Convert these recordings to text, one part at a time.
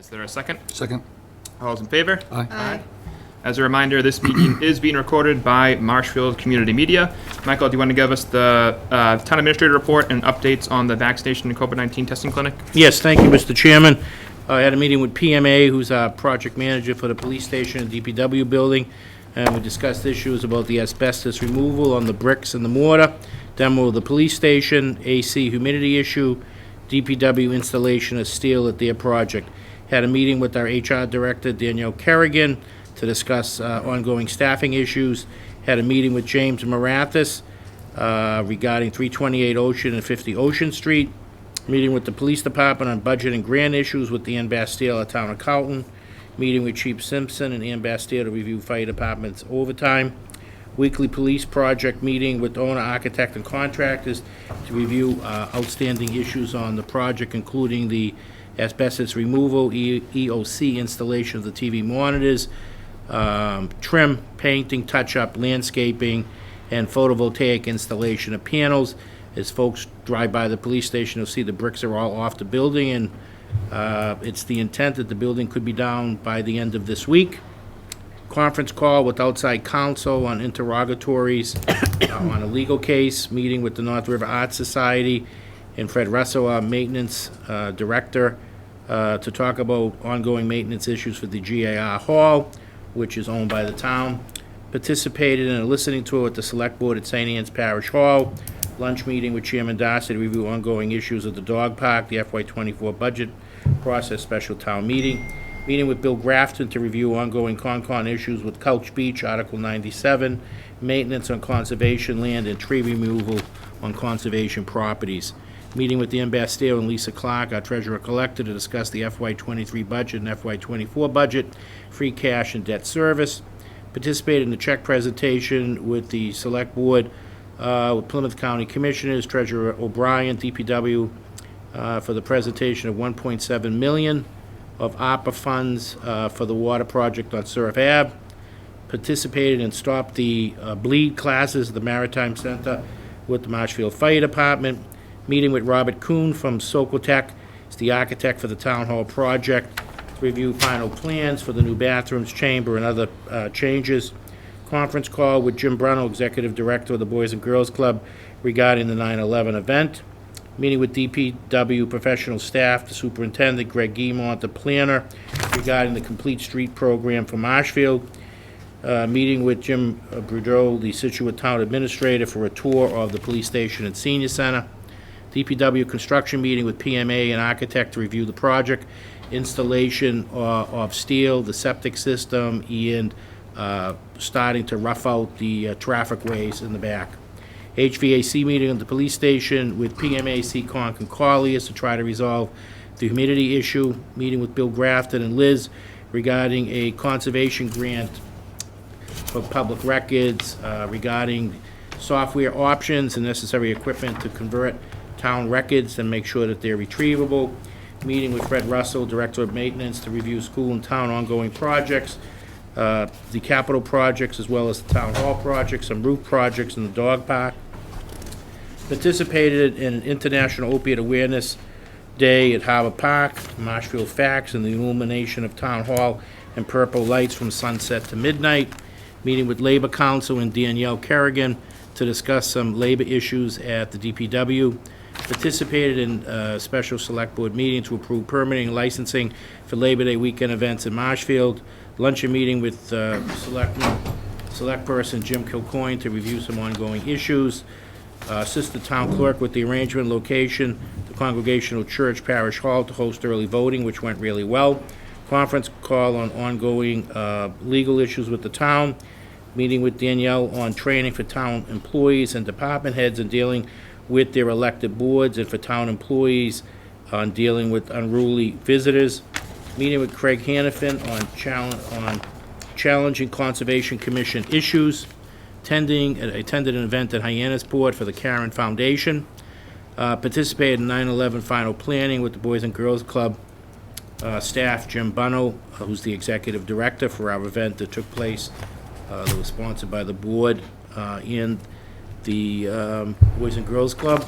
Is there a second? Second. All those in favor? Aye. Aye. As a reminder, this meeting is being recorded by Marshfield Community Media. Michael, do you want to give us the town administrator report and updates on the vaccination and COVID-19 testing clinic? Yes, thank you, Mr. Chairman. I had a meeting with PMA, who's our project manager for the police station and DPW building, and we discussed issues about the asbestos removal on the bricks and the mortar, demo of the police station, AC humidity issue, DPW installation of steel at their project. Had a meeting with our HR director, Danielle Kerrigan, to discuss ongoing staffing issues. Had a meeting with James Marathis regarding 328 Ocean and 50 Ocean Street. Meeting with the police department on budget and grant issues with the Ann Bastille, our town accountant. Meeting with Chief Simpson and Ann Bastille to review fire department's overtime. Weekly police project meeting with owner, architect, and contractors to review outstanding issues on the project, including the asbestos removal, EOC installation of the TV monitors, trim, painting, touch-up, landscaping, and photovoltaic installation of panels. As folks drive by the police station, you'll see the bricks are all off the building, and it's the intent that the building could be down by the end of this week. Conference call with outside counsel on interrogatories on a legal case, meeting with the North River Art Society and Fred Russell, our maintenance director, to talk about ongoing maintenance issues for the GAR Hall, which is owned by the town. Participated in a listening tour at the Select Board at St. Anne's Parish Hall. Lunch meeting with Chairman Darcy to review ongoing issues of the dog park, the FY24 budget process, special town meeting. Meeting with Bill Grafton to review ongoing Concon issues with Couch Beach, Article 97, maintenance on conservation land and tree removal on conservation properties. Meeting with Ann Bastille and Lisa Clark, our treasurer-collector, to discuss the FY23 budget and FY24 budget, free cash and debt service. Participated in the check presentation with the Select Board, with Plymouth County Commissioners, Treasurer O'Brien, DPW, for the presentation of $1.7 million of ARPA funds for the water project on Surf Ave. Participated and stopped the bleed classes at the Maritime Center with the Marshfield Fire Department. Meeting with Robert Kuhn from Sokotech, he's the architect for the Town Hall project, to review final plans for the new bathrooms, chamber, and other changes. Conference call with Jim Brunel, Executive Director of the Boys and Girls Club, regarding the 9/11 event. Meeting with DPW professional staff, the superintendent, Greg Guimont, the planner, regarding the Complete Street program for Marshfield. Meeting with Jim Boudreau, the Situate Town Administrator, for a tour of the police station and senior center. DPW construction meeting with PMA and architect to review the project, installation of steel, the septic system, and starting to rough out the traffic ways in the back. HVAC meeting at the police station with PMA, Seekonk, and Colliers to try to resolve the humidity issue. Meeting with Bill Grafton and Liz regarding a conservation grant for public records, regarding software options and necessary equipment to convert town records and make sure that they're retrievable. Meeting with Fred Russell, Director of Maintenance, to review school and town ongoing projects, the capital projects, as well as the town hall projects, some roof projects in the dog park. Participated in an International Opiate Awareness Day at Harbor Park, Marshfield Facts, and the illumination of Town Hall and purple lights from sunset to midnight. Meeting with Labor Council and Danielle Kerrigan to discuss some labor issues at the DPW. Participated in a special select board meeting to approve permitting and licensing for Labor Day weekend events in Marshfield. Luncheon meeting with select person Jim Kilcoyne to review some ongoing issues. Assist the town clerk with the arrangement location, the Congregational Church Parish Hall, to host early voting, which went really well. Conference call on ongoing legal issues with the town. Meeting with Danielle on training for town employees and department heads and dealing with their elected boards, and for town employees on dealing with unruly visitors. Meeting with Craig Hannafin on challenging Conservation Commission issues. Attended an event at Hyannisport for the Karen Foundation. Participated in 9/11 final planning with the Boys and Girls Club staff. Jim Bunnell, who's the executive director for our event that took place, that was sponsored by the board and the Boys and Girls Club.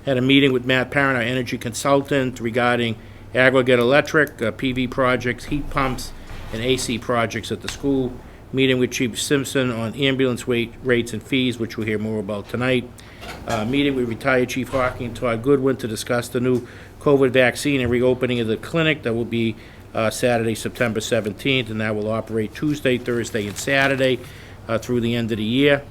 Had a meeting with Matt Parent, our energy consultant, regarding aggregate electric, PV projects, heat pumps, and AC projects at the school. Meeting with Chief Simpson on ambulance rates and fees, which we'll hear more about tonight. Meeting with retired Chief Hawking and Todd Goodwin to discuss the new COVID vaccine and reopening of the clinic. That will be Saturday, September 17th, and that will operate Tuesday, Thursday, and Saturday through the end of the year.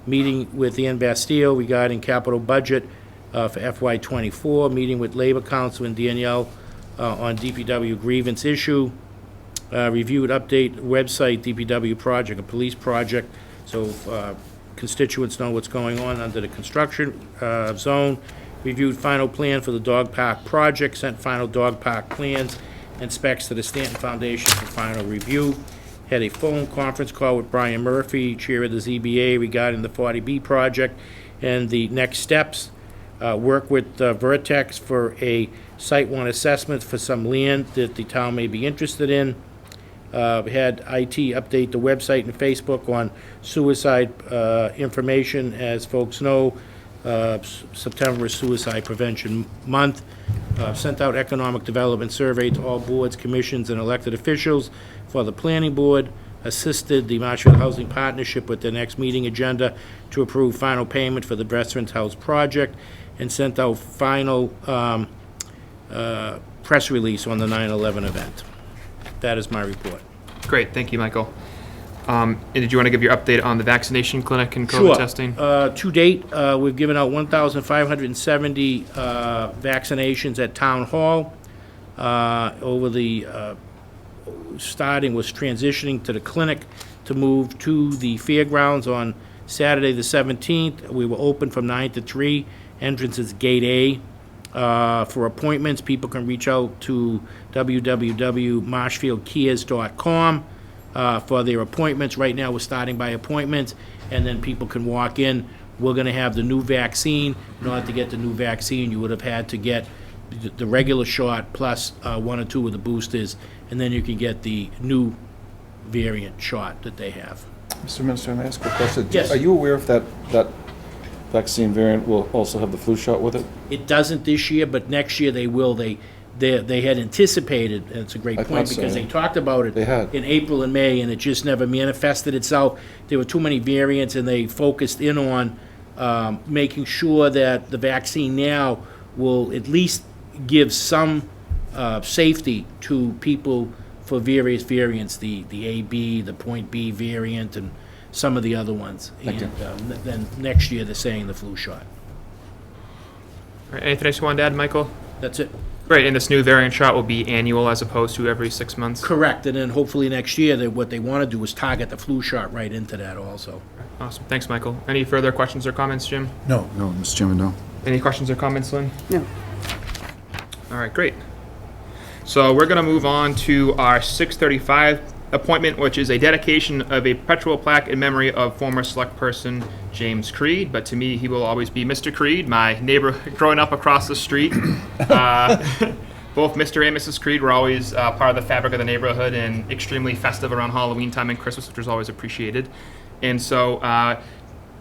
Meeting with Ann Bastille regarding capital budget for FY24. Meeting with Labor Council and Danielle on DPW grievance issue. Reviewed update website, DPW project, a police project, so constituents know what's going on under the construction zone. Reviewed final plan for the dog park project, sent final dog park plans and specs to the Stanton Foundation for final review. Had a phone conference call with Brian Murphy, chair of the ZBA, regarding the 40B project and the next steps. Work with Vertex for a site-one assessment for some land that the town may be interested in. Had IT update the website and Facebook on suicide information. As folks know, September is Suicide Prevention Month. Sent out economic development survey to all boards, commissions, and elected officials for the planning board. Assisted the Marshfield Housing Partnership with their next meeting agenda to approve final payment for the Veterans House project, and sent out final press release on the 9/11 event. That is my report. Great, thank you, Michael. And did you want to give your update on the vaccination clinic and COVID testing? To date, we've given out 1,570 vaccinations at Town Hall. Over the starting was transitioning to the clinic to move to the fairgrounds on Saturday the 17th. We were open from 9 to 3. Entrance is Gate A. For appointments, people can reach out to www.marshfieldkias.com for their appointments. Right now, we're starting by appointments, and then people can walk in. We're going to have the new vaccine. In order to get the new vaccine, you would have had to get the regular shot plus 1 or 2 of the boosters, and then you can get the new variant shot that they have. Mr. Minister, may I ask a question? Yes. Are you aware if that vaccine variant will also have the flu shot with it? It doesn't this year, but next year they will. They had anticipated, and it's a great I point, thought so, because yeah. they talked about it They had. in April and May, and it just never manifested itself. There were too many variants, and they focused in on making sure that the vaccine now will at least give some safety to people for various variants, the AB, the point B variant, and some of the other ones. Thank you. And then next year, they're saying the flu shot. All right, anything else you wanted to add, Michael? That's it. Great, and this new variant shot will be annual as opposed to every 6 months? Correct, and then hopefully next year, what they want to do is target the flu shot right into that also. Awesome, thanks, Michael. Any further questions or comments, Jim? No, Mr. Chairman, no. Any questions or comments, Lynn? No. All right, great. So we're going to move on to our 6:35 appointment, which is a dedication of a perpetual plaque in memory of former select person James Creed. But to me, he will always be Mr. Creed, my neighbor growing up across the street. Both Mr. and Mrs. Creed were always part of the fabric of the neighborhood and extremely festive around Halloween time and Christmas, which was always appreciated. And so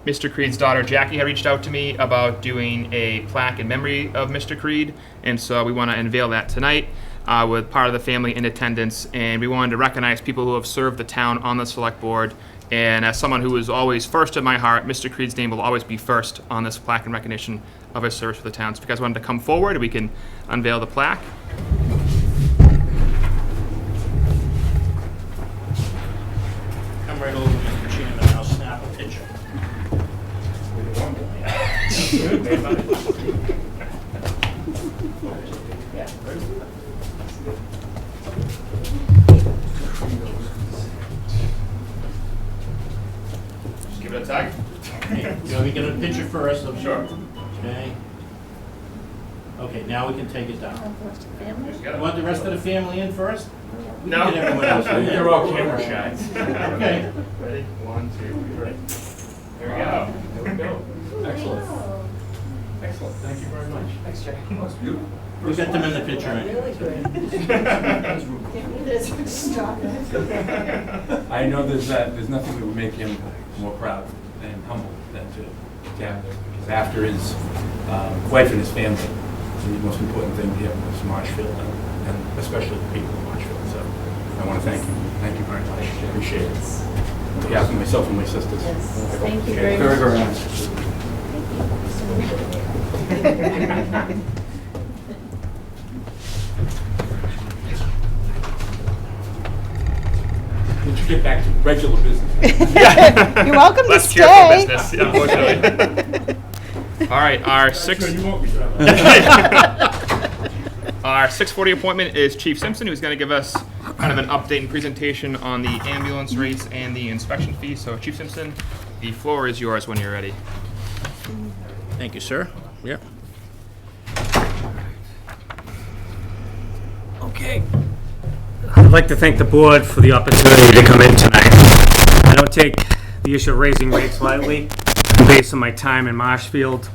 Mr. Creed's daughter Jackie had reached out to me about doing a plaque in memory of Mr. Creed, and so we want to unveil that tonight with part of the family in attendance, and we wanted to recognize people who have served the town on the select board. And as someone who is always first in my heart, Mr. Creed's name will always be first on this plaque in recognition of his service for the town. So if you guys wanted to come forward, we can unveil the plaque. Come right over, Mr. Chairman, and I'll snap a picture. Just give it a tag. Okay, you want me to get a picture first? Sure. Okay. Okay, now we can take it down. Family? You want the rest of the family in first? We No. can get everyone else in. They're all camera shy. Okay. Ready? 1, 2, 3. There we go. There we go. Excellent. Excellent. Thank you very much. Thanks, Jay. That's beautiful. We got them in the picture. Right? Really good. Give me this. Stop it. I know there's nothing that would make him more proud and humble than to have this, because after his wife and his family, the most important thing to him was Marshfield. And and especially the people of Marshfield. So I want to thank you. Thank you very much. Appreciate it. On behalf of myself and my sisters. Yes, thank you Okay. very Very, much. very nice. Would you get back to regular business? You're welcome to Less cheerful stay. business, unfortunately. All right, our Sure, you 6 won't be. our 6:40 appointment is Chief Simpson, who's going to give us kind of an update and presentation on the ambulance rates and the inspection fees. So, Chief Simpson, the floor is yours when you're ready. Thank you, sir. Yep. Okay. I'd like to thank the board for the opportunity to come in tonight. I don't take the issue of raising rates lightly. Based on my time in Marshfield,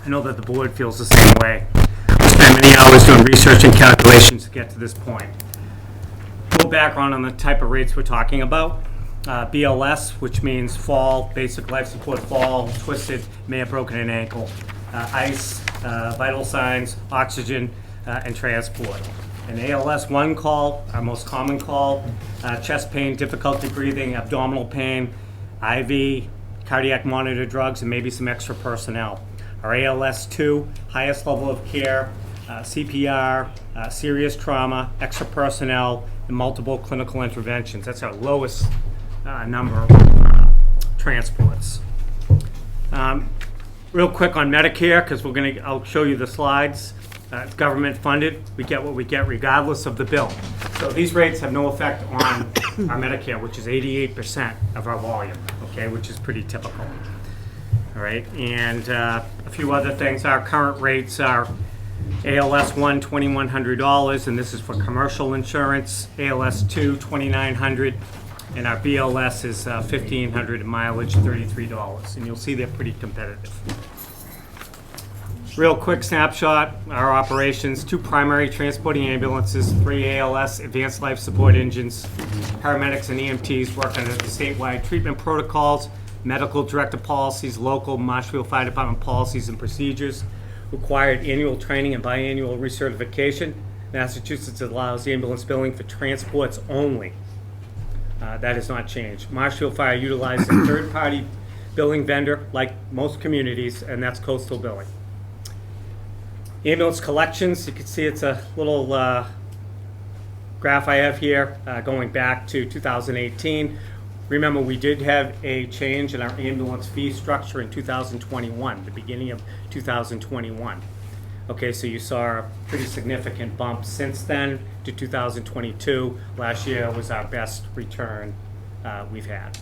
I know that the board feels the same way. I spent many hours doing research and calculations to get to this point. A little background on the type of rates we're talking about. BLS, which means fall, basic life support, fall, twisted, may have broken an ankle. ICE, vital signs, oxygen, and transport. An ALS 1 call, our most common call, chest pain, difficulty breathing, abdominal pain, IV, cardiac monitor drugs, and maybe some extra personnel. Our ALS 2, highest level of care, CPR, serious trauma, extra personnel, and multiple clinical interventions. That's our lowest number of transports. Real quick on Medicare, because I'll show you the slides. It's government funded. We get what we get regardless of the bill. So these rates have no effect on our Medicare, which is 88% of our volume, okay, which is pretty typical. All right, and a few other things. Our current rates are ALS 1, $2,100, and this is for commercial insurance. ALS 2, $2,900, and our BLS is $1,500, mileage $33, and you'll see they're pretty competitive. Real quick snapshot, our operations: 2 primary transporting ambulances, 3 ALS advanced life support engines, paramedics and EMTs work under the statewide treatment protocols, medical director policies, local Marshfield Fire Department policies and procedures, required annual training and biannual recertification. Massachusetts allows ambulance billing for transports only. That has not changed. Marshfield Fire utilizes a third-party billing vendor like most communities, and that's Coastal Billing. Ambulance collections, you can see it's a little graph I have here going back to 2018. Remember, we did have a change in our ambulance fee structure in 2021, the beginning of 2021. Okay, so you saw a pretty significant bump since then to 2022. Last year was our best return we've had.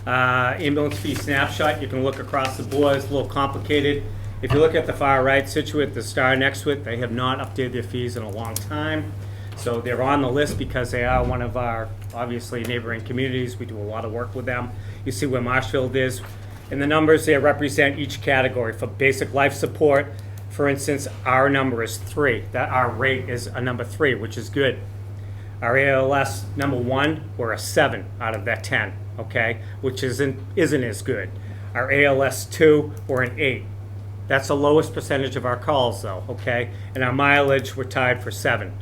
Ambulance fee snapshot, you can look across the board. It's a little complicated. If you look at the far right, Situate, the star next to it, they have not updated their fees in a long time. So they're on the list because they are one of our, obviously, neighboring communities. We do a lot of work with them. You see where Marshfield is. And the numbers there represent each category. For basic life support, for instance, our number is 3. That our rate is a number 3, which is good. Our ALS number 1, we're a 7 out of that 10, okay, which isn't as good. Our ALS 2, we're an 8. That's the lowest percentage of our calls, though, okay? And our mileage, we're tied for 7.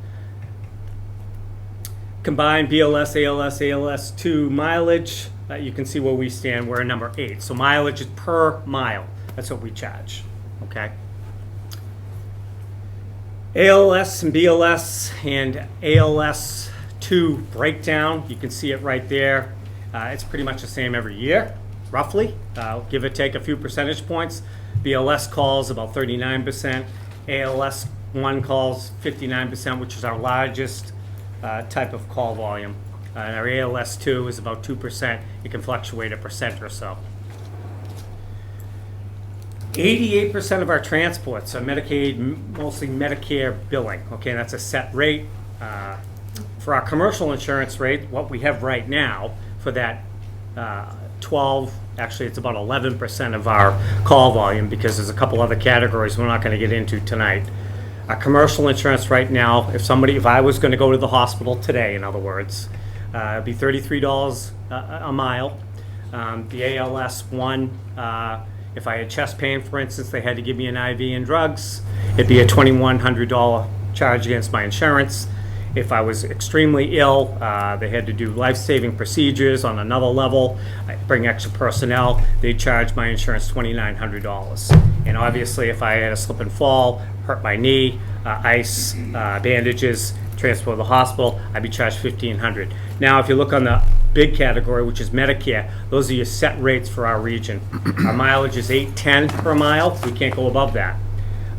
Combined BLS, ALS, ALS2 mileage, you can see where we stand. We're a number 8. So mileage is per mile. That's what we charge, okay? ALS and BLS and ALS2 breakdown, you can see it right there. It's pretty much the same every year, roughly, give or take a few percentage points. BLS calls about 39%, ALS 1 calls 59%, which is our largest type of call volume. And our ALS 2 is about 2%. It can fluctuate 1% or so. 88% of our transports are Medicaid, mostly Medicare billing. Okay, that's a set rate. For our commercial insurance rate, what we have right now for that 12, actually it's about 11% of our call volume, because there's a couple other categories we're not going to get into tonight. Our commercial insurance right now, if I was going to go to the hospital today, in other words, it'd be $33 a mile. The ALS 1, if I had chest pain, for instance, they had to give me an IV and drugs, it'd be a $2,100 charge against my insurance. If I was extremely ill, they had to do life-saving procedures on another level, I bring extra personnel, they charge my insurance $2,900. And obviously, if I had a slip and fall, hurt my knee, ice, bandages, transport to the hospital, I'd be charged $1,500. Now, if you look on the big category, which is Medicare, those are your set rates for our region. Our mileage is $8.10 per mile. We can't go above that.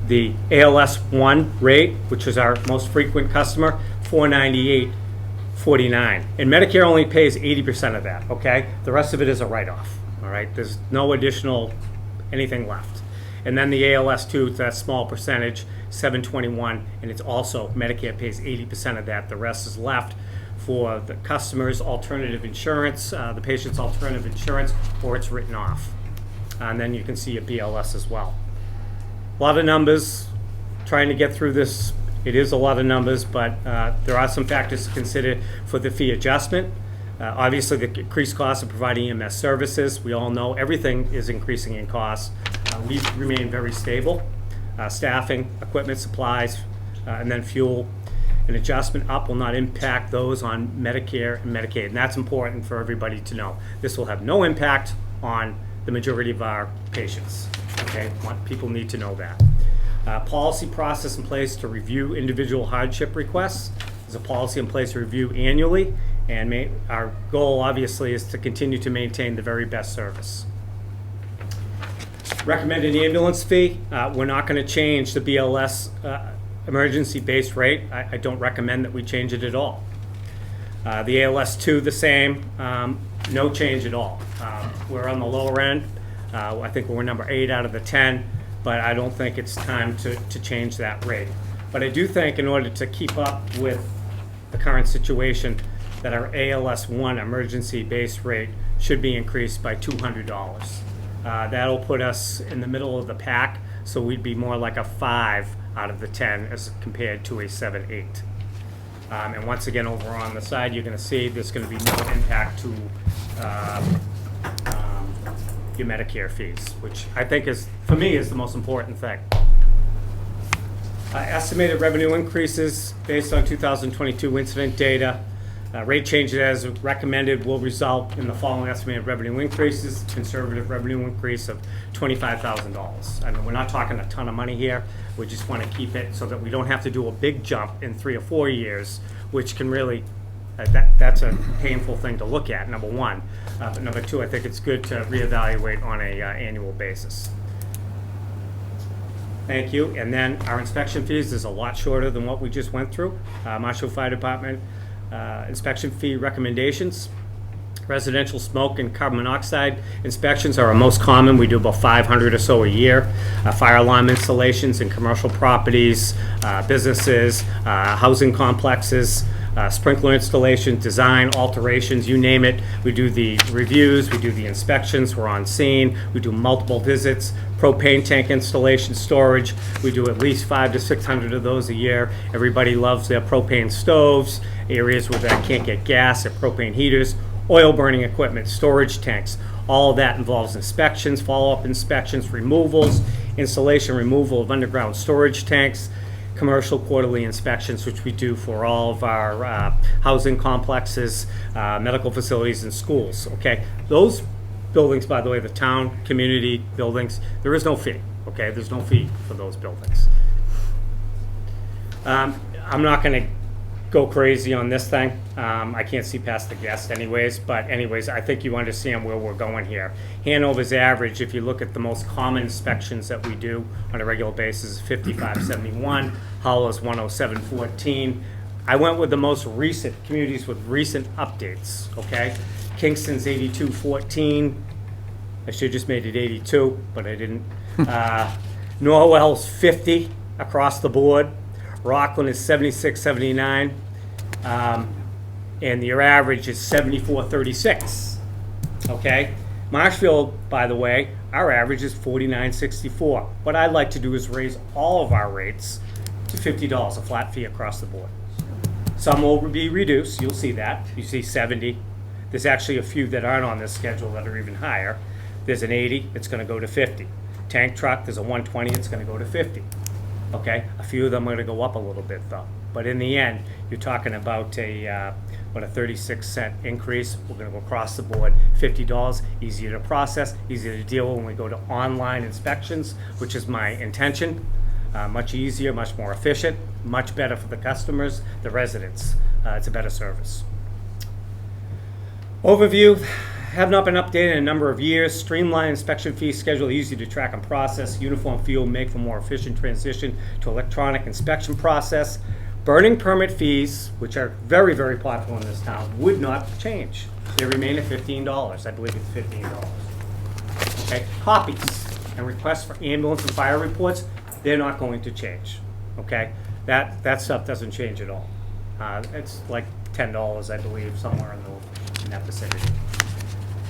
The ALS 1 rate, which is our most frequent customer, $498.49. And Medicare only pays 80% of that, okay? The rest of it is a write-off, all right? There's no additional anything left. And then the ALS 2, that small percentage, $721, and it's also, Medicare pays 80% of that. The rest is left for the customer's alternative insurance, the patient's alternative insurance, or it's written off. And then you can see your BLS as well. A lot of numbers, trying to get through this. It is a lot of numbers, but there are some factors to consider for the fee adjustment. Obviously, the increased cost of providing EMS services. We all know everything is increasing in cost. We've remained very stable. Staffing, equipment, supplies, and then fuel. An adjustment up will not impact those on Medicare and Medicaid, and that's important for everybody to know. This will have no impact on the majority of our patients. Okay, people need to know that. Policy process in place to review individual hardship requests. There's a policy in place to review annually, and our goal obviously is to continue to maintain the very best service. Recommended ambulance fee. We're not going to change the BLS emergency-based rate. I don't recommend that we change it at all. The ALS 2 the same, no change at all. We're on the lower end. I think we're number 8 out of the 10, but I don't think it's time to change that rate. But I do think in order to keep up with the current situation, that our ALS 1 emergency-based rate should be increased by $200. That'll put us in the middle of the pack, so we'd be more like a 5 out of the 10 as compared to a 7-8. And once again, over on the side, you're going to see there's going to be no impact to your Medicare fees, which I think is, for me, is the most important thing. Estimated revenue increases based on 2022 incident data. Rate changes as recommended will result in the following estimated revenue increases. Conservative revenue increase of $25,000. I mean, we're not talking a ton of money here. We just want to keep it so that we don't have to do a big jump in 3 or 4 years, which can really, that's a painful thing to look at, number one. But number two, I think it's good to reevaluate on a annual basis. Thank you. And then our inspection fees is a lot shorter than what we just went through. Marshfield Fire Department inspection fee recommendations. Residential smoke and carbon monoxide inspections are our most common. We do about 500 or so a year. Fire alarm installations in commercial properties, businesses, housing complexes, sprinkler installation, design, alterations, you name it. We do the reviews, we do the inspections, we're on scene, we do multiple visits, propane tank installation, storage. We do at least 500 to 600 of those a year. Everybody loves their propane stoves, areas where they can't get gas, their propane heaters, oil burning equipment, storage tanks. All of that involves inspections, follow-up inspections, removals, installation, removal of underground storage tanks, commercial quarterly inspections, which we do for all of our housing complexes, medical facilities, and schools, okay? Those buildings, by the way, the town, community buildings, there is no fee, okay? There's no fee for those buildings. I'm not gonna go crazy on this thing. I can't see past the guest anyways, but anyways, I think you understand where we're going here. Hanover's average, if you look at the most common inspections that we do on a regular basis, is 5571, Howell's 10714. I went with the most recent, communities with recent updates, okay? Kingston's 8214. I should have just made it 82, but I didn't. Norwell's 50 across the board. Rockland is 7679. And your average is 7436. Okay? Marshfield, by the way, our average is 4964. What I'd like to do is raise all of our rates to $50, a flat fee across the board. Some will be reduced, you'll see that. You see 70. There's actually a few that aren't on this schedule that are even higher. There's an 80, it's gonna go to 50. Tank truck, there's a 120, it's gonna go to 50. Okay, a few of them are gonna go up a little bit though. But in the end, you're talking about a 36-cent increase. We're gonna go across the board, $50, easier to process, easier to deal with when we go to online inspections, which is my intention. Much easier, much more efficient, much better for the customers, the residents. It's a better service. Overview, have not been updated in a number of years. Streamlined inspection fee schedule, easy to track and process. Uniform fee will make for more efficient transition to electronic inspection process. Burning permit fees, which are very, very popular in this town, would not change. They remain at $15. I believe it's $15. Okay, copies and requests for ambulance and fire reports, they're not going to change. Okay, that stuff doesn't change at all. It's like $10, I believe, somewhere in that vicinity.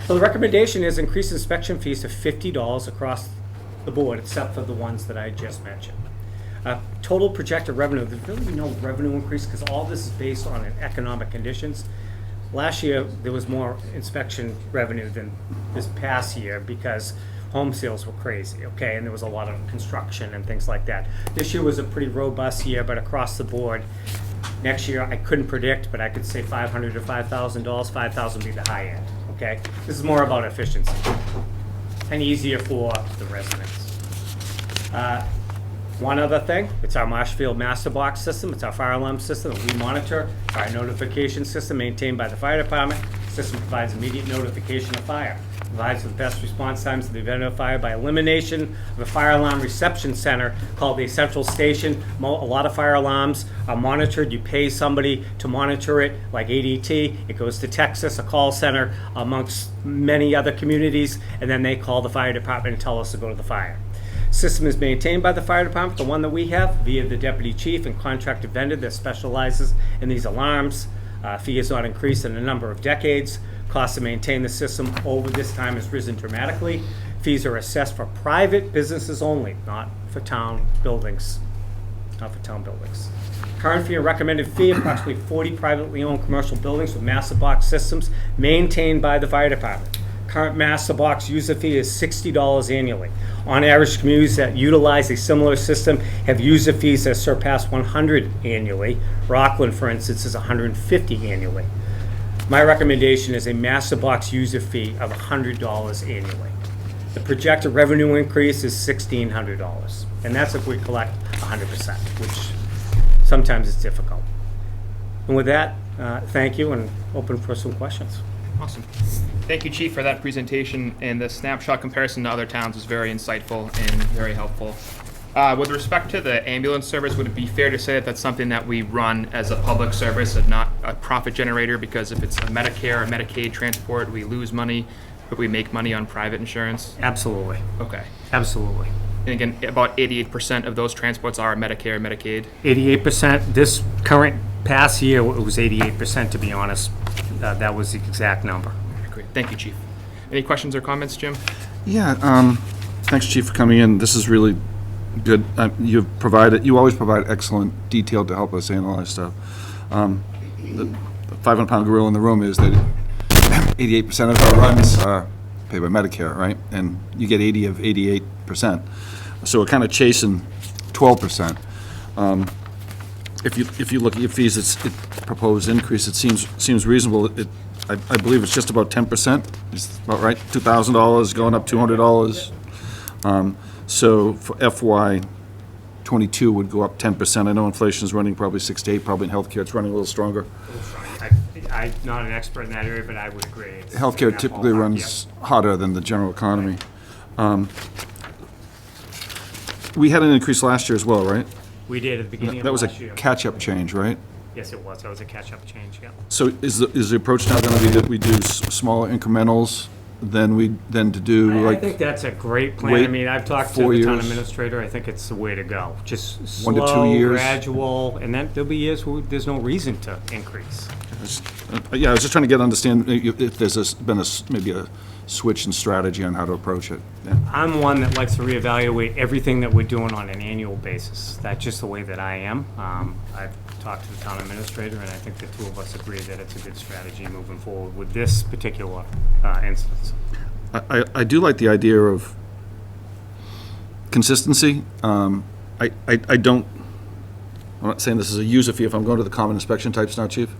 So the recommendation is increase inspection fees to $50 across the board, except for the ones that I just mentioned. Total projected revenue, there's really no revenue increase because all this is based on economic conditions. Last year, there was more inspection revenue than this past year because home sales were crazy, okay, and there was a lot of construction and things like that. This year was a pretty robust year, but across the board. Next year, I couldn't predict, but I could say $500 to $5,000. 5,000 would be the high end, okay? This is more about efficiency and easier for the residents. One other thing, it's our Marshfield Master Box system. It's our fire alarm system that we monitor. Our notification system maintained by the fire department. The system provides immediate notification of fire. Provides the best response times to the event of fire by elimination of a fire alarm reception center called the Central Station. A lot of fire alarms are monitored. You pay somebody to monitor it, like ADT. It goes to Texas, a call center amongst many other communities, and then they call the fire department and tell us to go to the fire. System is maintained by the fire department, the one that we have, via the deputy chief and contracted vendor that specializes in these alarms. Fee has not increased in a number of decades. Cost to maintain the system over this time has risen dramatically. Fees are assessed for private businesses only, not for town buildings. Current fee and recommended fee, approximately 40 privately owned commercial buildings with master box systems maintained by the fire department. Current master box user fee is $60 annually. On average, communities that utilize a similar system have user fees that surpass $100 annually. Rockland, for instance, is $150 annually. My recommendation is a master box user fee of $100 annually. The projected revenue increase is $1,600, and that's if we collect 100%, which sometimes is difficult. And with that, thank you, and open for some questions. Awesome. Thank you, Chief, for that presentation, and the snapshot comparison to other towns was very insightful and very helpful. With respect to the ambulance service, would it be fair to say that that's something that we run as a public service and not a profit generator? Because if it's a Medicare or Medicaid transport, we lose money, but we make money on private insurance? Absolutely. Okay. Absolutely. And again, about 88% of those transports are Medicare and Medicaid? 88%. This current past year, it was 88%, to be honest. That was the exact number. Great. Thank you, Chief. Any questions or comments, Jim? Yeah, thanks, Chief, for coming in. This is really good. You always provide excellent detail to help us analyze stuff. The 500-pound gorilla in the room is that 88% of our runs are paid by Medicare, right? And you get 80 of 88%. So we're kind of chasing 12%. If you look at your fees, it's proposed increase, it seems reasonable. I believe it's just about 10%. Is about right? $2,000 going up $200. So for FY '22 would go up 10%. I know inflation is running probably 6 to 8. Probably in healthcare it's running a little stronger. I'm not an expert in that area, but I would agree. It's in Healthcare that typically ballpark, runs hotter than the general economy. We had an increase last year as well, right? yeah. We did at the beginning That of was a last year. catch-up change, right? Yes, it was. That was a catch-up change, yeah. So is the approach now going to be that we do smaller incrementals than to do I like think that's a great plan. I wait mean, I've talked to 4 the town years? administrator. I think it's the way to go. Just 1 to 2 slow, years? gradual, and then there'll be years where there's no reason to increase. Yeah, I was just trying to get understand if there's been maybe a switch in strategy on how to approach it. Yeah. I'm one that likes to reevaluate everything that we're doing on an annual basis. That's just the way that I am. I've talked to the town administrator, and I think the two of us agree that it's a good strategy moving forward with this particular instance. I do like the idea of consistency. I don't, I'm not saying this is a user fee if I'm going to the common inspection types now, chief.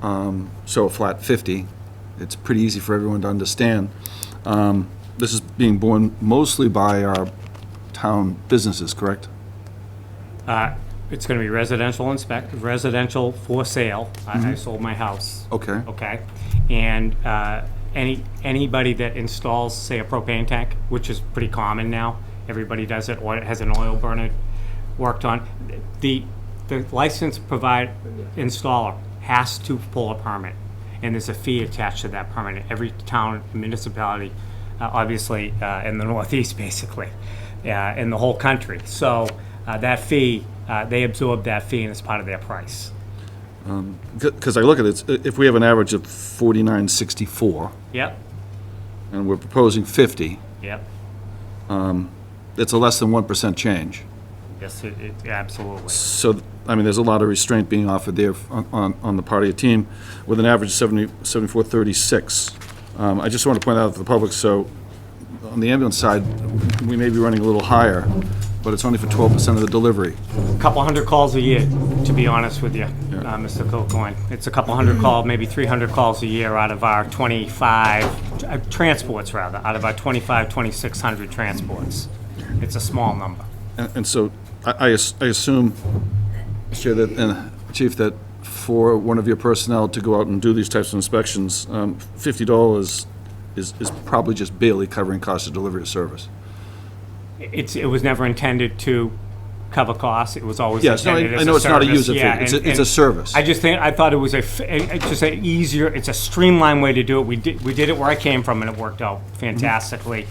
So a flat 50, it's pretty easy for everyone to understand. This is being borne mostly by our town businesses, correct? It's gonna be residential for sale. I sold my house. Okay. Okay? And anybody that installs, say, a propane tank, which is pretty common now, everybody does it, or it has an oil burner worked on, the license installer has to pull a permit, and there's a fee attached to that permit. Every town, municipality, obviously, in the Northeast, basically, in the whole country. So that fee, they absorb that fee, and it's part of their price. Because I look at it, if we have an average of 49.64, Yep, and we're proposing 50, yep. it's a less than 1% change. Yes, absolutely. So, I mean, there's a lot of restraint being offered there on the part of your team, with an average of 74.36. I just want to point out to the public, so on the ambulance side, we may be running a little higher, but it's only for 12% of the delivery. A couple hundred calls a year, to be honest with you, Mr. Kilcoyne. It's a couple hundred calls, maybe 300 calls a year out of our 25, transports rather, out of our 2,600 transports. It's a small number. And so I assume, Mr. Chair, that, Chief, that for one of your personnel to go out and do these types of inspections, $50 is probably just barely covering cost of delivery of service. It was never intended to cover costs. It was always Yes, no, intended as I know it's not a service. user fee. Yeah, It's a service. I thought it was just an easier, it's a streamlined way to do it. We did it where I came from, and it worked out fantastically.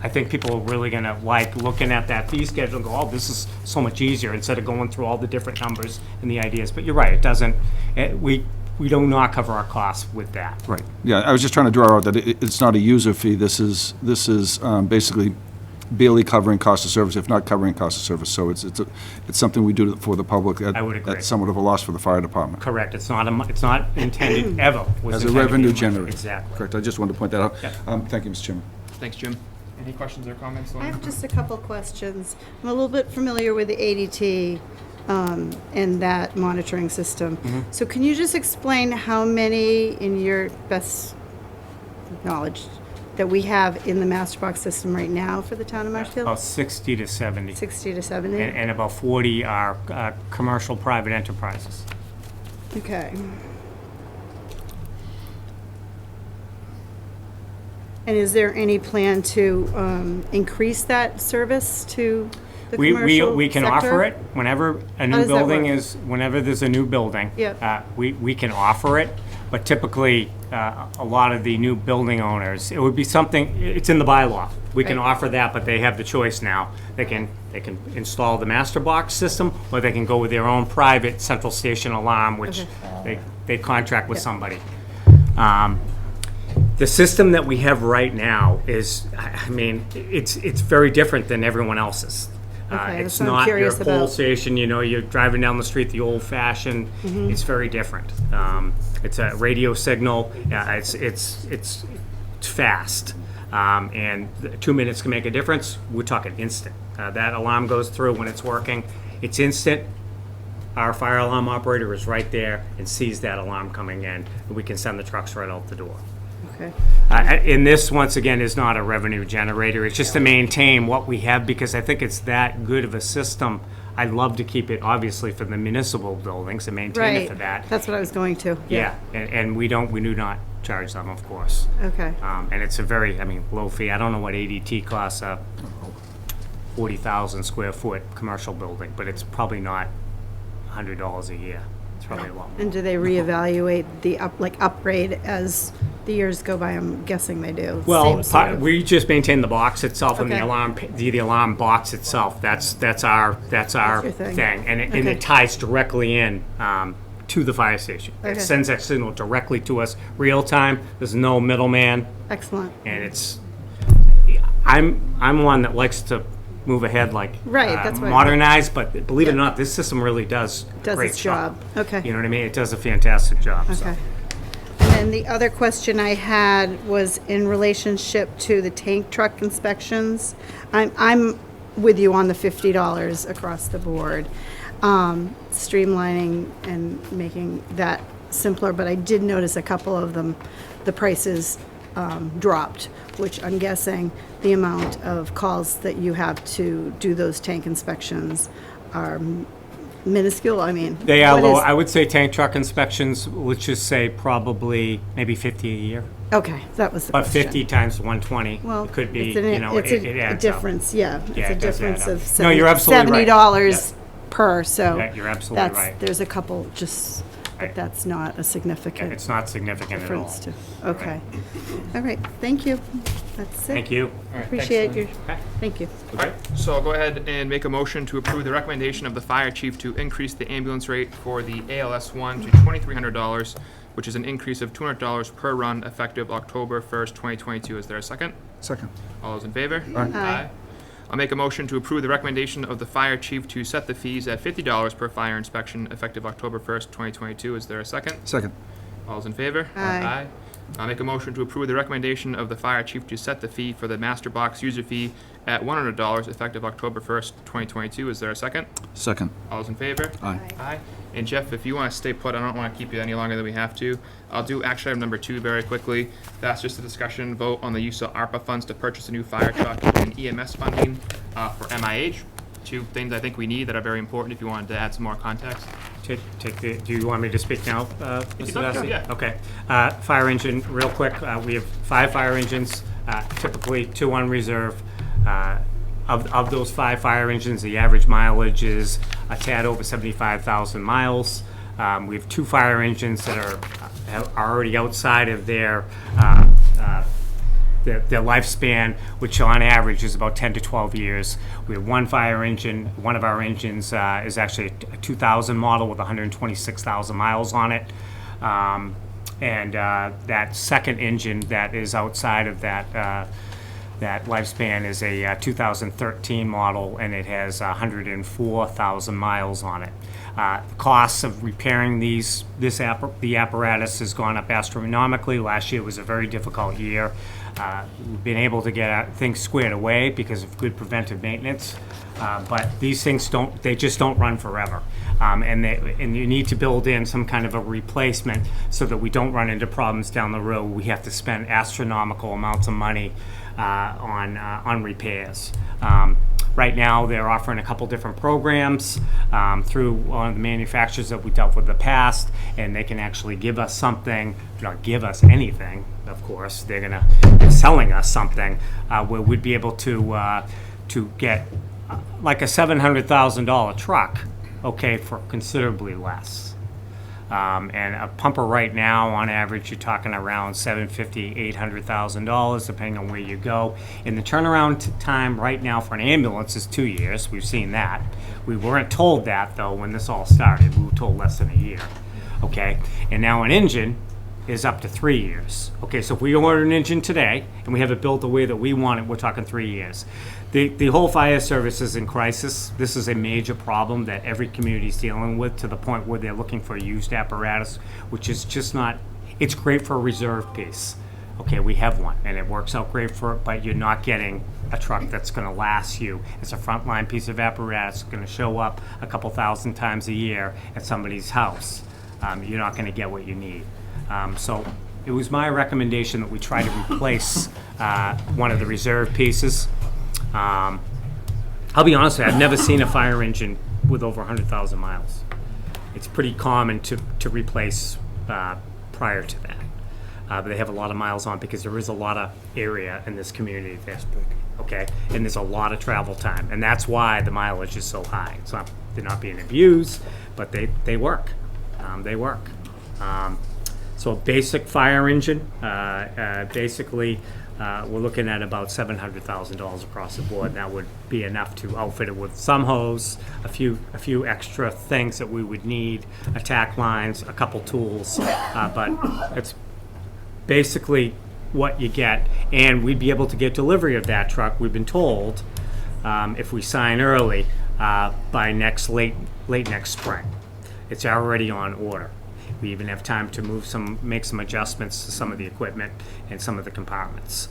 I think people are really gonna like looking at that fee schedule and go, oh, this is so much easier, instead of going through all the different numbers and the ideas. But you're right, it doesn't, we do not cover our costs with that. Right, yeah, I was just trying to draw out that it's not a user fee, this is basically barely covering cost of service, if not covering cost of service, so it's something we do for the public I would agree. at somewhat of a loss for the fire department. Correct, it's not intended ever. was As a intended to be revenue money. generator. Exactly. Correct, I just wanted to point that out. Yeah. Thank you, Mr. Chairman. Thanks, Jim. Any questions or comments? I have just a couple questions. I'm a little bit familiar with the ADT and that monitoring system. So can you just explain how many, in your best knowledge, that we have in the master box system right now for the town of Marshfield? About 60 to 70. 60 to 70? And about 40 are commercial private enterprises. Okay. And is there any plan to increase that service to the commercial We can sector? offer it whenever a new does that building work? whenever there's a new building. Yep. We can offer it, but typically, a lot of the new building owners, it would be something, it's in the bylaw. We can Right. offer that, but they have the choice now. They can install the master box system, or they can go with their own private central station alarm, which they contract with somebody. The system that we have right now is, I mean, it's very different than everyone else's. Okay, It's that's what I'm not your curious whole about. station, you're driving down the street the old fashioned, Mm-hmm. it's very different. It's a radio signal, it's fast. And 2 minutes can make a difference, we're talking instant. That alarm goes through when it's working, it's instant. Our fire alarm operator is right there and sees that alarm coming in, and we can send the trucks right out the door. Okay. And this, once again, is not a revenue generator. It's just to maintain what we have, because I think it's that good of a system. I'd love to keep it, obviously, for the municipal buildings and maintain it Right. for that. That's what I was going to. Yeah, and we do not charge them, of course. Okay. And it's a very, low fee. I don't know what ADT costs a 40,000 square foot commercial building, but it's probably not $100 a year. It's probably a lot more. And do they reevaluate the upgrade as the years go by? I'm guessing they do. Well, Same sort of- we just maintain the box itself and the Okay. alarm, the alarm box itself. That's our your thing. thing, and Okay. it ties directly in to the fire station. It Okay. sends that signal directly to us, real time. There's no middleman, Excellent. and it's. I'm one that likes to move ahead, like Right, that's what I- modernize. But believe it or Yeah. not, this system really does Does great its job. Okay. You know what I mean? It does a fantastic job. so. Okay. And then the other question I had was in relationship to the tank truck inspections. I'm with you on the $50 across the board, streamlining and making that simpler, but I did notice a couple of them, the prices dropped, which I'm guessing the amount of calls that you have to do those tank inspections are minuscule. I mean, They are what low. is- I would say tank truck inspections, let's just say probably maybe 50 a year. Okay, that was the But question. 50 times 120, Well, it could be, it's an- you know, it's it a adds up. difference, yeah. Yeah, It's a it does add difference up. of No, you're absolutely right. $70 per, so. Yeah, you're absolutely that's- right. There's a couple, just, but Right. that's not a Yeah, significant it's not significant at all. difference to, okay. All right, thank you. That's it. Thank you. All right, thanks, Appreciate Lynn. your, thank you. All right, so I'll go ahead and make a motion to approve the recommendation of the fire chief to increase the ambulance rate for the ALS one to $2,300, which is an increase of $200 per run effective October 1st, 2022. Is there a second? Second. All those in favor? Aye. I'll make a motion to approve the recommendation of the fire chief to set the fees at $50 per fire inspection effective October 1st, 2022. Is there a second? Second. All those in favor? Aye. I'll make a motion to approve the recommendation of the fire chief to set the fee for the master box user fee at $100 effective October 1st, 2022. Is there a second? Second. All those in favor? Aye. Aye. And Jeff, if you want to stay put, I don't want to keep you any longer than we have to. I'll do action item number 2 very quickly. That's just a discussion vote on the use of ARPA funds to purchase a new fire truck and EMS funding for MIH. 2 things I think we need that are very important if you wanted to add some more context. Do you want me to speak now, Mr. can, Darcy? yeah. Okay. Fire engine, real quick, we have 5 fire engines, typically 2 on reserve. Of those 5 fire engines, the average mileage is a tad over 75,000 miles. We have 2 fire engines that are already outside of their lifespan, which on average is about 10 to 12 years. We have 1 fire engine. One of our engines is actually a 2000 model with 126,000 miles on it. And that second engine that is outside of that lifespan is a 2013 model, and it has 104,000 miles on it. The costs of repairing the apparatus has gone up astronomically. Last year was a very difficult year. We've been able to get things squared away because of good preventive maintenance, but these things just don't run forever. And you need to build in some kind of a replacement so that we don't run into problems down the road. We have to spend astronomical amounts of money on repairs. Right now, they're offering a couple different programs through one of the manufacturers that we dealt with in the past, and they can actually give us something, not give us anything, of course. They're selling us something where we'd be able to get like a $700,000 truck, okay, for considerably less. And a pumper right now, on average, you're talking around $750,000, $800,000, depending on where you go. And the turnaround time right now for an ambulance is 2 years. We've seen that. We weren't told that, though, when this all started. We were told less than a year. Okay? And now an engine is up to 3 years. Okay, so if we order an engine today and we have it built the way that we want it, we're talking 3 years. The whole fire service is in crisis. This is a major problem that every community is dealing with, to the point where they're looking for a used apparatus, which is just not, it's great for a reserve piece. Okay, we have one and it works out great for it, but you're not getting a truck that's gonna last you. It's a frontline piece of apparatus, gonna show up a couple thousand times a year at somebody's house. You're not gonna get what you need. So it was my recommendation that we try to replace one of the reserve pieces. I'll be honest with you, I've never seen a fire engine with over 100,000 miles. It's pretty common to replace prior to that. But they have a lot of miles on because there is a lot of area in this community that's big, okay? And there's a lot of travel time, and that's why the mileage is so high. It's not, they're not being abused, but they work. They work. So a basic fire engine, basically, we're looking at about $700,000 across the board. That would be enough to outfit it with some hose, a few extra things that we would need, attack lines, a couple tools, but it's basically what you get. And we'd be able to get delivery of that truck, we've been told, if we sign early, by late next spring. It's already on order. We even have time to make some adjustments to some of the equipment and some of the compartments.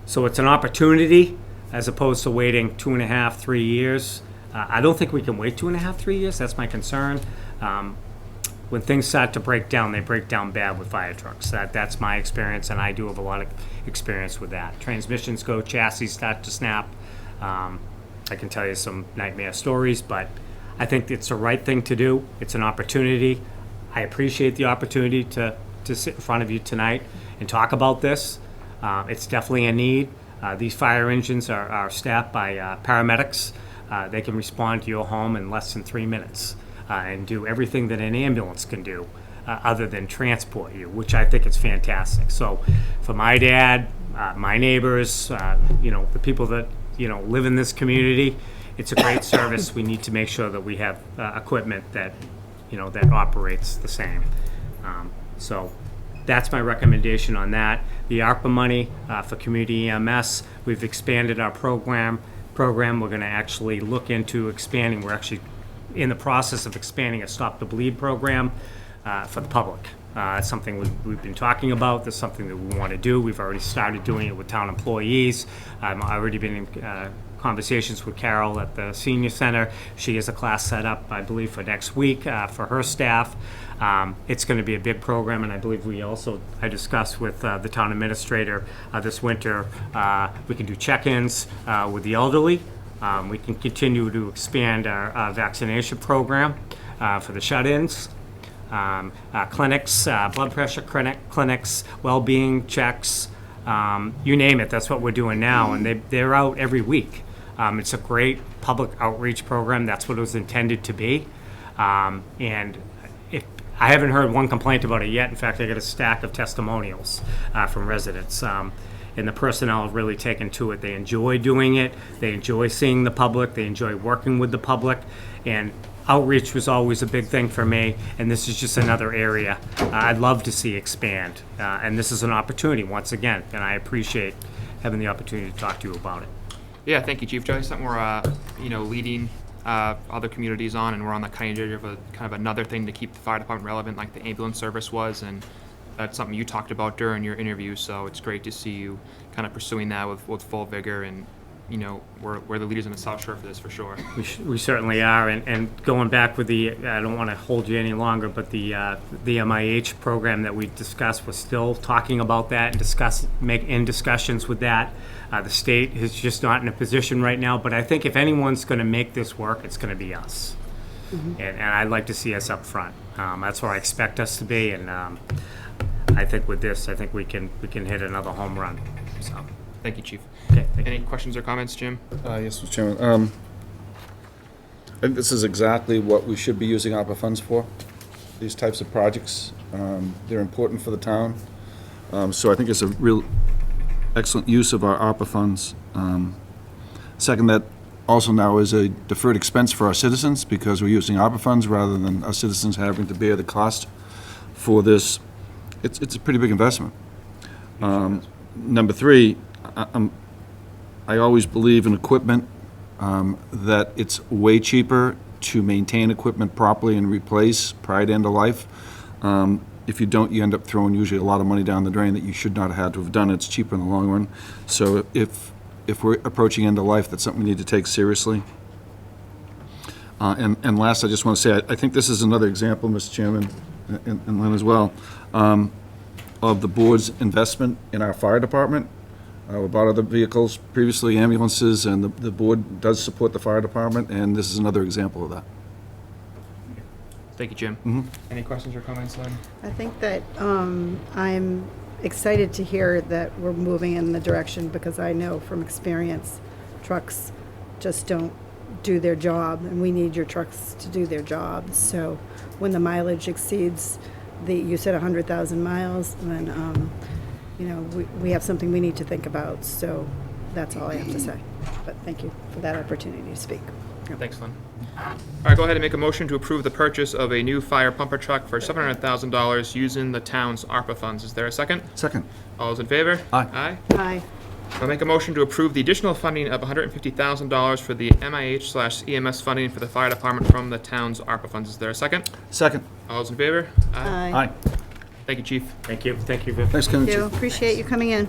So it's an opportunity as opposed to waiting 2.5, 3 years. I don't think we can wait 2.5, 3 years. That's my concern. When things start to break down, they break down bad with fire trucks. That's my experience, and I do have a lot of experience with that. Transmissions go, chassis start to snap. I can tell you some nightmare stories, but I think it's the right thing to do. It's an opportunity. I appreciate the opportunity to sit in front of you tonight and talk about this. It's definitely a need. These fire engines are staffed by paramedics. They can respond to your home in less than 3 minutes and do everything that an ambulance can do other than transport you, which I think is fantastic. So for my dad, my neighbors, the people that, live in this community, it's a great service. We need to make sure that we have equipment that, that operates the same. So that's my recommendation on that. The ARPA money for community EMS, we've expanded our program. We're going to actually look into expanding. We're actually in the process of expanding a Stop the Bleed program for the public. It's something we've been talking about. That's something that we want to do. We've already started doing it with town employees. I've already been in conversations with Carol at the senior center. She has a class set up, I believe, for next week for her staff. It's going to be a big program, and I believe I discussed with the town administrator this winter, we can do check-ins with the elderly. We can continue to expand our vaccination program for the shut-ins. Clinics, blood pressure clinics, well-being checks, you name it, that's what we're doing now, and they're out every week. It's a great public outreach program. That's what it was intended to be. And I haven't heard one complaint about it yet. In fact, I got a stack of testimonials from residents. And the personnel have really taken to it. They enjoy doing it. They enjoy seeing the public. They enjoy working with the public. And outreach was always a big thing for me, and this is just another area I'd love to see expand. And this is an opportunity, once again, and I appreciate having the opportunity to talk to you about it. Yeah, thank you, Chief. Joe, something we're leading other communities on, and we're on the cutting edge of another thing to keep the fire department relevant, like the ambulance service was, and that's something you talked about during your interview. So it's great to see you kind of pursuing that with full vigor, and we're the leaders in the South Shore for this, for sure. We certainly are, and going back with I don't want to hold you any longer, but the MIH program that we discussed, we're still talking about that and in discussions with that. The state is just not in a position right now, but I think if anyone's going to make this work, it's going to be us. Mm-hmm. And I'd like to see us up front. That's where I expect us to be, and I think with this, we can hit another home run. So. Thank you, Chief. Okay, thank you. Any questions or comments, Jim? Yes, Mr. Chairman. I think this is exactly what we should be using ARPA funds for, these types of projects. They're important for the town. So I think it's a real excellent use of our ARPA funds. Second, that also now is a deferred expense for our citizens because we're using ARPA funds rather than our citizens having to bear the cost for this. It's a pretty big investment. Number three, I always believe in equipment, that it's way cheaper to maintain equipment properly and replace prior to end of life. If you don't, you end up throwing usually a lot of money down the drain that you should not have had to have done. It's cheaper in the long run. So if we're approaching end of life, that's something we need to take seriously. And last, I just want to say, I think this is another example, Mr. Chairman, and Lynn as well, of the board's investment in our fire department. We bought other vehicles, previously ambulances, and the board does support the fire department, and this is another example of that. Thank you, Jim. Mm-hmm. Any questions or comments, Lynn? I think that I'm excited to hear that we're moving in the direction, because I know from experience, trucks just don't do their job, and we need your trucks to do their job. So when the mileage exceeds you said 100,000 miles, then we have something we need to think about. So that's all I have to say. But thank you for that opportunity to speak. Thanks, Lynn. All right, go ahead and make a motion to approve the purchase of a new fire pumper truck for $700,000 using the town's ARPA funds. Is there a second? Second. All those in favor? Aye. Aye. Aye. I'll make a motion to approve the additional funding of $150,000 for the MIH/EMS funding for the fire department from the town's ARPA funds. Is there a second? Second. All those in favor? Aye. Thank you, Chief. Thank you. Thank you, Viv. Thanks, Ken. Thank you. Appreciate you coming in.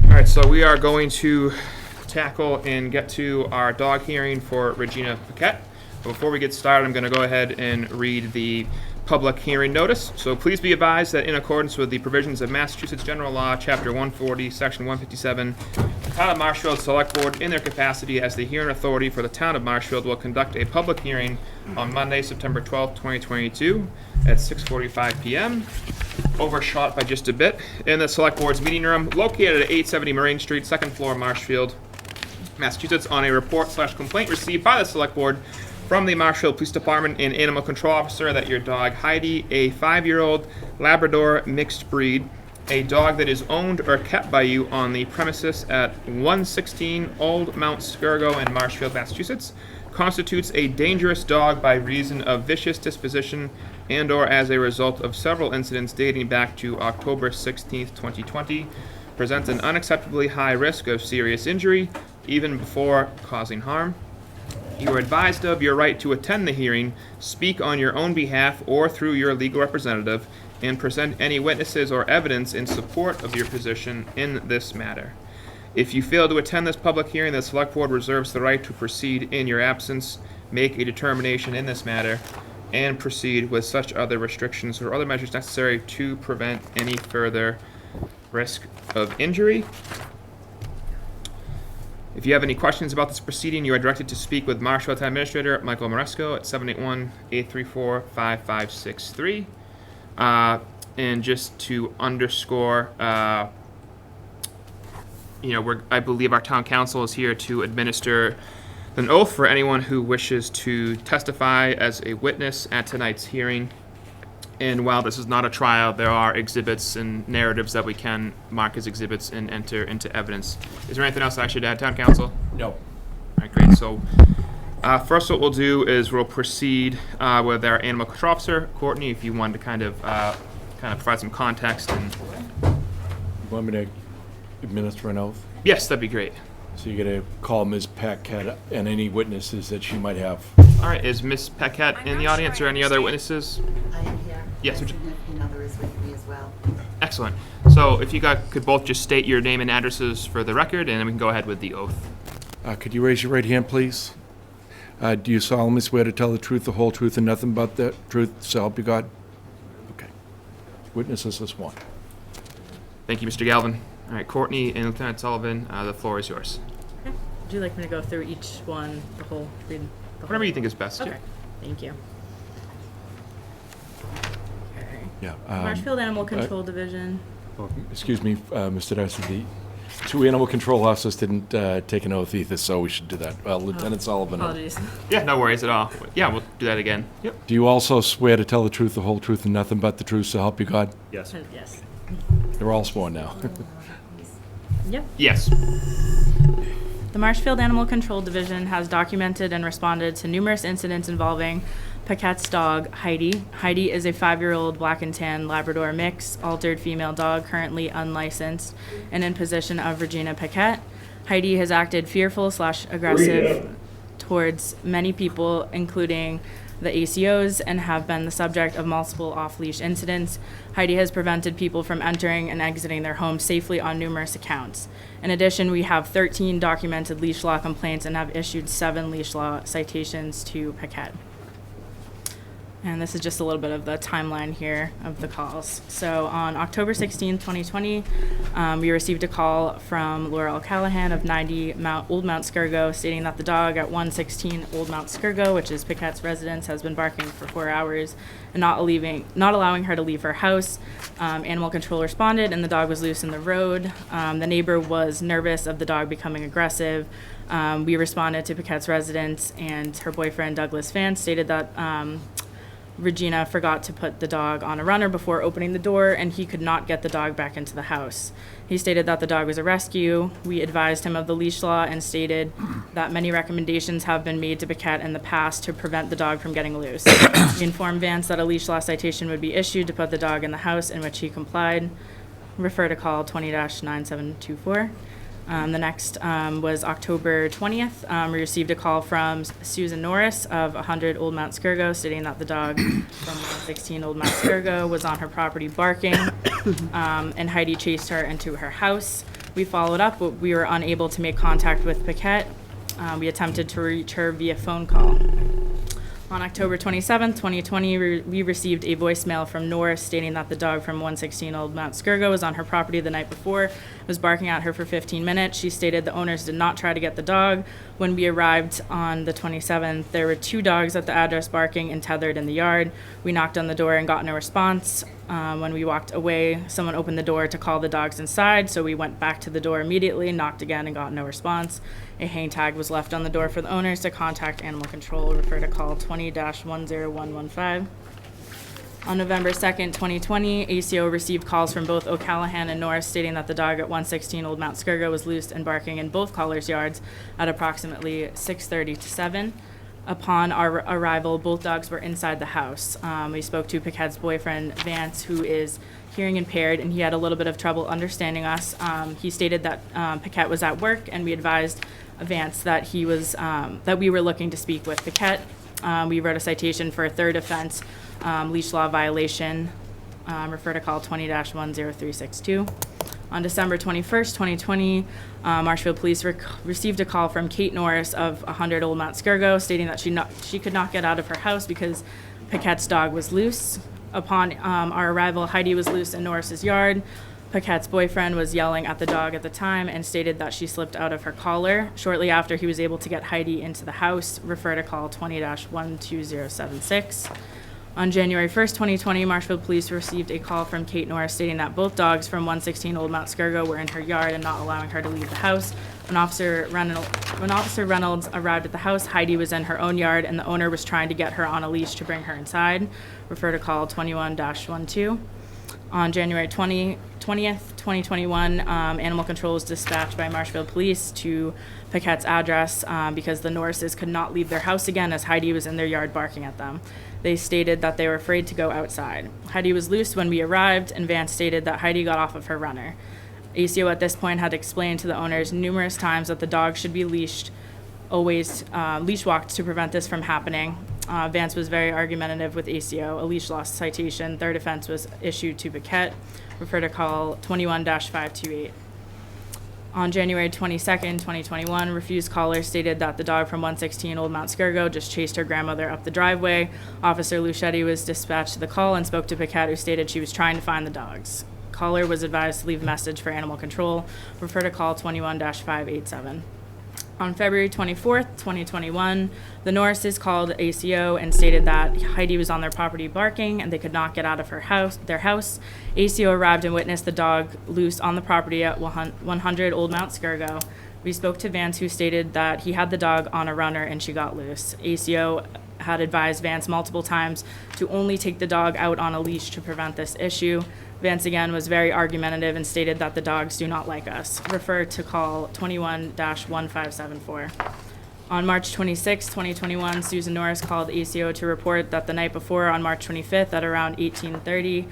All right, so we are going to tackle and get to our dog hearing for Regina Paquette. Before we get started, I'm going to go ahead and read the public hearing notice. So please be advised that in accordance with the provisions of Massachusetts General Law, Chapter 140, Section 157, the Town of Marshfield Select Board, in their capacity as the hearing authority for the Town of Marshfield, will conduct a public hearing on Monday, September 12th, 2022, at 6:45 p.m., overshot by just a bit, in the Select Board's meeting room located at 870 Marine Street, second floor, Marshfield, Massachusetts, on a report/complaint received by the Select Board from the Marshfield Police Department and Animal Control Officer that your dog Heidi, a 5-year-old Labrador mixed breed, a dog that is owned or kept by you on the premises at 116 Old Mount Skirgo in Marshfield, Massachusetts, constitutes a dangerous dog by reason of vicious disposition and or as a result of several incidents dating back to October 16th, 2020, presents an unacceptably high risk of serious injury, even before causing harm. You are advised of your right to attend the hearing, speak on your own behalf or through your legal representative, and present any witnesses or evidence in support of your position in this matter. If you fail to attend this public hearing, the Select Board reserves the right to proceed in your absence, make a determination in this matter, and proceed with such other restrictions or other measures necessary to prevent any further risk of injury. If you have any questions about this proceeding, you are directed to speak with Marshfield Town Administrator Michael Maresco at 781-834-5563. And just to underscore, I believe our town council is here to administer an oath for anyone who wishes to testify as a witness at tonight's hearing. And while this is not a trial, there are exhibits and narratives that we can mark as exhibits and enter into evidence. Is there anything else I should add, town council? No. All right, great. So first what we'll do is we'll proceed with our animal control officer, Courtney, if you wanted to kind of provide some context. And You want me to administer an oath? yes, that'd be great. So you're going to call Ms. Paquette and any witnesses that she might have. All right, is Ms. Paquette in the audience or any other witnesses? I am here. Yes, My would you- significant other is with me as well. Excellent. So if you could both just state your name and addresses for the record, and then we can go ahead with the oath. Could you raise your right hand, please? Do you solemnly swear to tell the truth, the whole truth, and nothing but the truth, so help you God? Okay. Witnesses is one. Thank you, Mr. Galvin. All right, Courtney and Lieutenant Sullivan, the floor is yours. Okay. Would you like me to go through each one, read the whole? Whatever you think is best. Okay, Yeah. thank you. Okay. Yeah. Marshfield Animal Control Division. Excuse me, Mr. Darcy, the two animal control officers didn't take an oath either, so we should do that. Lieutenant Sullivan. Apologies. Yeah, no worries at all. Yeah, we'll do that again. Yep. Do you also swear to tell the truth, the whole truth, and nothing but the truth, so help you God? Yes. Yes. They're all sworn now. Yep. Yes. The Marshfield Animal Control Division has documented and responded to numerous incidents involving Paquette's dog, Heidi. Heidi is a 5-year-old black and tan Labrador mix, altered female dog, currently unlicensed, and in possession of Regina Paquette. Heidi has acted fearful/aggressive towards many people, including the ACOs, and have been the subject of multiple off-leash incidents. Heidi has prevented people from entering and exiting their homes safely on numerous accounts. In addition, we have 13 documented leash law complaints and have issued 7 leash law citations to Paquette. And this is just a little bit of the timeline here of the calls. So on October 16, 2020, we received a call from Laura O'Callahan of 90 Old Mount Skirgo stating that the dog at 116 Old Mount Skirgo, which is Paquette's residence, has been barking for 4 hours and not allowing her to leave her house. Animal control responded and the dog was loose in the road. The neighbor was nervous of the dog becoming aggressive. We responded to Paquette's residence, and her boyfriend, Douglas Vance, stated that Regina forgot to put the dog on a runner before opening the door, and he could not get the dog back into the house. He stated that the dog was a rescue. We advised him of the leash law and stated that many recommendations have been made to Paquette in the past to prevent the dog from getting loose. We informed Vance that a leash law citation would be issued to put the dog in the house, in which he complied. refer to call 20-9724. The next was October 20th. We received a call from Susan Norris of 100 Old Mount Skirgo stating that the dog from 116 Old Mount Skirgo was on her property barking, and Heidi chased her into her house. We followed up, but we were unable to make contact with Paquette. We attempted to reach her via phone call. On October 27th, 2020, we received a voicemail from Norris stating that the dog from 116 Old Mount Skirgo was on her property the night before, was barking at her for 15 minutes. She stated the owners did not try to get the dog. When we arrived on the 27th, there were 2 dogs at the address barking and tethered in the yard. We knocked on the door and got no response. When we walked away, someone opened the door to call the dogs inside, so we went back to the door immediately, knocked again, and got no response. A hang tag was left on the door for the owners to contact animal control. Refer to call 20-10115. On November 2nd, 2020, ACO received calls from both O'Callahan and Norris stating that the dog at 116 Old Mount Skirgo was loose and barking in both callers' yards at approximately 6:30 to 7. Upon our arrival, both dogs were inside the house. We spoke to Paquette's boyfriend, Vance, who is hearing impaired, and he had a little bit of trouble understanding us. He stated that Paquette was at work, and we advised Vance that he was that we were looking to speak with Paquette. We wrote a citation for a third offense, leash law violation. Refer to call 20-10362. On December 21st, 2020, Marshfield Police received a call from Kate Norris of 100 Old Mount Skirgo stating that she could not get out of her house because Paquette's dog was loose. Upon our arrival, Heidi was loose in Norris's yard. Paquette's boyfriend was yelling at the dog at the time and stated that she slipped out of her collar. Shortly after, he was able to get Heidi into the house. Refer to call 20-12076. On January 1st, 2020, Marshfield Police received a call from Kate Norris stating that both dogs from 116 Old Mount Skirgo were in her yard and not allowing her to leave the house. When Officer Reynolds arrived at the house, Heidi was in her own yard and the owner was trying to get her on a leash to bring her inside. Refer to call 21-12. On January 20th, 2021, Animal Control was dispatched by Marshfield Police to Paquette's address because the Norrises could not leave their house again as Heidi was in their yard barking at them. They stated that they were afraid to go outside. Heidi was loose when we arrived, and Vance stated that Heidi got off of her runner. ACO at this point had explained to the owners numerous times that the dog should be leash walked to prevent this from happening. Vance was very argumentative with ACO. A leash loss citation, third offense was issued to Paquette. Refer to call 21-528. On January 22nd, 2021, refused caller stated that the dog from 116 Old Mount Skirgo just chased her grandmother up the driveway. Officer Luchetti was dispatched to the call and spoke to Paquette, who stated she was trying to find the dogs. Caller was advised to leave a message for animal control. Refer to call 21-587. On February 24th, 2021, the Norrises called ACO and stated that Heidi was on their property barking and they could not get out of their house. ACO arrived and witnessed the dog loose on the property at 100 Old Mount Skirgo. We spoke to Vance, who stated that he had the dog on a runner and she got loose. ACO had advised Vance multiple times to only take the dog out on a leash to prevent this issue. Vance again was very argumentative and stated that the dogs do not like us. Refer to call 21-1574. On March 26, 2021, Susan Norris called ACO to report that the night before, on March 25th at around 18:30,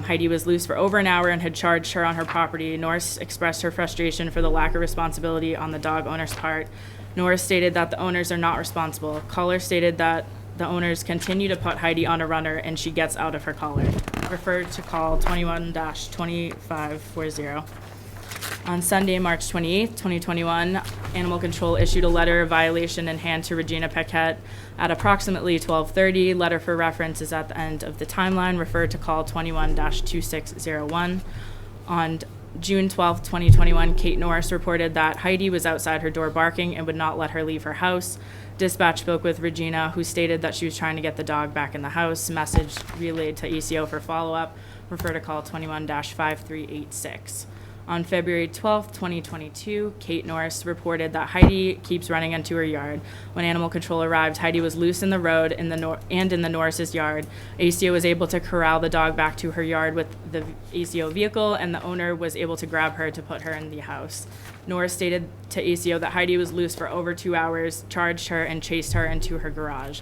Heidi was loose for over an hour and had charged her on her property. Norris expressed her frustration for the lack of responsibility on the dog owner's part. Norris stated that the owners are not responsible. Caller stated that the owners continue to put Heidi on a runner and she gets out of her collar. Referred to call 21-2540. On Sunday, March 28, 2021, Animal Control issued a letter of violation in hand to Regina Paquette at approximately 12:30. Letter for reference is at the end of the timeline. Referred to call 21-2601. On June 12, 2021, Kate Norris reported that Heidi was outside her door barking and would not let her leave her house. Dispatch spoke with Regina, who stated that she was trying to get the dog back in the house. Message relayed to ACO for follow-up. Refer to call 21-5386. On February 12, 2022, Kate Norris reported that Heidi keeps running into her yard. When Animal Control arrived, Heidi was loose in the road in the Norris's yard. ACO was able to corral the dog back to her yard with the ACO vehicle, and the owner was able to grab her to put her in the house. Norris stated to ACO that Heidi was loose for over 2 hours, charged her, and chased her into her garage.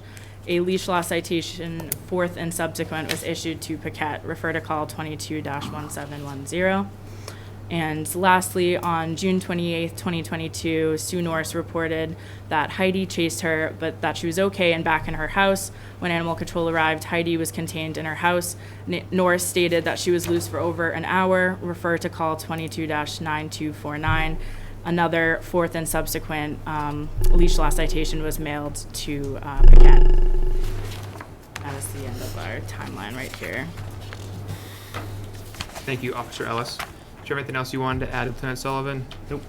A leash law citation, fourth and subsequent, was issued to Paquette. Refer to call 22-1710. And lastly, on June 28th, 2022, Sue Norris reported that Heidi chased her, but that she was okay and back in her house. When animal control arrived, Heidi was contained in her house. Norris stated that she was loose for over an hour. Refer to call 22-9249. Another fourth and subsequent leash law citation was mailed to Paquette. That is the end of our timeline right here. Thank you, Officer Ellis. Do you have anything else you wanted to add, Lieutenant Sullivan? Nope.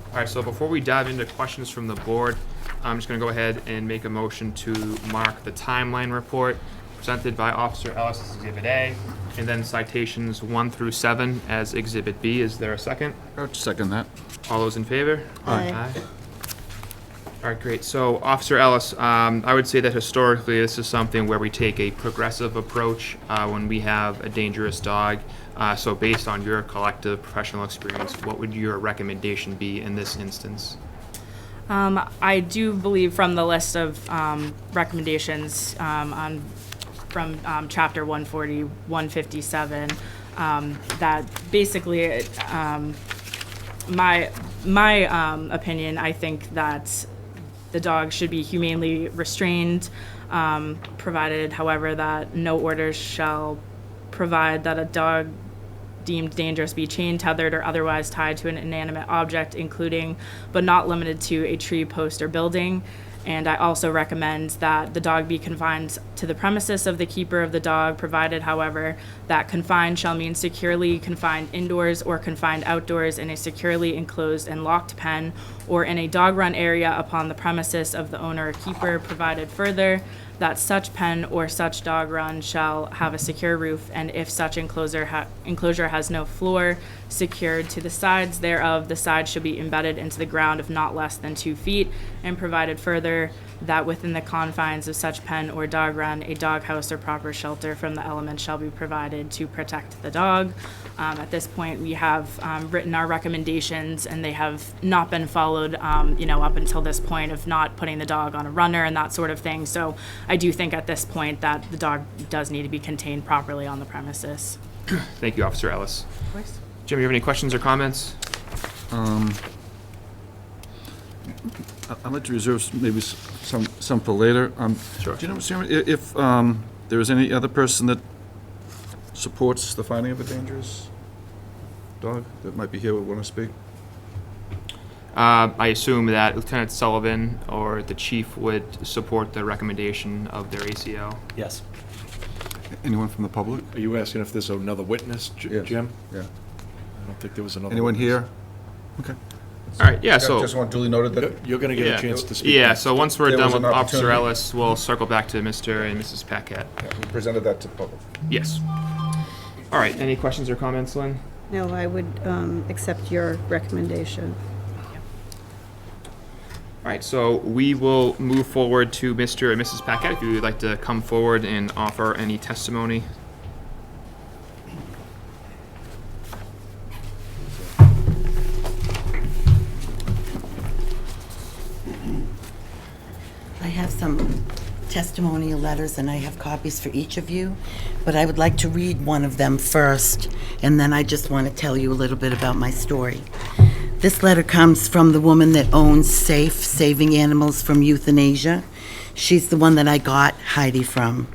All right, so before we dive into questions from the board, I'm just going to go ahead and make a motion to mark the timeline report presented by Officer Ellis as Exhibit A, and then citations 1 through 7 as Exhibit B. Is there a second? I would second that. All those in favor? Aye. All right, great. So, Officer Ellis, I would say that historically this is something where we take a progressive approach when we have a dangerous dog. So based on your collective professional experience, what would your recommendation be in this instance? I do believe from the list of recommendations from Chapter 140, 157, that basically, my opinion, I think that the dog should be humanely restrained, provided, however, that no orders shall provide that a dog deemed dangerous be chained, tethered, or otherwise tied to an inanimate object, including but not limited to a tree, post, or building. And I also recommend that the dog be confined to the premises of the keeper of the dog, provided, however, that confined shall mean securely confined indoors or confined outdoors in a securely enclosed and locked pen or in a dog run area upon the premises of the owner or keeper, provided further that such pen or such dog run shall have a secure roof, and if such enclosure has no floor secured to the sides thereof, the sides should be embedded into the ground of not less than 2 feet, and provided further that within the confines of such pen or dog run, a dog house or proper shelter from the elements shall be provided to protect the dog. At this point, we have written our recommendations, and they have not been followed, up until this point of not putting the dog on a runner and that sort of thing. So I do think at this point that the dog does need to be contained properly on the premises. Thank you, Officer Ellis. Jim, you have any questions or comments? I'd like to reserve maybe some for later. Sure. Do you know, Mr. Chairman, if there is any other person that supports the finding of a dangerous dog that might be here would want to speak? I assume that Lieutenant Sullivan or the chief would support the recommendation of their ACO. Yes. Anyone from the public? Are you asking if there's another witness, Yes. Jim? Yeah. I don't think there was another. Anyone witness. here? Okay. All right, yeah, so. Just want duly noted that. You're going to get Yeah, a chance to speak. yeah, so once we're There done was with an Officer opportunity. Ellis, we'll circle back to Mr. and Mrs. Paquette. Yeah, we presented that to the public. Yes. All right, any questions or comments, Lynn? No, I would accept your recommendation. All right, so we will move forward to Mr. and Mrs. Paquette. If you would like to come forward and offer any testimony. I have some testimonial letters, and I have copies for each of you, but I would like to read one of them first, and then I just want to tell you a little bit about my story. This letter comes from the woman that owns Safe, Saving Animals from Euthanasia. She's the one that I got Heidi from.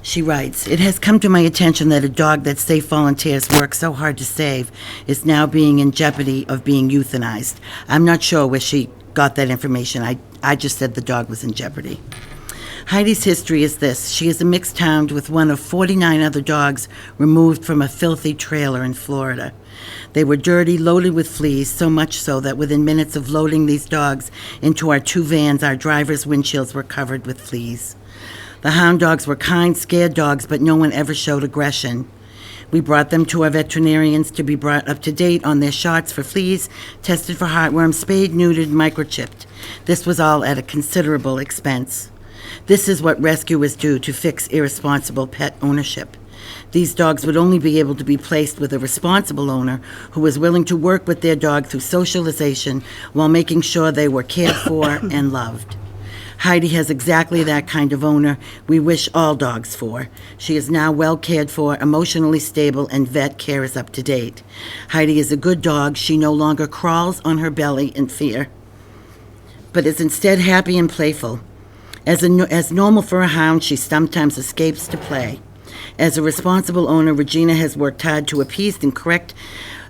She writes, "It has come to my attention that a dog that Safe volunteers work so hard to save is now being in jeopardy of being euthanized." I'm not sure where she got that information. I just said the dog was in jeopardy. Heidi's history is this. She is a mixed hound with one of 49 other dogs removed from a filthy trailer in Florida. They were dirty, loaded with fleas, so much so that within minutes of loading these dogs into our 2 vans, our drivers' windshields were covered with fleas. The hound dogs were kind, scared dogs, but no one ever showed aggression. We brought them to our veterinarians to be brought up to date on their shots for fleas, tested for heartworm, spayed, neutered, microchipped. This was all at a considerable expense. This is what rescuers do to fix irresponsible pet ownership. These dogs would only be able to be placed with a responsible owner who was willing to work with their dog through socialization while making sure they were cared for and loved. Heidi has exactly that kind of owner we wish all dogs for. She is now well cared for, emotionally stable, and vet care is up to date. Heidi is a good dog. She no longer crawls on her belly in fear, but is instead happy and playful. As normal for a hound, she sometimes escapes to play. As a responsible owner, Regina has worked hard to appease and correct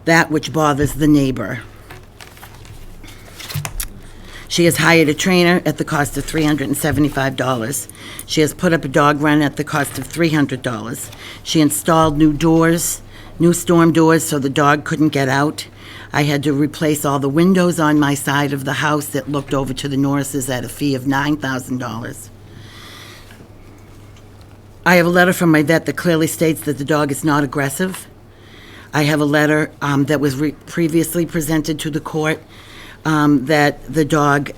that which bothers the neighbor. She has hired a trainer at the cost of $375. She has put up a dog run at the cost of $300. She installed new storm doors so the dog couldn't get out. I had to replace all the windows on my side of the house that looked over to the Norrises at a fee of $9,000. I have a letter from my vet that clearly states that the dog is not aggressive. I have a letter that was previously presented to the court that the dog,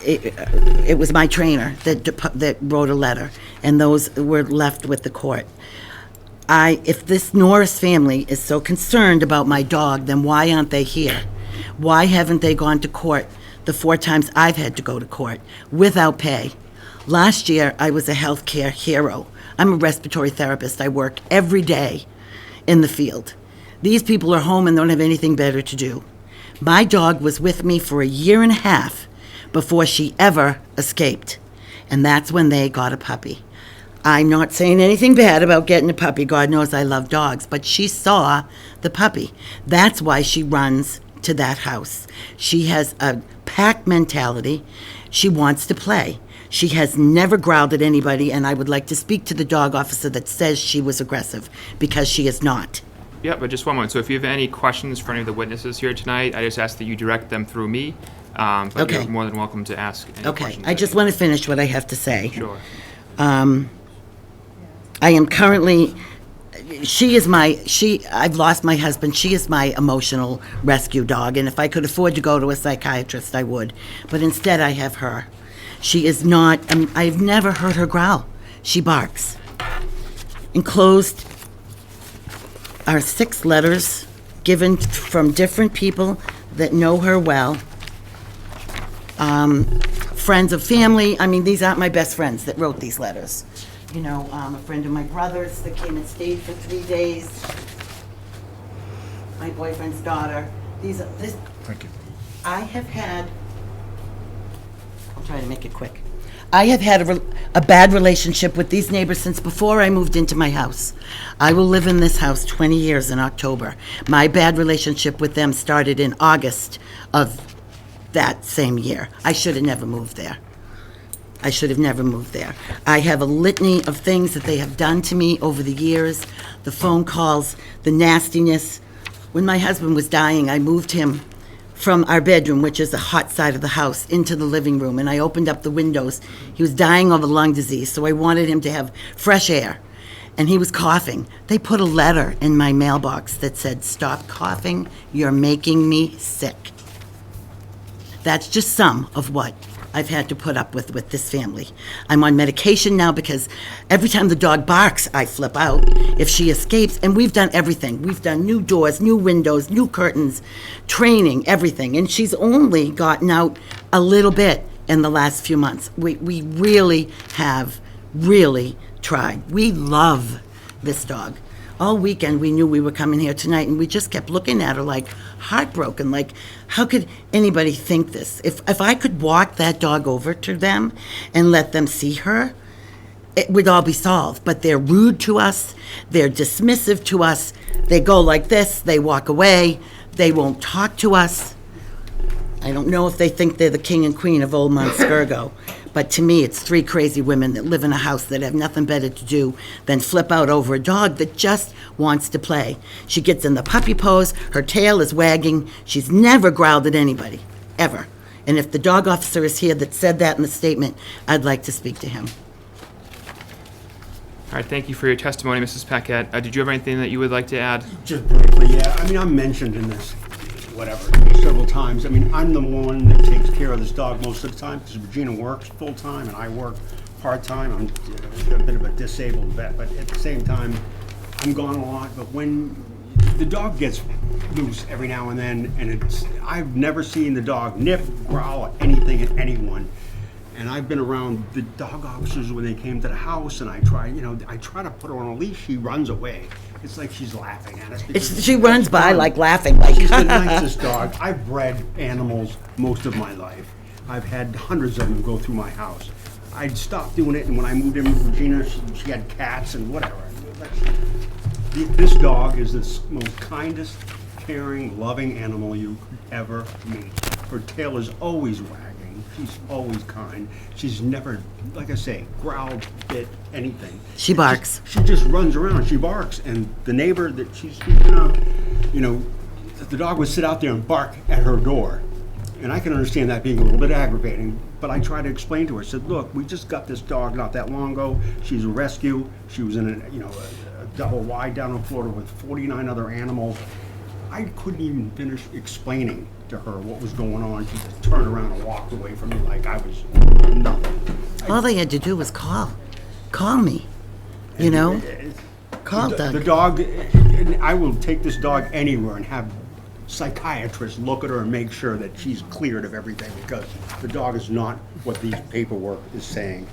it was my trainer that wrote a letter, and those were left with the court. If this Norris family is so concerned about my dog, then why aren't they here? Why haven't they gone to court the 4 times I've had to go to court without pay? Last year, I was a healthcare hero. I'm a respiratory therapist. I work every day in the field. These people are home and don't have anything better to do. My dog was with me for a year and a half before she ever escaped, and that's when they got a puppy. I'm not saying anything bad about getting a puppy. God knows I love dogs, but she saw the puppy. That's why she runs to that house. She has a pack mentality. She wants to play. She has never growled at anybody, and I would like to speak to the dog officer that says she was aggressive, because she is not. Yeah, but just one moment. So if you have any questions for any of the witnesses here tonight, I just ask that you direct them through me. But Okay. you're more than welcome to ask any Okay, questions. I just want to finish what I have to say. Sure. I am currently, I've lost my husband. She is my emotional rescue dog, and if I could afford to go to a psychiatrist, I would. But instead, I have her. She is not, I've never heard her growl. She barks. Enclosed are 6 letters given from different people that know her well. Friends of family. I mean, these aren't my best friends that wrote these letters. You know, a friend of my brother's that came and stayed for 3 days. My boyfriend's daughter. Thank you. I have had, I'll try to make it quick. I have had a bad relationship with these neighbors since before I moved into my house. I will live in this house 20 years in October. My bad relationship with them started in August of that same year. I should have never moved there. I should have never moved there. I have a litany of things that they have done to me over the years, the phone calls, the nastiness. When my husband was dying, I moved him from our bedroom, which is the hot side of the house, into the living room, and I opened up the windows. He was dying of a lung disease, so I wanted him to have fresh air, and he was coughing. They put a letter in my mailbox that said, "Stop coughing, you're making me sick." That's just some of what I've had to put up with this family. I'm on medication now because every time the dog barks, I flip out. If she escapes, and we've done everything. We've done new doors, new windows, new curtains, training, everything. And she's only gotten out a little bit in the last few months. We really have tried. We love this dog. All weekend, we knew we were coming here tonight, and we just kept looking at her like heartbroken, like, how could anybody think this? If I could walk that dog over to them and let them see her, it would all be solved. But they're rude to us, they're dismissive to us, they go like this, they walk away, they won't talk to us. I don't know if they think they're the king and queen of Old Mount Skirgo, but to me, it's 3 crazy women that live in a house that have nothing better to do than flip out over a dog that just wants to play. She gets in the puppy pose, her tail is wagging, she's never growled at anybody, ever. And if the dog officer is here that said that in the statement, I'd like to speak to him. All right, thank you for your testimony, Mrs. Paquette. Did you have anything that you would like to add? Just briefly, yeah. I mean, I'm mentioned in this, several times. I mean, I'm the one that takes care of this dog most of the time because Regina works full-time and I work part-time. I'm a bit of a disabled vet, but at the same time, I'm gone a lot. But when the dog gets loose every now and then, and I've never seen the dog nip, growl, anything at anyone. And I've been around the dog officers when they came to the house, and I try to put her on a leash. She runs away. It's like she's laughing at us. because She runs by fun. like laughing, like. She's the nicest dog. I've bred animals most of my life. I've had hundreds of them go through my house. I stopped doing it, and when I moved in with Regina, she had cats and whatever. This dog is the most kindest, caring, loving animal you ever meet. Her tail is always wagging. She's always kind. She's never, like I say, growled, bit, anything. She barks. She just runs around. She barks. And the neighbor that she's speaking of, the dog would sit out there and bark at her door. And I can understand that being a little bit aggravating, but I tried to explain to her. I said, look, we just got this dog not that long ago. She's a rescue. She was in a double wide down in Florida with 49 other animals. I couldn't even finish explaining to her what was going on. She just turned around and walked away from me like I was nothing. All they had to do was call me, Call Doug. The dog, I will take this dog anywhere and have psychiatrists look at her and make sure that she's cleared of everything, because the dog is not what the paperwork is saying.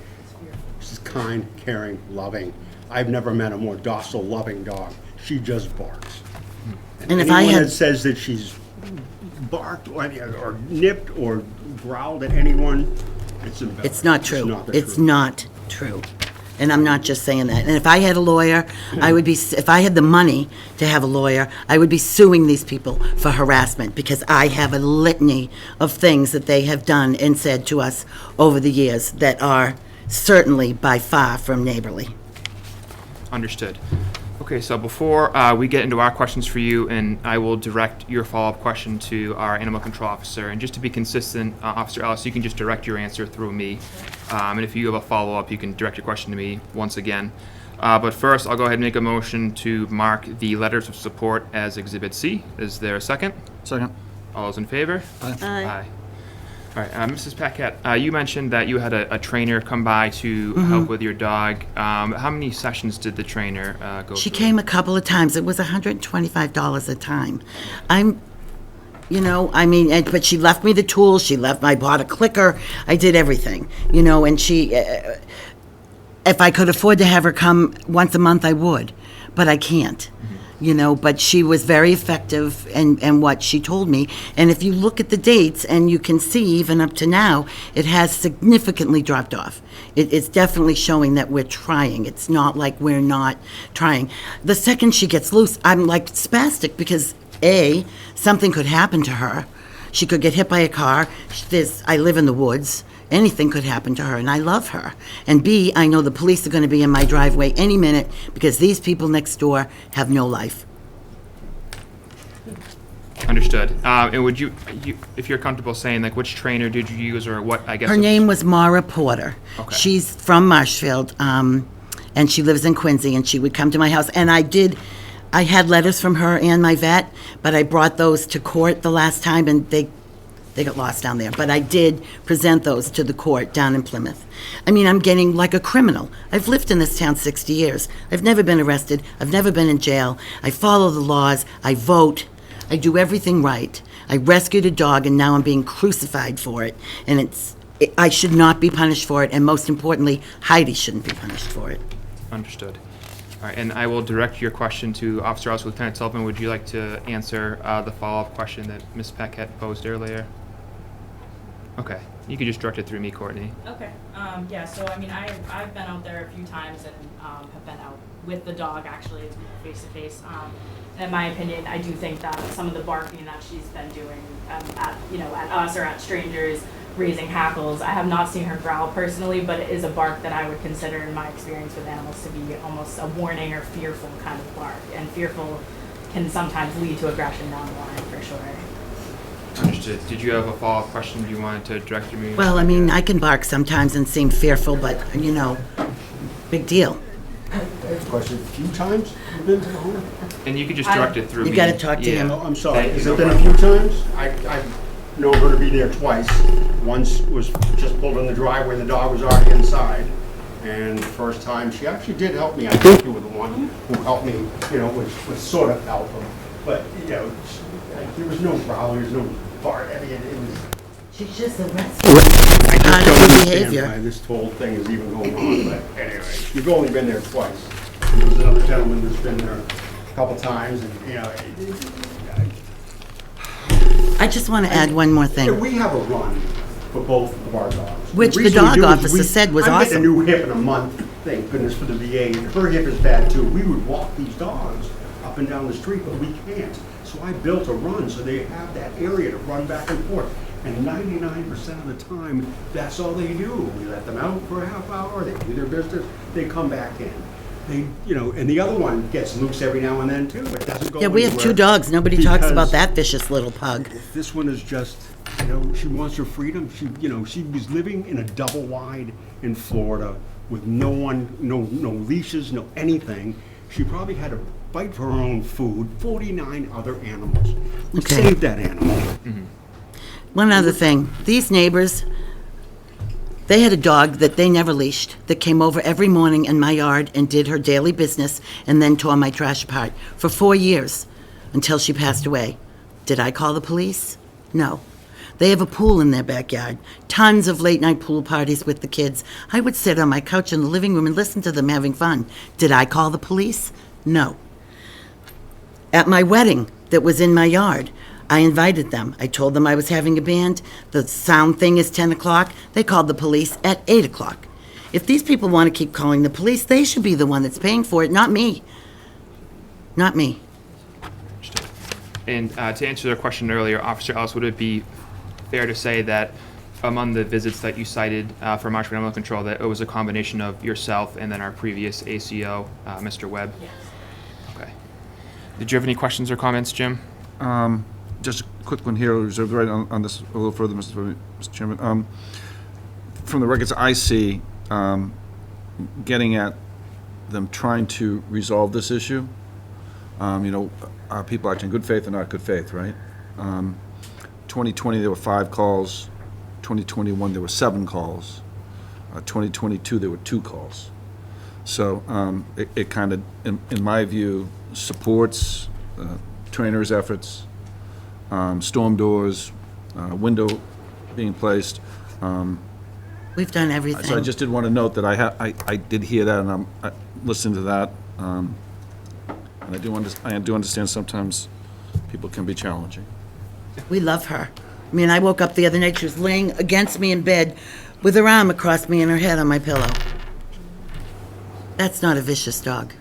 She's kind, caring, loving. I've never met a more docile, loving dog. She just barks. And if I anyone had- that says that she's barked or nipped or growled at anyone, it's embellished. It's not true. the It's truth. not true. And I'm not just saying that. And if I had a lawyer, if I had the money to have a lawyer, I would be suing these people for harassment, because I have a litany of things that they have done and said to us over the years that are certainly by far from neighborly. Understood. Okay, so before we get into our questions for you, and I will direct your follow-up question to our animal control officer, and just to be consistent, Officer Ellis, you can just direct your answer through me, and if you have a follow-up, you can direct your question to me once again. But first, I'll go ahead and make a motion to mark the letters of support as Exhibit C. Is there a second? Second. All those in favor? Aye. Aye. All right, Mrs. Paquette, you mentioned that you had a trainer come by to help with your dog. How many sessions did the trainer go She through? came a couple of times. It was $125 a time. But she left me the tools. I bought a clicker. I did everything, and she, if I could afford to have her come once a month, I would, but I can't. But she was very effective in what she told me. And if you look at the dates, and you can see even up to now, it has significantly dropped off. It's definitely showing that we're trying. It's not like we're not trying. The second she gets loose, I'm like spastic, because A, something could happen to her. She could get hit by a car. I live in the woods. Anything could happen to her, and I love her. And B, I know the police are going to be in my driveway any minute, because these people next door have no life. Understood. And would you, if you're comfortable saying, like, which trainer did you use, or what, I guess? Her name was Mara Porter. Okay. She's from Marshfield, and she lives in Quincy, and she would come to my house. And I had letters from her and my vet, but I brought those to court the last time, and they got lost down there. But I did present those to the court down in Plymouth. I'm getting like a criminal. I've lived in this town 60 years. I've never been arrested. I've never been in jail. I follow the laws. I vote. I do everything right. I rescued a dog, and now I'm being crucified for it. And I should not be punished for it. And most importantly, Heidi shouldn't be punished for it. Understood. All right, and I will direct your question to Officer Ellis. Lieutenant Sullivan, would you like to answer the follow-up question that Ms. Paquette posed earlier? Okay, you can just direct it through me, Courtney. Okay. So I've been out there a few times and have been out with the dog actually face to face. In my opinion, I do think that some of the barking that she's been doing at us or at strangers, raising hackles. I have not seen her growl personally, but it is a bark that I would consider, in my experience with animals, to be almost a warning or fearful kind of bark. And fearful can sometimes lead to aggression down the line, for sure. Understood. Did you have a follow-up question you wanted to direct to me? Well, I can bark sometimes and seem fearful, but, big deal. I have a question. A few times you've been to the home? And you could just direct it through me. You gotta talk to him. Oh, I'm sorry. Thank Has you. it been a few times? I've known her to be there twice. Once was just pulled in the driveway and the dog was already inside. And the first time, she actually did help me. I think you were the one who helped me, with sort of help. But, there was no growling, there was no bark. It was She's just a I rescue. just Part of don't her understand behavior. why this whole thing is even going on, but anyway, you've only been there twice. There's another gentleman that's been there a couple times, and, you know, I just want to add one more thing. we have a run for both of our dogs. Which the reason we dog do is officer we- said was I'm getting a awesome. new hip in a month, thank goodness for the VA, and her hip is bad too. We would walk these dogs up and down the street, but we can't. So I built a run so they have that area to run back and forth. And 99% of the time, that's all they do. We let them out for a half hour, they do their business, they come back in. They, you know, and the other one gets loose every now and then too, but doesn't go Yeah, we have anywhere 2 dogs. Nobody talks about because that vicious little pug. This one is just, you know, she wants her freedom. She, you know, she was living in a double wide in Florida with no one, no leashes, no anything. She probably had to fight for her own food, 49 other animals. We Okay. saved that animal. One other thing, these neighbors, they had a dog that they never leashed, that came over every morning in my yard and did her daily business and then tore my trash apart for 4 years until she passed away. Did I call the police? No. They have a pool in their backyard, tons of late-night pool parties with the kids. I would sit on my couch in the living room and listen to them having fun. Did I call the police? No. At my wedding that was in my yard, I invited them. I told them I was having a band. The sound thing is 10 o'clock. They called the police at 8 o'clock. If these people want to keep calling the police, they should be the one that's paying for it, not me. Not me. And to answer the question earlier, Officer Ellis, would it be fair to say that among the visits that you cited for Marshfield Animal Control, that it was a combination of yourself and then our previous ACO, Mr. Webb? Yes. Okay. Did you have any questions or comments, Jim? Just a quick one here, reserved right on this a little further, Mr. Chairman. From the records I see, getting at them trying to resolve this issue, you know, are people acting in good faith or not good faith, right? 2020, there were 5 calls. 2021, there were 7 calls. 2022, there were 2 calls. So it kind of, in my view, supports trainers' efforts, storm doors, window being placed. We've done everything. So I just did want to note that I did hear that, and I listened to that. And I do understand sometimes people can be challenging. We love her. I mean, I woke up the other night, she was laying against me in bed with her arm across me and her head on my pillow. That's not a vicious dog.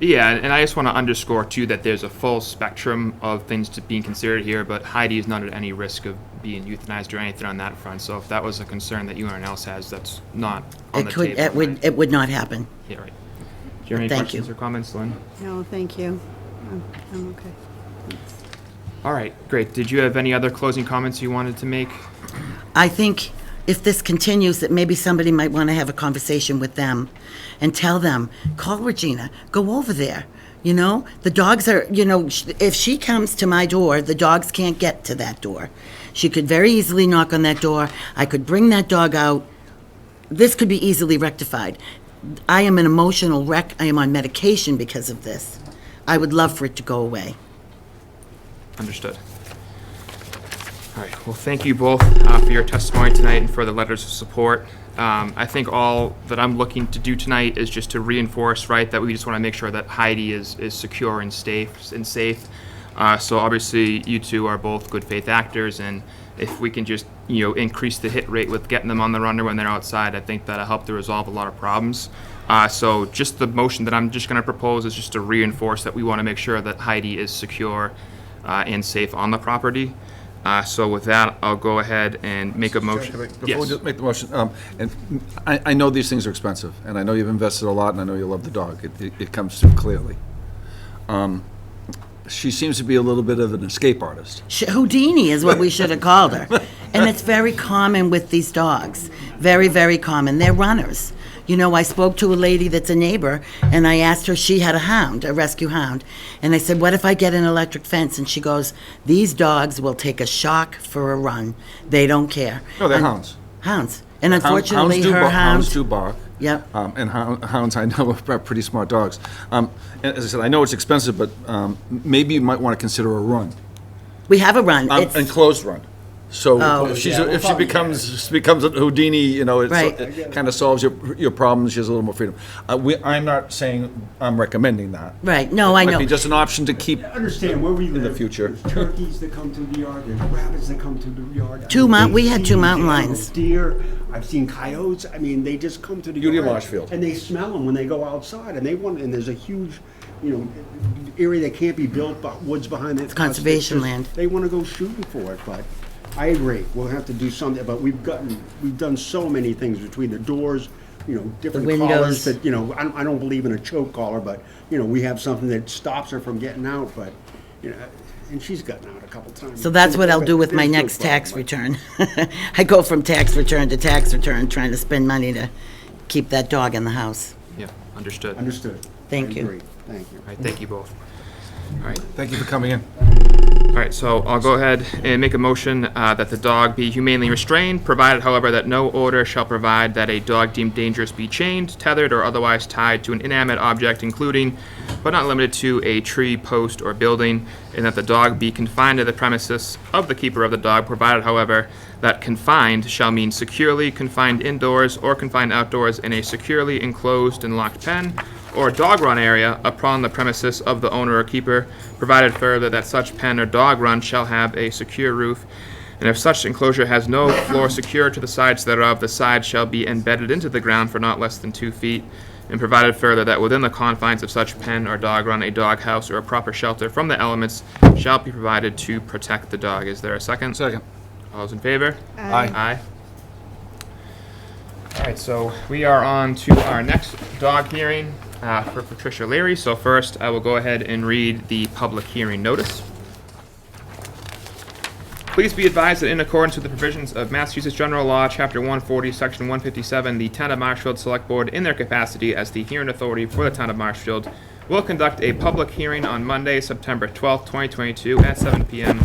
Yeah, and I just want to underscore, too, that there's a full spectrum of things being considered here, but Heidi is not at any risk of being euthanized or anything on that front. So if that was a concern that anyone else has, that's not on the table. It would not happen. Yeah, right. Do you have any Thank questions you. or comments, Lynn? No, thank you. I'm okay. All right, great. Did you have any other closing comments you wanted to make? I think if this continues, that maybe somebody might want to have a conversation with them and tell them, call Regina, go over there. You know, the dogs are, you know, if she comes to my door, the dogs can't get to that door. She could very easily knock on that door. I could bring that dog out. This could be easily rectified. I am an emotional wreck. I am on medication because of this. I would love for it to go away. Understood. All right, well, thank you both for your testimony tonight and for the letters of support. I think all that I'm looking to do tonight is just to reinforce, right, that we just want to make sure that Heidi is secure and safe. So obviously, you two are both good faith actors, and if we can just, you know, increase the hit rate with getting them on the runner when they're outside, I think that'll help to resolve a lot of problems. So just the motion that I'm just going to propose is just to reinforce that we want to make sure that Heidi is secure and safe on the property. So with that, I'll go ahead and make a motion. Before Yes. we just make the motion, and I know these things are expensive, and I know you've invested a lot, and I know you love the dog. It comes through clearly. She seems to be a little bit of an escape artist. Houdini is what we should have called her. And it's very common with these dogs. Very, very common. They're runners. You know, I spoke to a lady that's a neighbor, and I asked her, she had a hound, a rescue hound. And I said, what if I get an electric fence? And she goes, these dogs will take a shock for a run. They don't care. No, they're hounds. Hounds. And unfortunately, her Hounds hound... do bark. Yep. And hounds, I know, are pretty smart dogs. And as I said, I know it's expensive, but maybe you might want to consider a run, We have a run. It's enclosed run. So Oh. if Yeah, we'll if she probably- becomes a Houdini, you know, Right. it kind of solves your problems. She has a little more freedom. I'm not saying I'm recommending that. Right, no, I Might know. be just an option to keep. Understand where we live. the future. There's turkeys that come through the yard, there's rabbits that come through the yard. We had two mountain lions. Deer, I've seen coyotes, I mean, they just come to the Beauty yard. of Marshfield. And they smell them when they go outside, and and there's a huge, area that can't be built, but woods behind it. It's conservation just- land. They wanna go shooting for it, but I agree, we'll have to do something, but we've done so many things between the doors, different windows. collars that, I don't believe in a choke collar, but, we have something that stops her from getting out, but, and she's gotten out a couple times. So that's what I'll do with my There's no next tax problem. return. I go from tax return to tax return, trying to spend money to keep that dog in the house. Yeah, understood. All Understood. Thank I you. agree. Thank you. right, thank you both. All right. Thank you for coming in. All right, so I'll go ahead and make a motion that the dog be humanely restrained, provided, however, that no order shall provide that a dog deemed dangerous be chained, tethered, or otherwise tied to an inanimate object, including, but not limited to, a tree, post, or building, and that the dog be confined to the premises of the keeper of the dog, provided, however, that confined shall mean securely confined indoors or confined outdoors in a securely enclosed and locked pen or dog run area upon the premises of the owner or keeper, provided further that such pen or dog run shall have a secure roof, and if such enclosure has no floor secured to the sides thereof, the sides shall be embedded into the ground for not less than 2 feet, and provided further that within the confines of such pen or dog run, a dog house or a proper shelter from the elements shall be provided to protect the dog. Is there a second? Second. All those in favor? Aye. Aye. All right, so we are on to our next dog hearing for Patricia Leary. So first, I will go ahead and read the public hearing notice. Please be advised that in accordance with the provisions of Massachusetts General Law, Chapter 140, Section 157, the Town of Marshfield Select Board, in their capacity as the hearing authority for the Town of Marshfield, will conduct a public hearing on Monday, September 12th, 2022, at 7 p.m.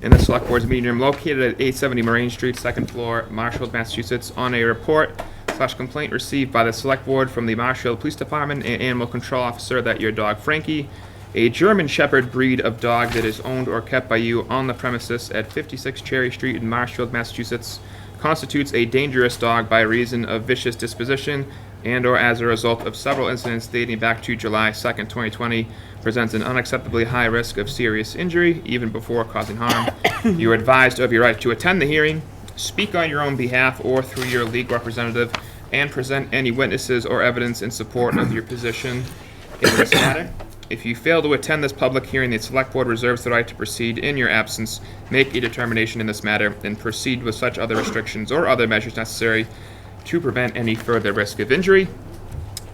in the Select Board's meeting room located at 870 Marine Street, second floor, Marshfield, Massachusetts, on a report/complaint received by the Select Board from the Marshfield Police Department and Animal Control Officer that your dog Frankie, a German Shepherd breed of dog that is owned or kept by you on the premises at 56 Cherry Street in Marshfield, Massachusetts, constitutes a dangerous dog by reason of vicious disposition and or as a result of several incidents dating back to July 2nd, 2020, presents an unacceptably high risk of serious injury, even before causing harm. You are advised of your right to attend the hearing, speak on your own behalf or through your legal representative, and present any witnesses or evidence in support of your position in this matter. If you fail to attend this public hearing, the Select Board reserves the right to proceed in your absence, make a determination in this matter, and proceed with such other restrictions or other measures necessary to prevent any further risk of injury.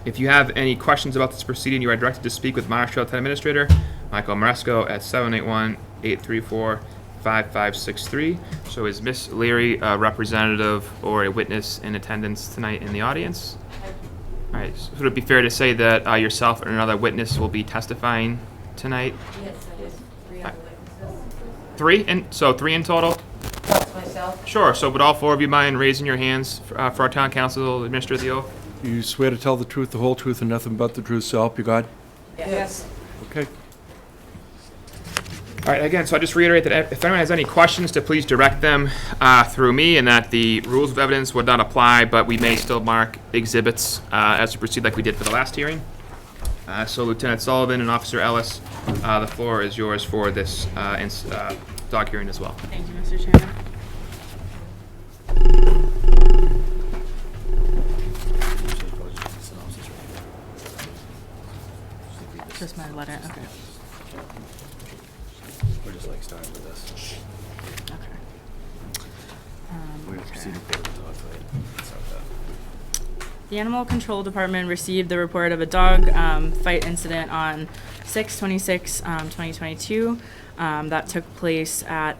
If you have any questions about this proceeding, you are directed to speak with Marshfield Town Administrator Michael Maresco at 781-834-5563. So is Miss Leary a representative or a witness in attendance tonight in the audience? All right, so would it be fair to say that yourself and another witness will be testifying tonight? Yes, I did. 3 other witnesses. Three in total? Plus myself. Sure, so would all 4 of you mind raising your hands for our town council to administer the oath? You swear to tell the truth, the whole truth, and nothing but the truth, so help you God? Yes. Okay. All right, again, so I just reiterate that if anyone has any questions, to please direct them through me, and that the rules of evidence would not apply, but we may still mark exhibits as we proceed like we did for the last hearing. So Lieutenant Sullivan and Officer Ellis, the floor is yours for this dog hearing as well. Thank you, Mr. Chairman. Just my letter, okay. We're just like starting with this. Okay. We're proceeding forward with the dog fight. Start with that. The Animal Control Department received the report of a dog fight incident on 6/26/2022 that took place at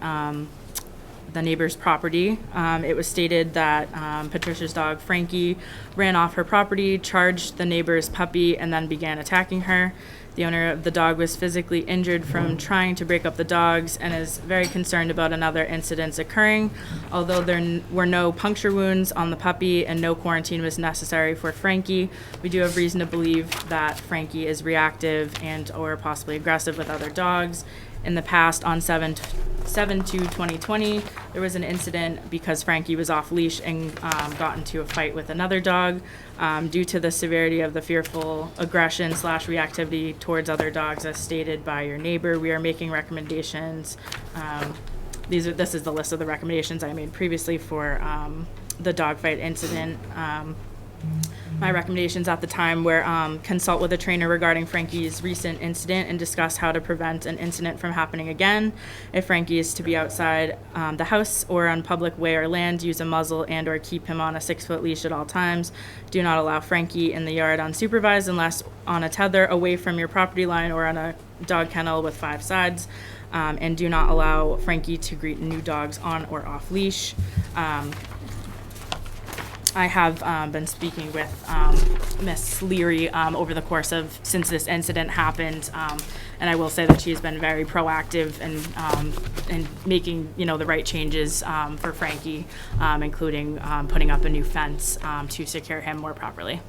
the neighbor's property. It was stated that Patricia's dog Frankie ran off her property, charged the neighbor's puppy, and then began attacking her. The owner of the dog was physically injured from trying to break up the dogs and is very concerned about another incident occurring. Although there were no puncture wounds on the puppy and no quarantine was necessary for Frankie, we do have reason to believe that Frankie is reactive and or possibly aggressive with other dogs. In the past, on 7/2/2020, there was an incident because Frankie was off leash and got into a fight with another dog. Due to the severity of the fearful aggression / reactivity towards other dogs as stated by your neighbor, we are making recommendations. This is the list of the recommendations I made previously for the dogfight incident. My recommendations at the time were consult with a trainer regarding Frankie's recent incident and discuss how to prevent an incident from happening again. If Frankie is to be outside the house or on public way or land, use a muzzle and or keep him on a 6-foot leash at all times. Do not allow Frankie in the yard unsupervised unless on a tether away from your property line or on a dog kennel with 5 sides. And do not allow Frankie to greet new dogs on or off leash. I have been speaking with Miss Leary over the course of since this incident happened, and I will say that she has been very proactive in making the right changes for Frankie, including putting up a new fence to secure him more properly.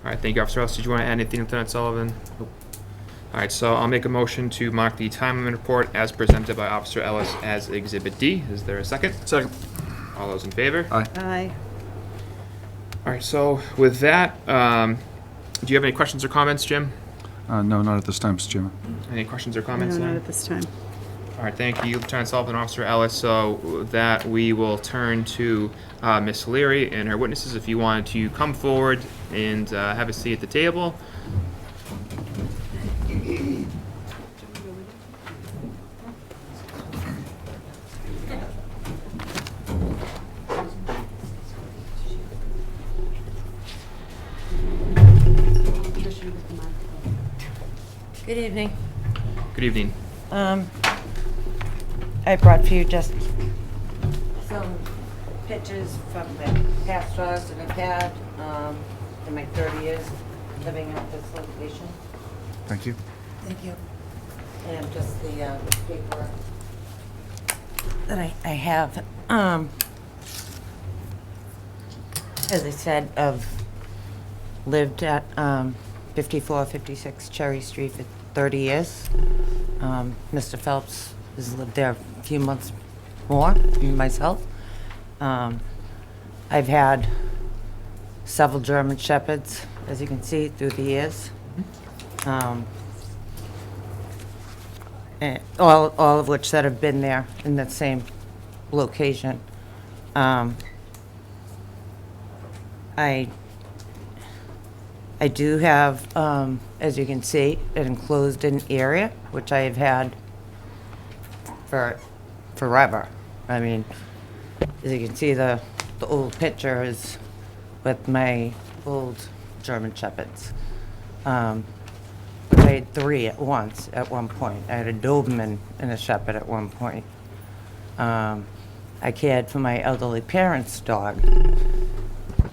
All right, thank you, Officer Ellis. Did you want to add anything, Lieutenant Sullivan? Nope. All right, so I'll make a motion to mark the time limit report as presented by Officer Ellis as Exhibit D. Is there a second? Second. All those in favor? Aye. Aye. All right, so with that, do you have any questions or comments, Jim? No, not at this time, Mr. Chairman. Any questions or comments? No, not Lynn? at this time. All right, thank you, Lieutenant Sullivan, Officer Ellis. So with that, we will turn to Miss Leary and her witnesses. If you wanted to come forward and have a seat at the table. Good evening. Good evening. I brought for you just some pictures from the past dogs that I've had in my 30 years living at this location. Thank you. Thank you. And just the paper that I have. As I said, I've lived at 5456 Cherry Street for 30 years. Mr. Phelps has lived there a few months more than myself. I've had several German Shepherds, as you can see, through the years. And all of which that have been there in that same location. I do have, as you can see, an enclosed-in area, which I have had for forever. I mean, as you can see, the old picture is with my old German Shepherds. I had 3 at once, at one point. I had a Doberman and a Shepherd at one point. I cared for my elderly parents' dog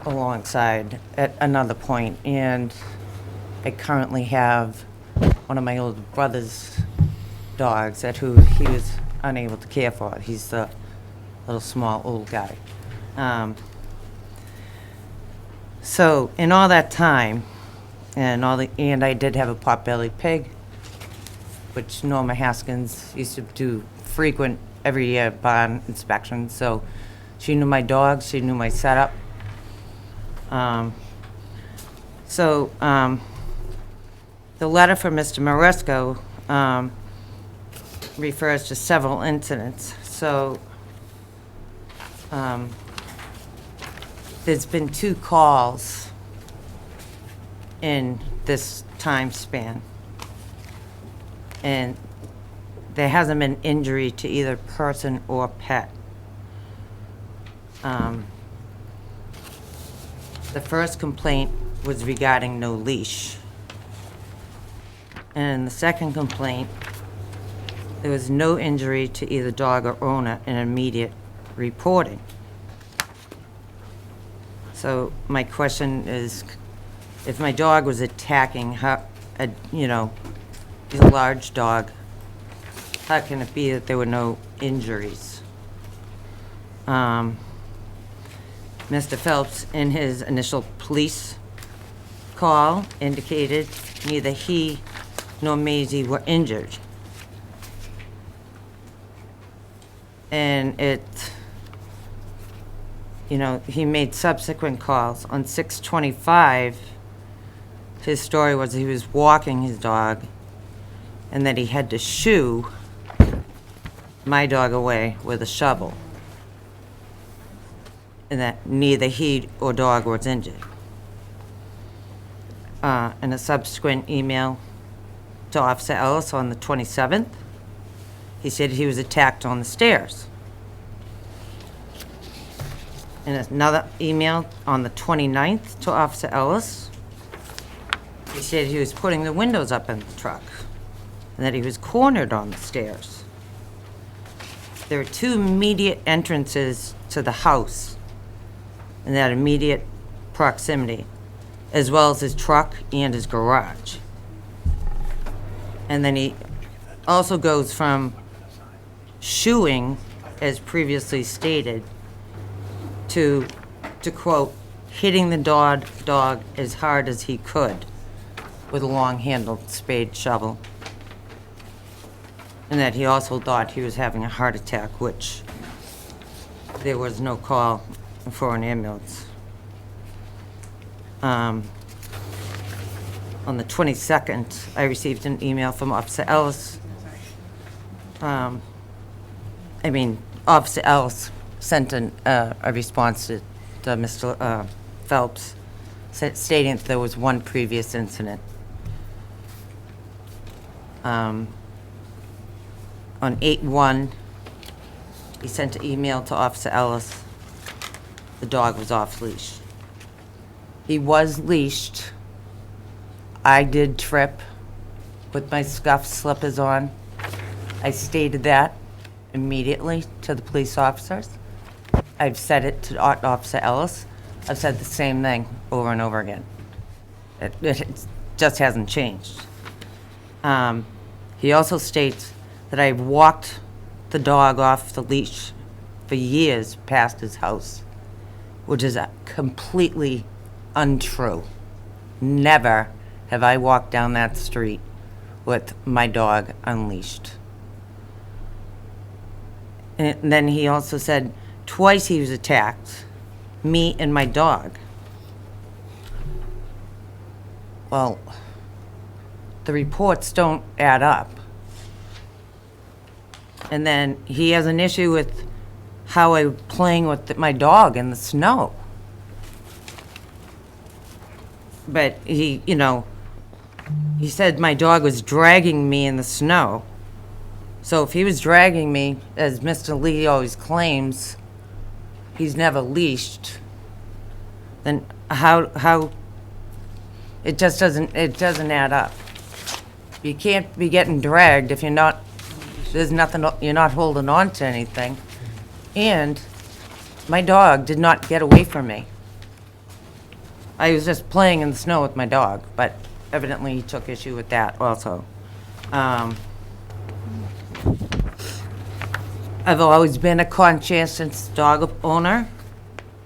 alongside at another point, and I currently have one of my old brother's dogs that who he was unable to care for. He's the little small old guy. So in all that time, and I did have a potbelly pig, which Norma Haskins used to do frequent every year barn inspections. So she knew my dogs, she knew my setup. The letter from Mr. Maresco refers to several incidents. So there's been 2 calls in this time span, and there hasn't been injury to either person or pet. The first complaint was regarding no leash. And the second complaint, there was no injury to either dog or owner and immediate reporting. So my question is, if my dog was attacking, he's a large dog, how can it be that there were no injuries? Mr. Phelps, in his initial police call, indicated neither he nor Maisie were injured. And he made subsequent calls. On 6/25, his story was he was walking his dog and that he had to shoo my dog away with a shovel. And that neither he or dog was injured. In a subsequent email to Officer Ellis on the 27th, he said he was attacked on the stairs. In another email on the 29th to Officer Ellis, he said he was putting the windows up in the truck and that he was cornered on the stairs. There are two immediate entrances to the house in that immediate proximity, as well as his truck and his garage. And then he also goes from shooing, as previously stated, to quote, hitting the dog as hard as he could with a long-handled spade shovel. And that he also thought he was having a heart attack, which there was no call for an ambulance. On the 22nd, I received an email from Officer Ellis. Officer Ellis sent a response to Mr. Phelps stating that there was one previous incident. On 8/1, he sent an email to Officer Ellis. The dog was off leash. He was leashed. I did trip with my scuffed slippers on. I stated that immediately to the police officers. I've said it to Officer Ellis. I've said the same thing over and over again. It just hasn't changed. He also states that I've walked the dog off the leash for years past his house, which is completely untrue. Never have I walked down that street with my dog unleashed. And then he also said twice he was attacked, me and my dog. Well, the reports don't add up. And then he has an issue with how I'm playing with my dog in the snow. But he said my dog was dragging me in the snow. So if he was dragging me, as Mr. Lee always claims, he's never leashed, then how it just doesn't add up. You can't be getting dragged if you're not holding on to anything. And my dog did not get away from me. I was just playing in the snow with my dog, but evidently he took issue with that also. I've always been a conscientious dog owner.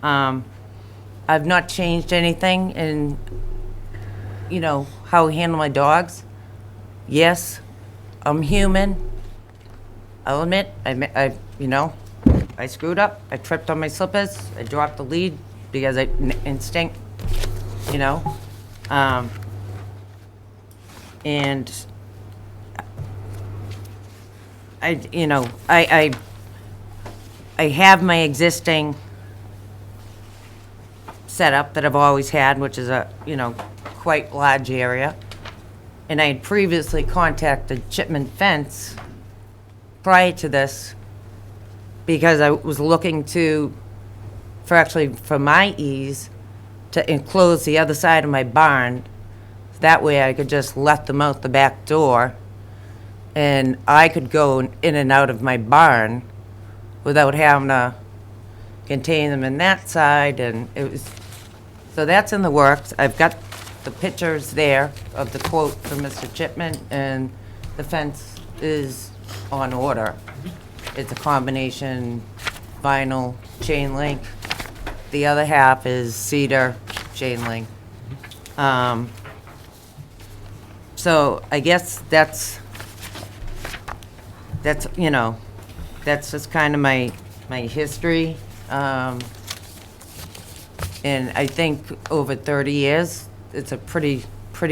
I've not changed anything in, how I handle my dogs. Yes, I'm human. I'll admit, I screwed up. I tripped on my slippers. I dropped the lead because instinct, and I have my existing setup that I've always had, which is a, quite large area. And I had previously contacted Chipman Fence prior to this because I was looking for my ease, to enclose the other side of my barn. That way I could just let them out the back door and I could go in and out of my barn without having to contain them in that side. And so that's in the works. I've got the pictures there of the quote from Mr. Chipman, and the fence is on order. It's a combination vinyl chain link. The other half is cedar chain link. So I guess that's that's just kind of my history. And I think over 30 years, it's a pretty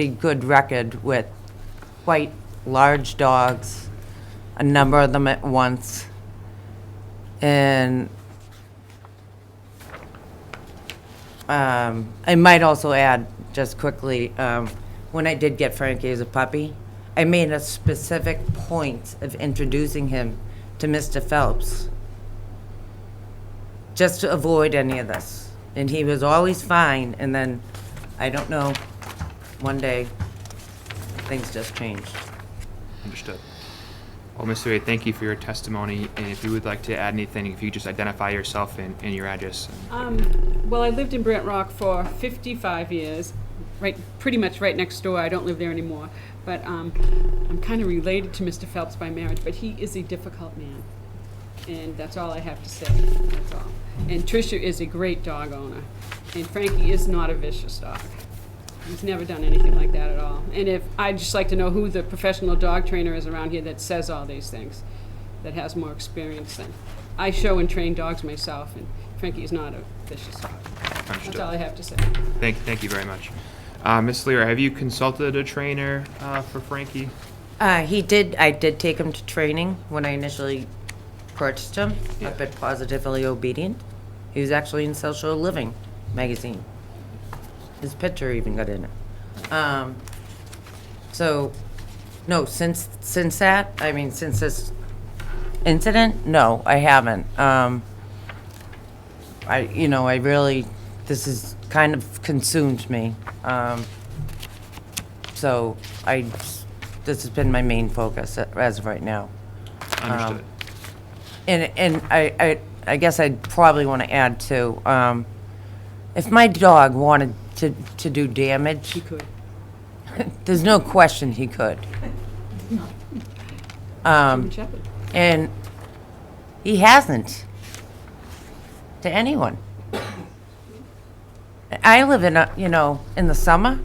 good record with quite large dogs, a number of them at once. And I might also add, just quickly, when I did get Frankie as a puppy, I made a specific point of introducing him to Mr. Phelps, just to avoid any of this. And he was always fine, and then, I don't know, one day, things just changed. Understood. Well, Mr. Ray, thank you for your testimony, and if you would like to add anything, if you just identify yourself and your address. Well, I lived in Brant Rock for 55 years, pretty much right next door. I don't live there anymore. But I'm kind of related to Mr. Phelps by marriage, but he is a difficult man. And that's all I have to say, that's all. And Tricia is a great dog owner, and Frankie is not a vicious dog. He's never done anything like that at all. And I'd just like to know who the professional dog trainer is around here that says all these things, that has more experience than. I show and train dogs myself, and Frankie is not a vicious dog. Understood. That's all I have to say. Thank you very much. Ms. Lear, have you consulted a trainer for Frankie? He did. I did take him to training when I initially purchased him up at Positively Obedient. He was actually in Social Living magazine. His picture even got in it. So, no, since that, I mean, since this incident, no, I haven't. I really, this has kind of consumed me. So this has been my main focus as of right now. Understood. And I guess I'd probably want to add too, if my dog wanted to do damage, He could. there's no question he could. German Shepherd. And he hasn't to anyone. I live in in the summer,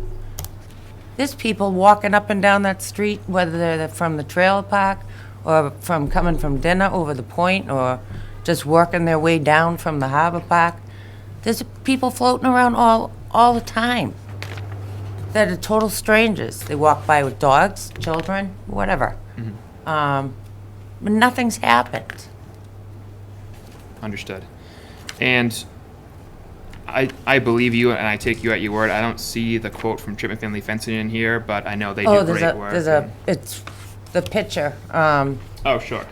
there's people walking up and down that street, whether they're from the trailer park or from coming from dinner over the point or just working their way down from the harbor park. There's people floating around all the time that are total strangers. They walk by with dogs, children, whatever. But nothing's happened. Understood. And I believe you, and I take you at your word. I don't see the quote from Chipman Family Fencing in here, but I know they do great work. It's the picture. Oh, sure.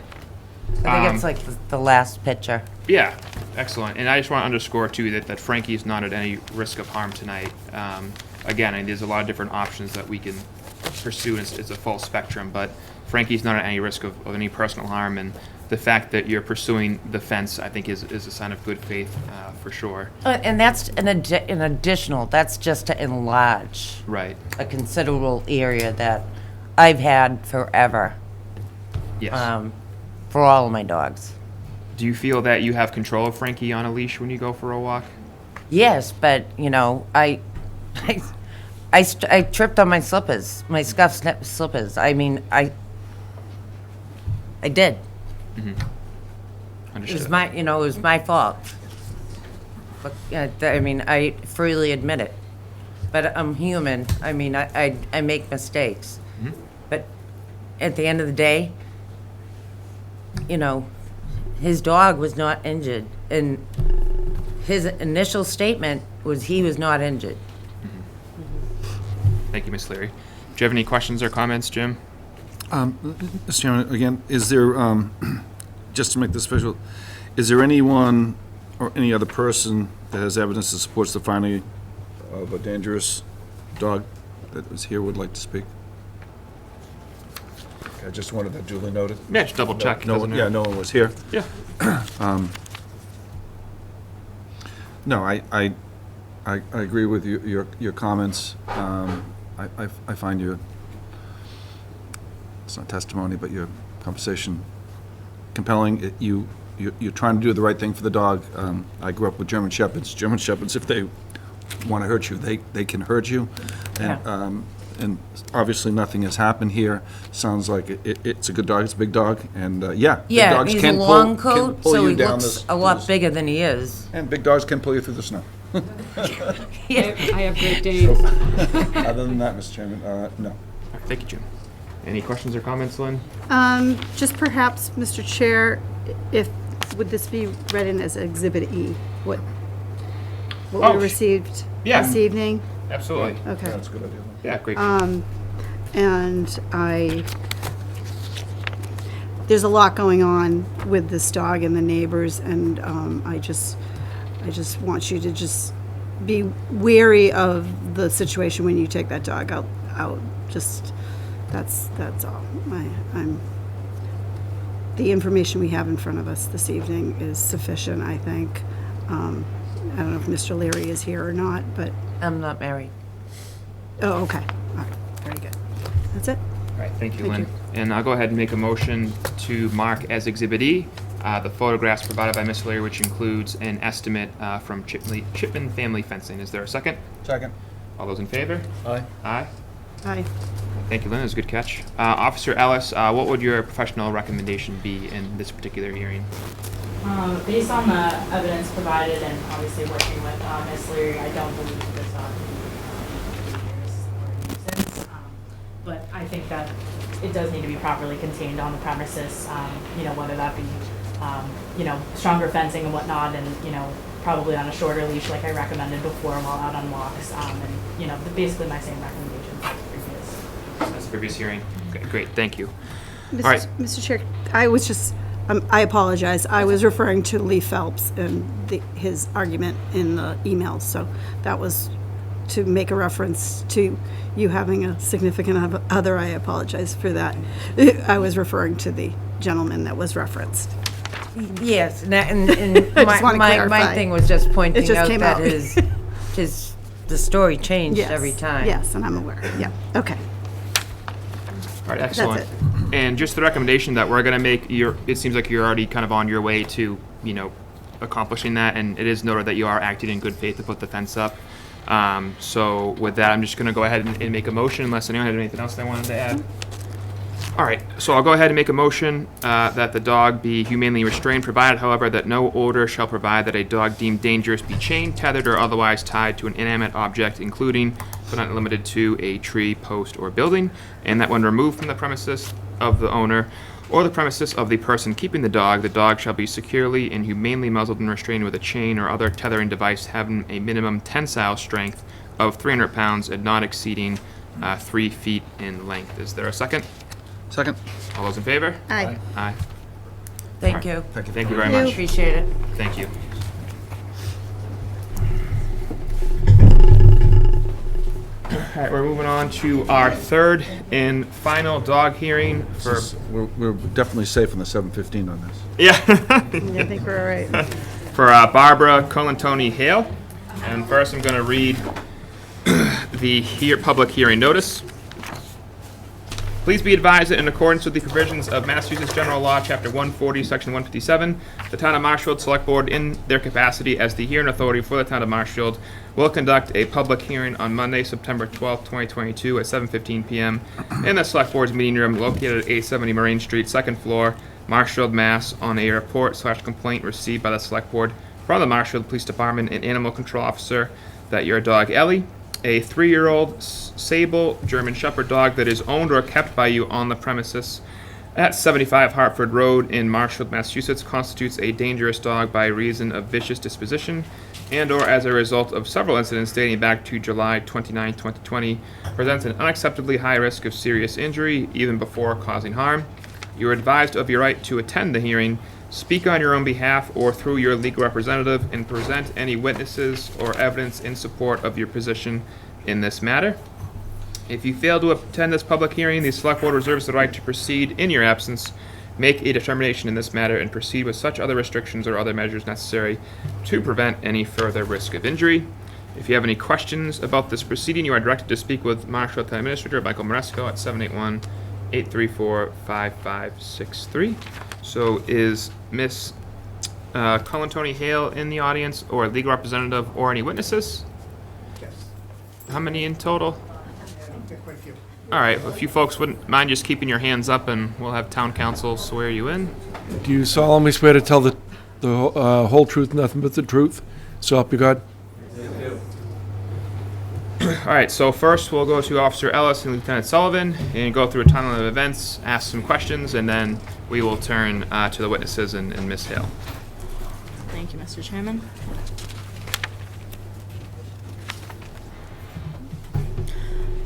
I think it's like the last picture. Yeah, excellent. And I just want to underscore, too, that Frankie is not at any risk of harm tonight. Again, I mean, there's a lot of different options that we can pursue. It's a full spectrum, but Frankie's not at any risk of any personal harm. And the fact that you're pursuing the fence, I think, is a sign of good faith, for sure. And that's an additional, that's just to enlarge Right. a considerable area that I've had forever. Yes. For all of my dogs. Do you feel that you have control of Frankie on a leash when you go for a walk? Yes, but I tripped on my slippers, my scuffed slippers. I mean, I did. It Understood. was it was my fault. But I mean, I freely admit it. But I'm human. I mean, I make mistakes. But at the end of the day, his dog was not injured, and his initial statement was he was not injured. Thank you, Ms. Leary. Do you have any questions or comments, Jim? Mr. Chairman, again, is there, just to make this official, is there anyone or any other person that has evidence that supports the finding of a dangerous dog that was here would like to speak? I just wanted that duly noted. Yeah, just double check. No one, yeah, no one was here. Yeah. No, I agree with your comments. I find you, it's not testimony, but your conversation compelling. You're trying to do the right thing for the dog. I grew up with German Shepherds. German Shepherds, if they want to hurt you, they can hurt you. And and obviously nothing has happened here. Sounds like it's a good dog, it's a big dog, and, yeah. big Yeah, dogs he's a can pull- long can coat, pull so you he down looks this- a lot this- bigger than he is. And big dogs can pull you through the snow. I have Great Danes. Other than that, Mr. Chairman, no. All right, thank you, Jim. Any questions or comments, Lynn? Just perhaps, Mr. Chair, if, would this be read in as Exhibit E? What Oh, we received yeah. this evening? Absolutely. Okay. That's a good idea. Yeah, great. And there's a lot going on with this dog and the neighbors, and I just want you to just be wary of the situation when you take that dog out. Just, that's all. The information we have in front of us this evening is sufficient, I think. I don't know if Mr. Leary is here or not, but, I'm not married. oh, okay. All right, very good. That's it? All right, thank you, Thank Lynn. you. And I'll go ahead and make a motion to mark as Exhibit E the photographs provided by Ms. Leary, which includes an estimate from Chipman Family Fencing. Is there a second? Second. All those in favor? Aye. Aye. Aye. Thank you, Lynn. That was a good catch. Officer Ellis, what would your professional recommendation be in this particular hearing? Based on the evidence provided and obviously working with Ms. Leary, I don't believe that this dog can be dangerous or a nuisance. But I think that it does need to be properly contained on the premises, whether that be, stronger fencing and whatnot, and, probably on a shorter leash like I recommended before while out on walks, and, basically my same recommendations as previous. That's the previous hearing. Okay, great, thank you. Mr. All right. Mr. Chair, I was just, I apologize. I was referring to Lee Phelps and his argument in the email, so that was to make a reference to you having a significant other. I apologize for that. I was referring to the gentleman that was referenced. Yes, and I just wanna my clarify. thing was just pointing It just out came that out. the story changed Yes, every time. Yes, and I'm aware. Yeah, okay. All right, excellent. it. And just the recommendation that we're gonna make, it seems like you're already kind of on your way to, accomplishing that, and it is noted that you are acting in good faith to put the fence up. So with that, I'm just gonna go ahead and make a motion unless anyone had anything else they wanted to add. All right, so I'll go ahead and make a motion that the dog be humanely restrained, provided, however, that no order shall provide that a dog deemed dangerous be chained, tethered, or otherwise tied to an inanimate object, including, but not limited to, a tree, post, or building, and that when removed from the premises of the owner or the premises of the person keeping the dog shall be securely and humanely muzzled and restrained with a chain or other tethering device having a minimum tensile strength of 300 pounds and not exceeding 3 feet in length. Is there a second? Second. All those in favor? Aye. Aye. Thank you. Thank you very Thank much. Appreciate it. Thank you. All right, we're moving on to our third and final dog hearing for, We're definitely safe on the 7:15 on this. yeah, Yeah, I think we're all right. for Barbara Colantoni Hale. And first, I'm going to read the public hearing notice. Please be advised that in accordance with the provisions of Massachusetts General Law, Chapter 140, Section 157, the Town of Marshfield Select Board, in their capacity as the hearing authority for the Town of Marshfield, will conduct a public hearing on Monday, September 12, 2022, at 7:15 p.m. in the Select Board's meeting room located at 870 Marine Street, second floor, Marshfield, Mass., on a report/complaint received by the Select Board from the Marshfield Police Department and Animal Control Officer that your dog Ellie, a 3-year-old sable German Shepherd dog that is owned or kept by you on the premises at 75 Hartford Road in Marshfield, Massachusetts, constitutes a dangerous dog by reason of vicious disposition and or as a result of several incidents dating back to July 29, 2020, presents an unacceptably high risk of serious injury even before causing harm. You are advised of your right to attend the hearing, speak on your own behalf or through your legal representative, and present any witnesses or evidence in support of your position in this matter. If you fail to attend this public hearing, the Select Board reserves the right to proceed in your absence, make a determination in this matter, and proceed with such other restrictions or other measures necessary to prevent any further risk of injury. If you have any questions about this proceeding, you are directed to speak with Marshfield Town Administrator Michael Maresco at 781-834-5563. So is Miss Colantoni Hale in the audience, or a legal representative, or any witnesses? Yes. How many in total? All right, if you folks wouldn't mind just keeping your hands up, and we'll have town council swear you in. Do you solemnly swear to tell the whole truth, nothing but the truth? So help you God? All right, so first we'll go to Officer Ellis and Lieutenant Sullivan and go through a timeline of events, ask some questions, and then we will turn to the witnesses and Ms. Hale. Thank you, Mr. Chairman.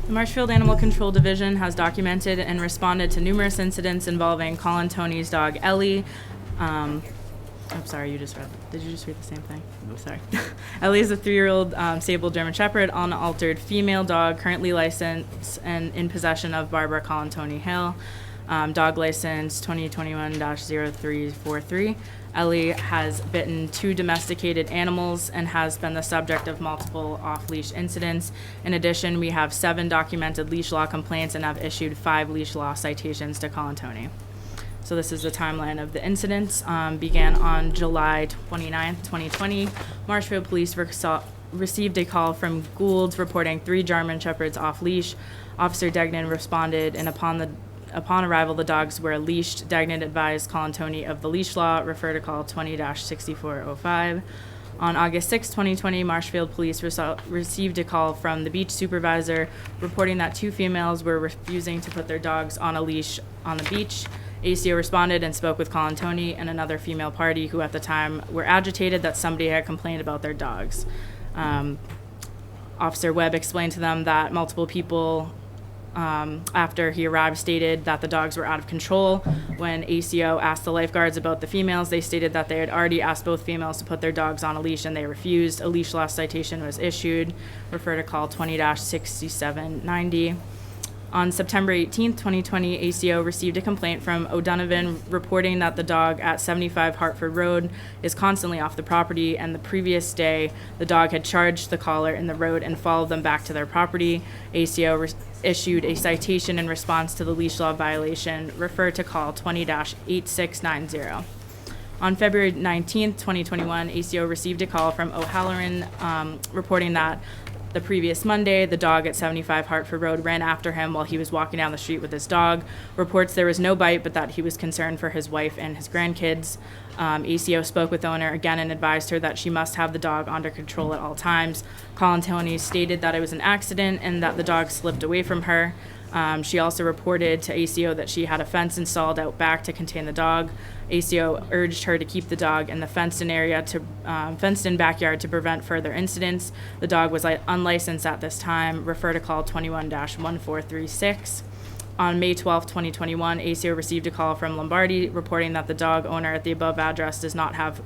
The Marshfield Animal Control Division has documented and responded to numerous incidents involving Colin Tony's dog Ellie. I'm sorry, did you just read the same thing? Oh, sorry. Ellie is a 3-year-old sable German Shepherd, unaltered female dog, currently licensed and in possession of Barbara Colin Tony Hale. Dog license 2021-0343. Ellie has bitten 2 domesticated animals and has been the subject of multiple off-leash incidents. In addition, we have 7 documented leash law complaints and have issued 5 leash law citations to Colin Tony. So this is the timeline of the incidents. Began on July 29th, 2020. Marshfield Police received a call from Gould's reporting 3 German Shepherds off-leash. Officer Degnan responded, and upon arrival, the dogs were leashed. Degnan advised Colin Tony of the leash law, refer to call 20-6405. On August 6, 2020, Marshfield Police received a call from the beach supervisor reporting that 2 females were refusing to put their dogs on a leash on the beach. ACO responded and spoke with Colin Tony and another female party who at the time were agitated that somebody had complained about their dogs. Officer Webb explained to them that multiple people after he arrived stated that the dogs were out of control. When ACO asked the lifeguards about the females, they stated that they had already asked both females to put their dogs on a leash and they refused. A leash loss citation was issued. Refer to call 20-6790. On September 18, 2020, ACO received a complaint from O'Donovan reporting that the dog at 75 Hartford Road is constantly off the property, and the previous day, the dog had charged the caller in the road and followed them back to their property. ACO issued a citation in response to the leash law violation. Refer to call 20-8690. On February 19, 2021, ACO received a call from O'Halloran reporting that the previous Monday, the dog at 75 Hartford Road ran after him while he was walking down the street with his dog. Reports there was no bite, but that he was concerned for his wife and his grandkids. ACO spoke with the owner again and advised her that she must have the dog under control at all times. Colin Tony stated that it was an accident and that the dog slipped away from her. She also reported to ACO that she had a fence installed out back to contain the dog. ACO urged her to keep the dog in the fenced-in backyard to prevent further incidents. The dog was unlicensed at this time. Refer to call 21-1436. On May 12, 2021, ACO received a call from Lombardi reporting that the dog owner at the above address does not have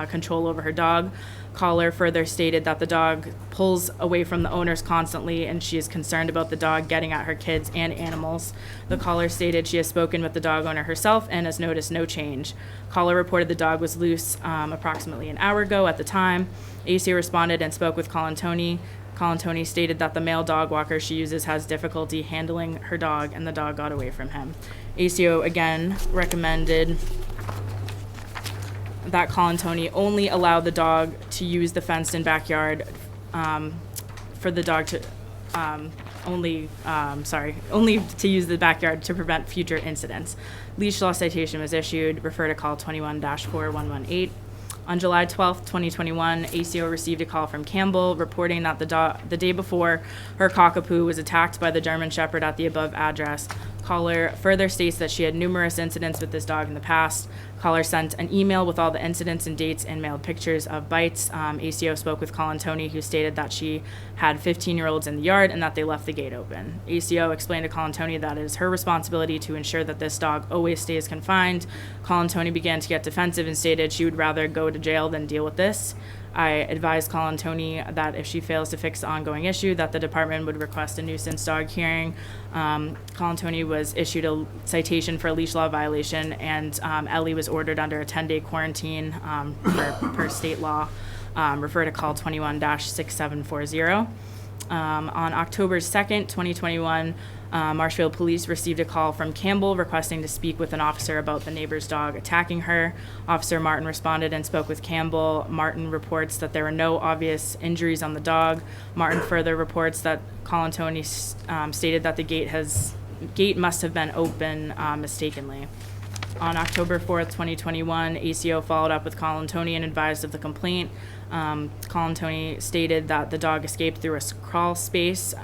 control over her dog. Caller further stated that the dog pulls away from the owners constantly and she is concerned about the dog getting at her kids and animals. The caller stated she has spoken with the dog owner herself and has noticed no change. Caller reported the dog was loose approximately an hour ago at the time. ACO responded and spoke with Colin Tony. Colin Tony stated that the male dog walker she uses has difficulty handling her dog and the dog got away from him. ACO again recommended that Colin Tony only allow the dog to use the fenced-in backyard for the dog to only to use the backyard to prevent future incidents. Leash law citation was issued. Refer to call 21-4118. On July 12, 2021, ACO received a call from Campbell reporting that the day before, her cockapoo was attacked by the German Shepherd at the above address. Caller further states that she had numerous incidents with this dog in the past. Caller sent an email with all the incidents and dates and mailed pictures of bites. ACO spoke with Colin Tony, who stated that she had 15-year-olds in the yard and that they left the gate open. ACO explained to Colin Tony that it is her responsibility to ensure that this dog always stays confined. Colin Tony began to get defensive and stated she would rather go to jail than deal with this. I advised Colin Tony that if she fails to fix the ongoing issue, that the department would request a nuisance dog hearing. Colin Tony was issued a citation for a leash law violation, and Ellie was ordered under a 10-day quarantine per state law. Refer to call 21-6740. On October 2nd, 2021, Marshfield Police received a call from Campbell requesting to speak with an officer about the neighbor's dog attacking her. Officer Martin responded and spoke with Campbell. Martin reports that there were no obvious injuries on the dog. Martin further reports that Colin Tony stated that the gate must have been open mistakenly. On October 4th, 2021, ACO followed up with Colin Tony and advised of the complaint. Colin Tony stated that the dog escaped through a crawl space.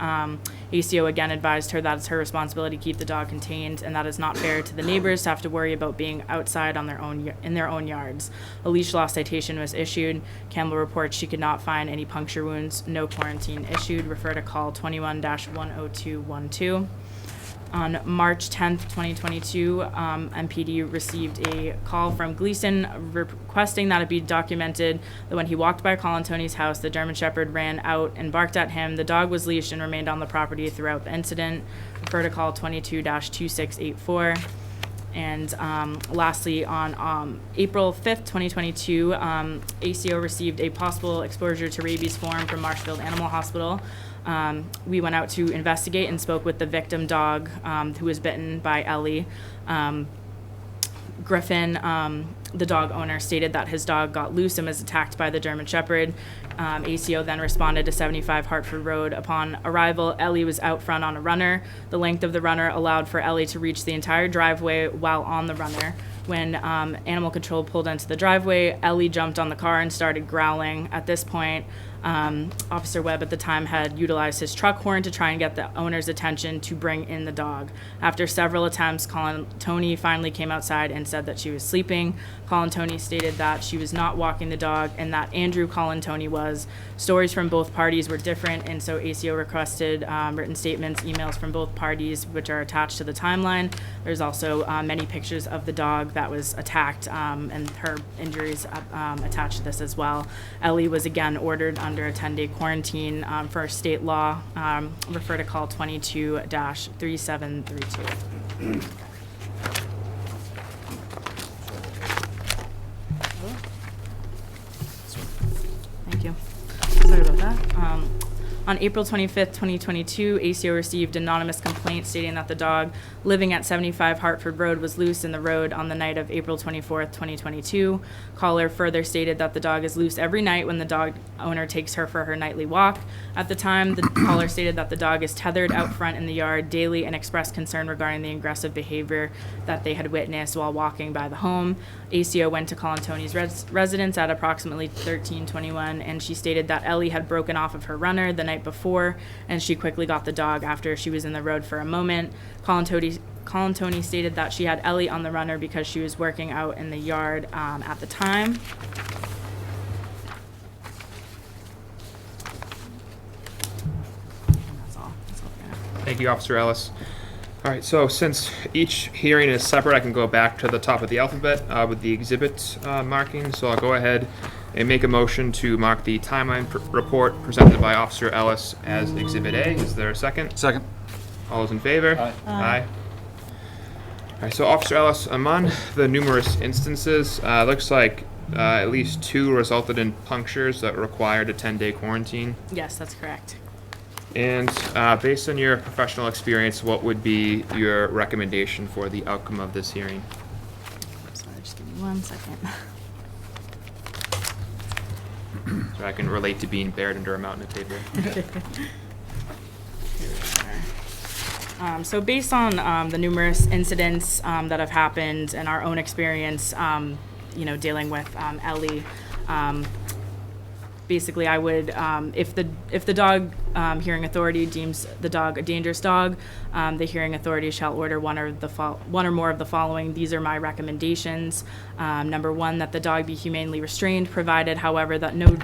ACO again advised her that it's her responsibility to keep the dog contained, and that is not fair to the neighbors to have to worry about being outside on in their own yards. A leash law citation was issued. Campbell reports she could not find any puncture wounds. No quarantine issued. Refer to call 21-10212. On March 10th, 2022, MPD received a call from Gleason requesting that it be documented that when he walked by Colin Tony's house, the German Shepherd ran out and barked at him. The dog was leashed and remained on the property throughout the incident. Refer to call 22-2684. And lastly, on April 5th, 2022, ACO received a possible exposure to rabies form from Marshfield Animal Hospital. We went out to investigate and spoke with the victim dog who was bitten by Ellie. Griffin, the dog owner, stated that his dog got loose and was attacked by the German Shepherd. ACO then responded to 75 Hartford Road. Upon arrival, Ellie was out front on a runner. The length of the runner allowed for Ellie to reach the entire driveway while on the runner. When animal control pulled into the driveway, Ellie jumped on the car and started growling. At this point, Officer Webb at the time had utilized his truck horn to try and get the owner's attention to bring in the dog. After several attempts, Colin Tony finally came outside and said that she was sleeping. Colin Tony stated that she was not walking the dog and that Andrew Colin Tony was. Stories from both parties were different, and so ACO requested written statements, emails from both parties, which are attached to the timeline. There's also many pictures of the dog that was attacked and her injuries attached to this as well. Ellie was again ordered under a 10-day quarantine for state law. Refer to call 22-3732. Thank you. Sorry about that. On April 25th, 2022, ACO received anonymous complaint stating that the dog living at 75 Hartford Road was loose in the road on the night of April 24th, 2022. Caller further stated that the dog is loose every night when the dog owner takes her for her nightly walk. At the time, the caller stated that the dog is tethered out front in the yard daily and expressed concern regarding the aggressive behavior that they had witnessed while walking by the home. ACO went to Colin Tony's residence at approximately 13:21, and she stated that Ellie had broken off of her runner the night before, and she quickly got the dog after she was in the road for a moment. Colin Tony stated that she had Ellie on the runner because she was working out in the yard at the time. That's all. Thank you, Officer Ellis. All right, so since each hearing is separate, I can go back to the top of the alphabet with the exhibit marking. So I'll go ahead and make a motion to mark the timeline report presented by Officer Ellis as Exhibit A. Is there a second? Second. All those in favor? Aye. All right, so Officer Ellis, among the numerous instances, looks like at least 2 resulted in punctures that required a 10-day quarantine. Yes, that's correct. And based on your professional experience, what would be your recommendation for the outcome of this hearing? Sorry, just give me 1 second. So I can relate to being buried under a mountain of paper. So based on the numerous incidents that have happened and our own experience, dealing with Ellie, basically I would, if the dog hearing authority deems the dog a dangerous dog, the hearing authority shall order one or more of the following. These are my recommendations. Number 1, that the dog be humanely restrained, provided, however, that no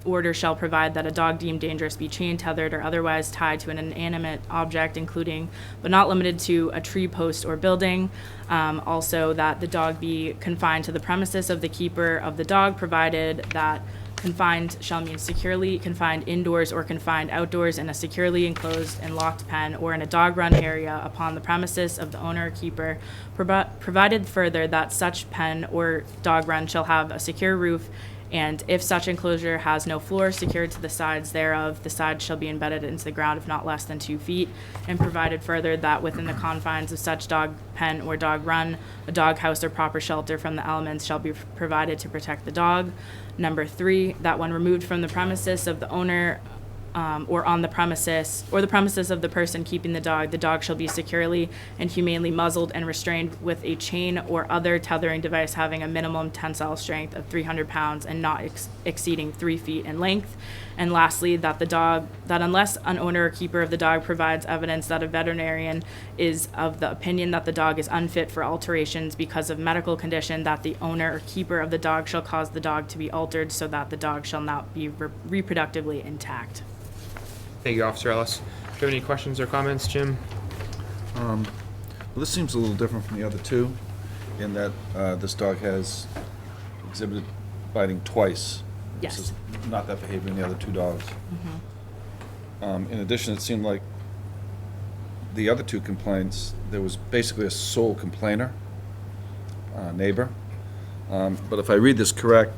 order shall provide that a dog deemed dangerous be chained, tethered, or otherwise tied to an inanimate object, including but not limited to a tree, post, or building. Also, that the dog be confined to the premises of the keeper of the dog, provided that confined shall mean securely confined indoors or confined outdoors in a securely enclosed and locked pen or in a dog run area upon the premises of the owner or keeper, provided further that such pen or dog run shall have a secure roof And if such enclosure has no floor secured to the sides thereof, the sides shall be embedded into the ground if not less than 2 feet, and provided further that within the confines of such dog pen or dog run, a dog house or proper shelter from the elements shall be provided to protect the dog. Number 3, that when removed from the premises of the owner or on the premises, or the premises of the person keeping the dog shall be securely and humanely muzzled and restrained with a chain or other tethering device having a minimum tensile strength of 300 pounds and not exceeding 3 feet in length. And lastly, that unless an owner or keeper of the dog provides evidence that a veterinarian is of the opinion that the dog is unfit for alterations because of medical condition, that the owner or keeper of the dog shall cause the dog to be altered so that the dog shall not be reproductively intact. Thank you, Officer Ellis. Do you have any questions or comments, Jim? Well, this seems a little different from the other two, in that this dog has exhibited biting twice. Yes. This is not that behavior in the other 2 dogs. In addition, it seemed like the other 2 complaints, there was basically a sole complainer, neighbor. But if I read this correct,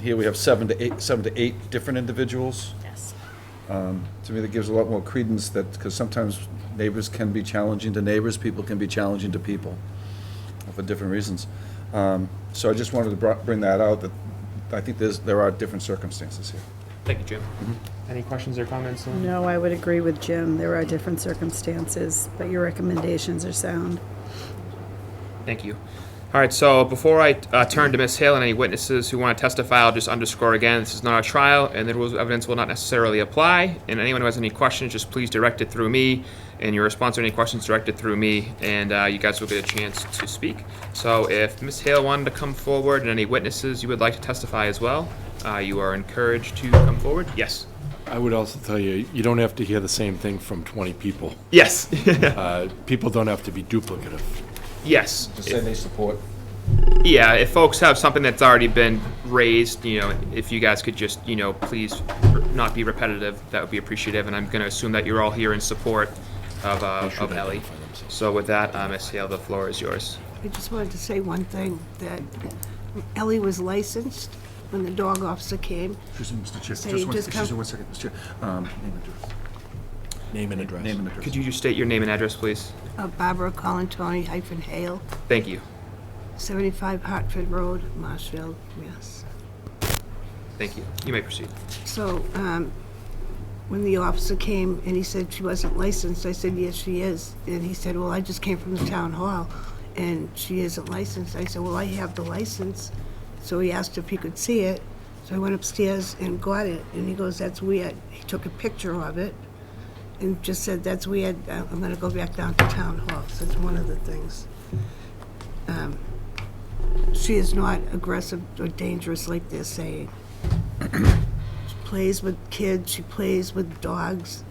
here we have 7 to 8 different individuals. Yes. To me, that gives a lot more credence, that, because sometimes neighbors can be challenging to neighbors, people can be challenging to people for different reasons. So I just wanted to bring that out, that I think there are different circumstances here. Thank you, Jim. Any questions or comments? No, I would agree with Jim. There are different circumstances, but your recommendations are sound. Thank you. All right, so before I turn to Ms. Hale and any witnesses who want to testify, I'll just underscore again, this is not a trial, and the rules of evidence will not necessarily apply. And anyone who has any questions, just please direct it through me, and your response to any questions directed through me, and you guys will get a chance to speak. So if Ms. Hale wanted to come forward, and any witnesses you would like to testify as well, you are encouraged to come forward. Yes. I would also tell you, you don't have to hear the same thing from 20 people. Yes. People don't have to be duplicative. Yes. Just say they support. Yeah, if folks have something that's already been raised, if you guys could just, please not be repetitive, that would be appreciative. And I'm going to assume that you're all here in support of Ellie. So with that, Ms. Hale, the floor is yours. I just wanted to say one thing, that Ellie was licensed when the dog officer came. Excuse me, Mr. Chair, So just you one, just excuse me come- one second, Mr. Chair. Name and address. Name and address. Could you just state your name and address, please? Barbara Colantoni Hale, Thank you. 75 Hartford Road, Marshfield, yes. Thank you. You may proceed. So, when the officer came and he said she wasn't licensed, I said, yes, she is. And he said, well, I just came from the town hall and she isn't licensed. I said, well, I have the license. So he asked if he could see it. So I went upstairs and got it, and he goes, that's weird. He took a picture of it and just said, that's weird, I'm gonna go back down to town hall. So it's one of the things. She is not aggressive or dangerous like they're saying. She plays with kids, she plays with dogs.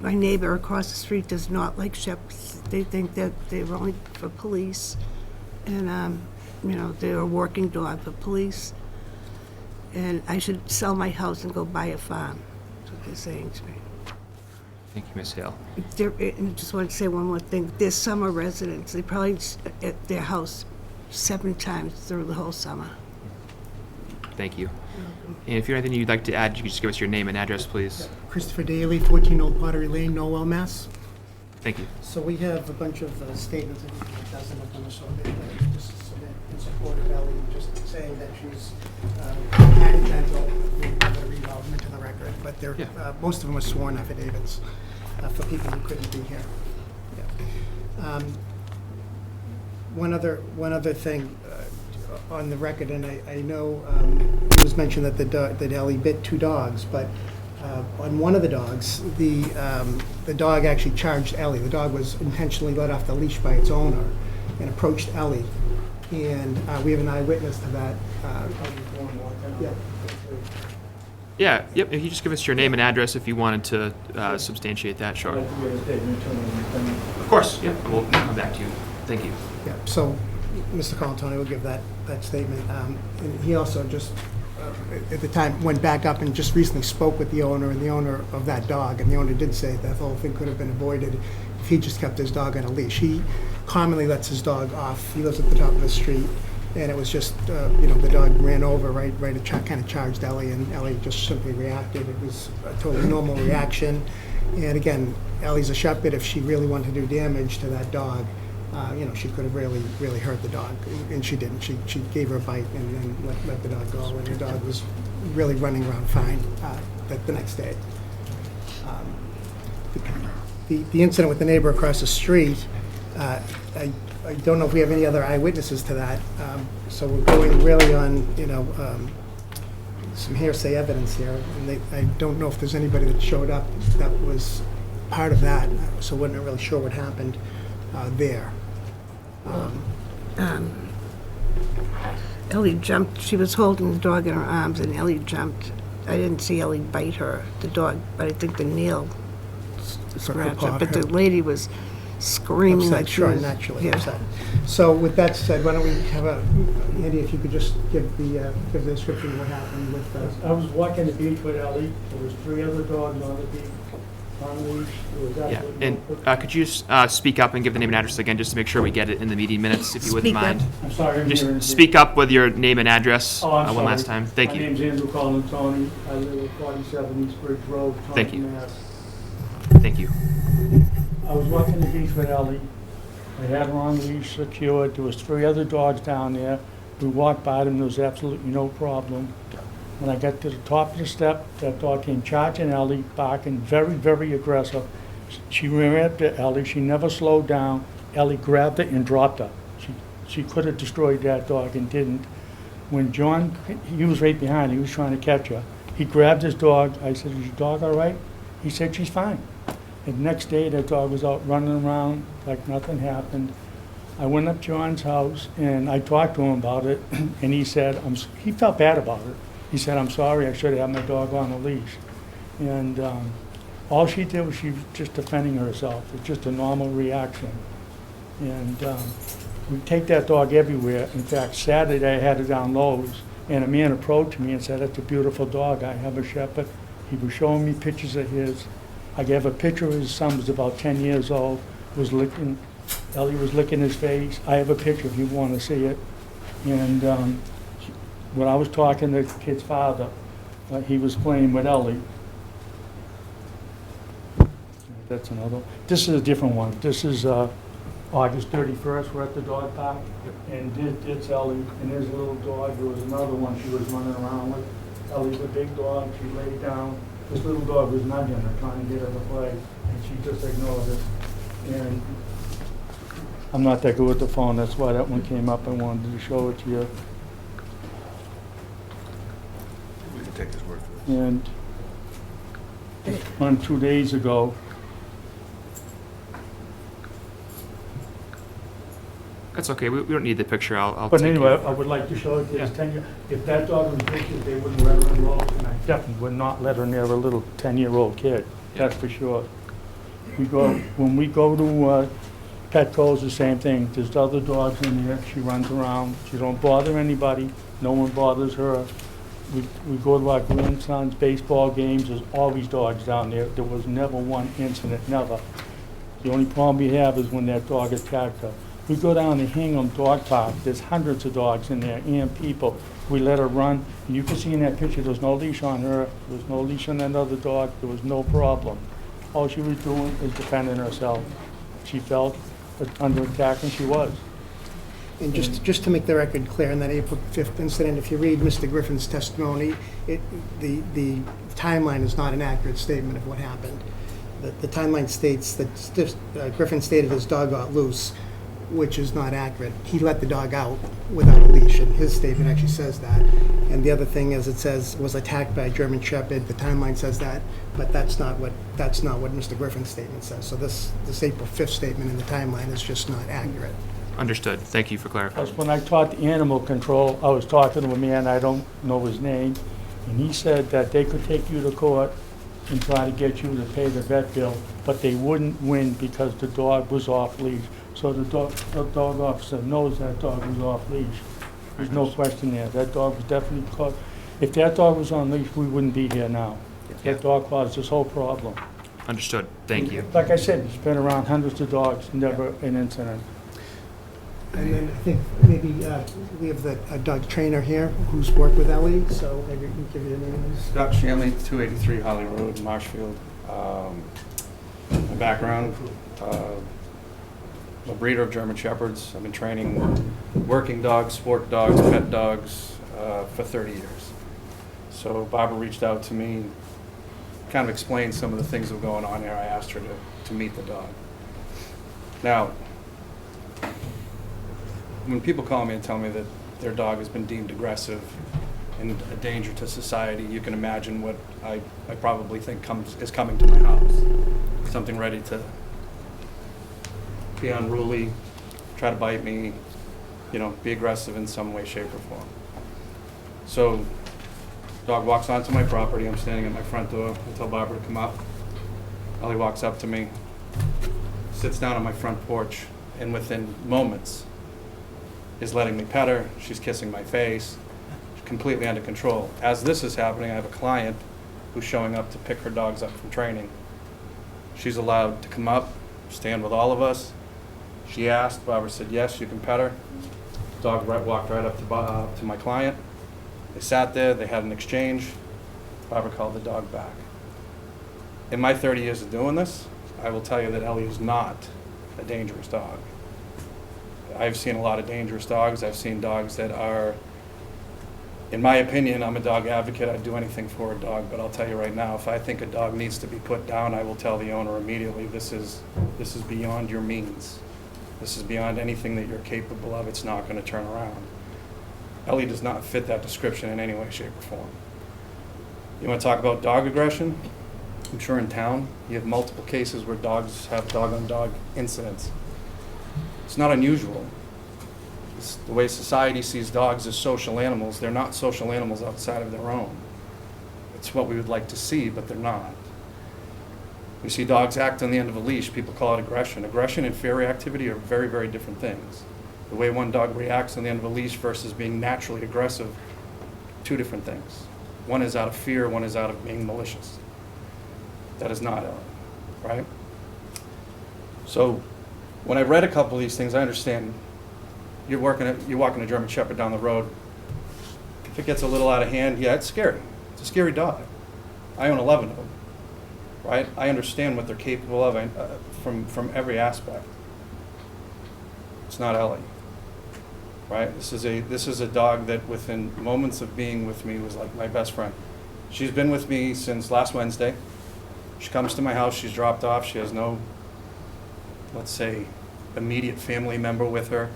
My neighbor across the street does not like shepherds. They think that they're only for police. And, they're a working dog for police. And I should sell my house and go buy a farm. That's what they're saying to me. Thank you, Ms. Hale. And I just want to say one more thing. They're summer residents. They probably at their house 7 times through the whole summer. Thank you. And if you have anything you'd like to add, you can just give us your name and address, please. Christopher Daly, 14 Old Pottery Lane, Norwell, Mass. Thank you. So we have a bunch of statements, I think a dozen of them or so, that we just submit in support of Ellie, just saying that she's accidental. We're going to read all of them into the record, but they're, most of them are sworn affidavits for people who couldn't be here. Yeah. One other thing on the record, and I know it was mentioned that that Ellie bit 2 dogs, but on one of the dogs, the dog actually charged Ellie. The dog was intentionally let off the leash by its owner and approached Ellie. And we have an eyewitness to that. Yeah, yep. If you just give us your name and address if you wanted to substantiate that, sure. Of course, yeah. We'll come back to you. Thank you. Yeah, so Mr. Colantoni will give that statement. And he also just, at the time, went back up and just recently spoke with the owner and the owner of that dog. And the owner did say that the whole thing could have been avoided if he just kept his dog on a leash. He commonly lets his dog off. He lives at the top of the street. And it was just, the dog ran over, kind of charged Ellie, and Ellie just simply reacted. It was a totally normal reaction. And again, Ellie's a shepherd. If she really wanted to do damage to that dog, she could have really hurt the dog, and she didn't. She gave her a bite and then let the dog go, and the dog was really running around fine the next day. The incident with the neighbor across the street, I don't know if we have any other eyewitnesses to that, so we're going really on, some hearsay evidence here, and I don't know if there's anybody that showed up that was part of that, so we're not really sure what happened there. Ellie jumped, she was holding the dog in her arms, and Ellie jumped. I didn't see Ellie bite the dog, but I think the nail scratched her. But the lady was screaming like she was... naturally yeah. upset. So with that said, why don't we have Andy, if you could just give the description of what happened with... I was walking the beach with Ellie. There was 3 other dogs on the beach. On leash. There was Yeah, absolutely and could you speak up and give the name and address again, just to make sure we get it in the meeting minutes, if you wouldn't mind? I'm sorry, I'm hearing Just speak up with your name and address Oh, I'm one sorry. last time. Thank My you. name's Andrew Colantoni. I live at 47 East Bridge Road, Thank you. Taunton, Mass. Thank you. I was walking the beach with Ellie. I had her on leash secured. There was 3 other dogs down there. We walked by them. There was absolutely no problem. When I got to the top of the step, that dog came charging Ellie, barking, very, very aggressive. She ran up to Ellie. She never slowed down. Ellie grabbed it and dropped her. She could have destroyed that dog and didn't. When John, he was right behind, he was trying to catch her. He grabbed his dog. I said, "Is your dog all right?" He said, "She's fine." And the next day, that dog was out running around like nothing happened. I went up John's house and I talked to him about it, and he said, he felt bad about it. He said, "I'm sorry, I should have had my dog on a leash." And all she did was she was just defending herself. It's just a normal reaction. And we take that dog everywhere. In fact, Saturday I had it down Lowe's, and a man approached me and said, "That's a beautiful dog. I have a shepherd." He was showing me pictures of his. I gave a picture of his son, who was about 10 years old, Ellie was licking his face. I have a picture if you want to see it. And when I was talking to the kid's father, he was playing with Ellie. That's another. This is a different one. This is August 31st. We're at the dog park, and it's Ellie, and there's a little dog. There was another one she was running around with. Ellie's a big dog. She laid down. This little dog was nudging her, trying to get her to play, and she just ignored it. And I'm not that good with the phone. That's why that one came up. I wanted to show it to you. We can take his word for it. And on 2 days ago, That's okay. We don't need the picture. I'll but take anyway, it. I would like to show it to this Yeah. 10-year. If that dog was vicious, they wouldn't let her enroll, and I definitely would not let her near a little 10-year-old kid. That's for sure. When we go to Petco's, the same thing. There's other dogs in there. She runs around. She don't bother anybody. No one bothers her. We go to our grandson's baseball games. There's always dogs down there. There was never one incident, never. The only problem we have is when that dog attacked her. We go down to Hingham Dog Park. There's hundreds of dogs in there and people. We let her run. And you can see in that picture, there's no leash on her. There was no leash on that other dog. There was no problem. All she was doing is defending herself. She felt under attack, and she was. And just to make the record clear, in that April 5th incident, if you read Mr. Griffin's testimony, the timeline is not an accurate statement of what happened. The timeline states that Griffin stated his dog got loose, which is not accurate. He let the dog out without a leash, and his statement actually says that. And the other thing is, it says was attacked by a German Shepherd. The timeline says that, but that's not what Mr. Griffin's statement says. So this April 5th statement in the timeline is just not accurate. Understood. Thank you for clarifying. When I talked to animal control, I was talking to a man, I don't know his name, and he said that they could take you to court and try to get you to pay the vet bill, but they wouldn't win because the dog was off leash. So the dog officer knows that dog was off leash. There's no question there. That dog was definitely caught. If that dog was on leash, we wouldn't be here now. That dog caused this whole problem. Understood. Thank you. Like I said, it's been around hundreds of dogs, never an incident. And then I think maybe we have the dog trainer here who's worked with Ellie, so maybe we can give you the name. Scott Shanley, 283 Holly Road, Marshfield. My background, I'm a breeder of German Shepherds. I've been training working dogs, sport dogs, pet dogs for 30 years. So Barbara reached out to me, kind of explained some of the things that were going on here. I asked her to meet the dog. Now, when people call me and tell me that their dog has been deemed aggressive and a danger to society, you can imagine what I probably think is coming to my house. Something ready to be unruly, try to bite me, be aggressive in some way, shape, or form. So, dog walks onto my property. I'm standing at my front door. I tell Barbara to come up. Ellie walks up to me, sits down on my front porch, and within moments is letting me pet her. She's kissing my face. She's completely under control. As this is happening, I have a client who's showing up to pick her dogs up from training. She's allowed to come up, stand with all of us. She asked, Barbara said, yes, you can pet her. Dog walked right up to my client. They sat there, they had an exchange. Barbara called the dog back. In my 30 years of doing this, I will tell you that Ellie is not a dangerous dog. I've seen a lot of dangerous dogs. I've seen dogs that are, in my opinion, I'm a dog advocate. I'd do anything for a dog, but I'll tell you right now, if I think a dog needs to be put down, I will tell the owner immediately, this is beyond your means. This is beyond anything that you're capable of. It's not going to turn around. Ellie does not fit that description in any way, shape, or form. You want to talk about dog aggression? I'm sure in town you have multiple cases where dogs have dog-on-dog incidents. It's not unusual. It's the way society sees dogs as social animals. They're not social animals outside of their own. It's what we would like to see, but they're not. We see dogs act on the end of a leash. People call it aggression. Aggression and fear reactivity are very, very different things. The way one dog reacts on the end of a leash versus being naturally aggressive, two different things. One is out of fear, one is out of being malicious. That is not Ellie, right? So when I read a couple of these things, I understand you're walking a German Shepherd down the road. If it gets a little out of hand, yeah, it's scary. It's a scary dog. I own 11 of them, right? I understand what they're capable of from every aspect. It's not Ellie, right? This is a dog that within moments of being with me was like my best friend. She's been with me since last Wednesday. She comes to my house, she's dropped off, she has no, let's say, immediate family member with her.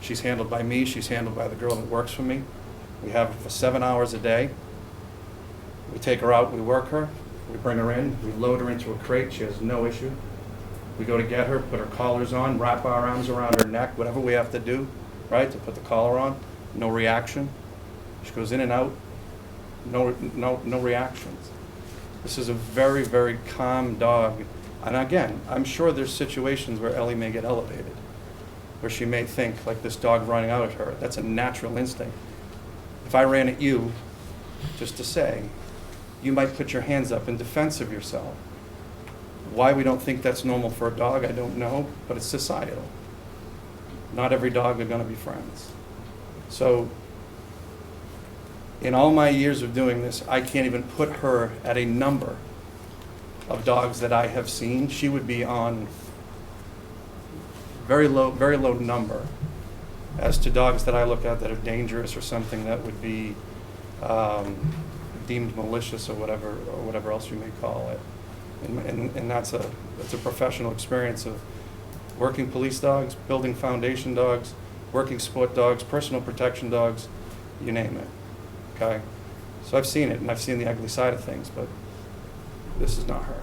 She's handled by me, she's handled by the girl that works for me. We have her for 7 hours a day. We take her out, we work her, we bring her in, we load her into a crate, she has no issue. We go to get her, put her collars on, wrap our arms around her neck, whatever we have to do, right, to put the collar on, no reaction. She goes in and out, no reactions. This is a very, very calm dog. And again, I'm sure there's situations where Ellie may get elevated, where she may think, like this dog running out at her. That's a natural instinct. If I ran at you, just to say, you might put your hands up in defense of yourself. Why we don't think that's normal for a dog, I don't know, but it's societal. Not every dog are going to be friends. So in all my years of doing this, I can't even put her at a number of dogs that I have seen. She would be on very low number as to dogs that I look at that are dangerous or something that would be deemed malicious or whatever else you may call it. And that's a professional experience of working police dogs, building foundation dogs, working sport dogs, personal protection dogs, you name it. Okay, so I've seen it, and I've seen the ugly side of things, but this is not her.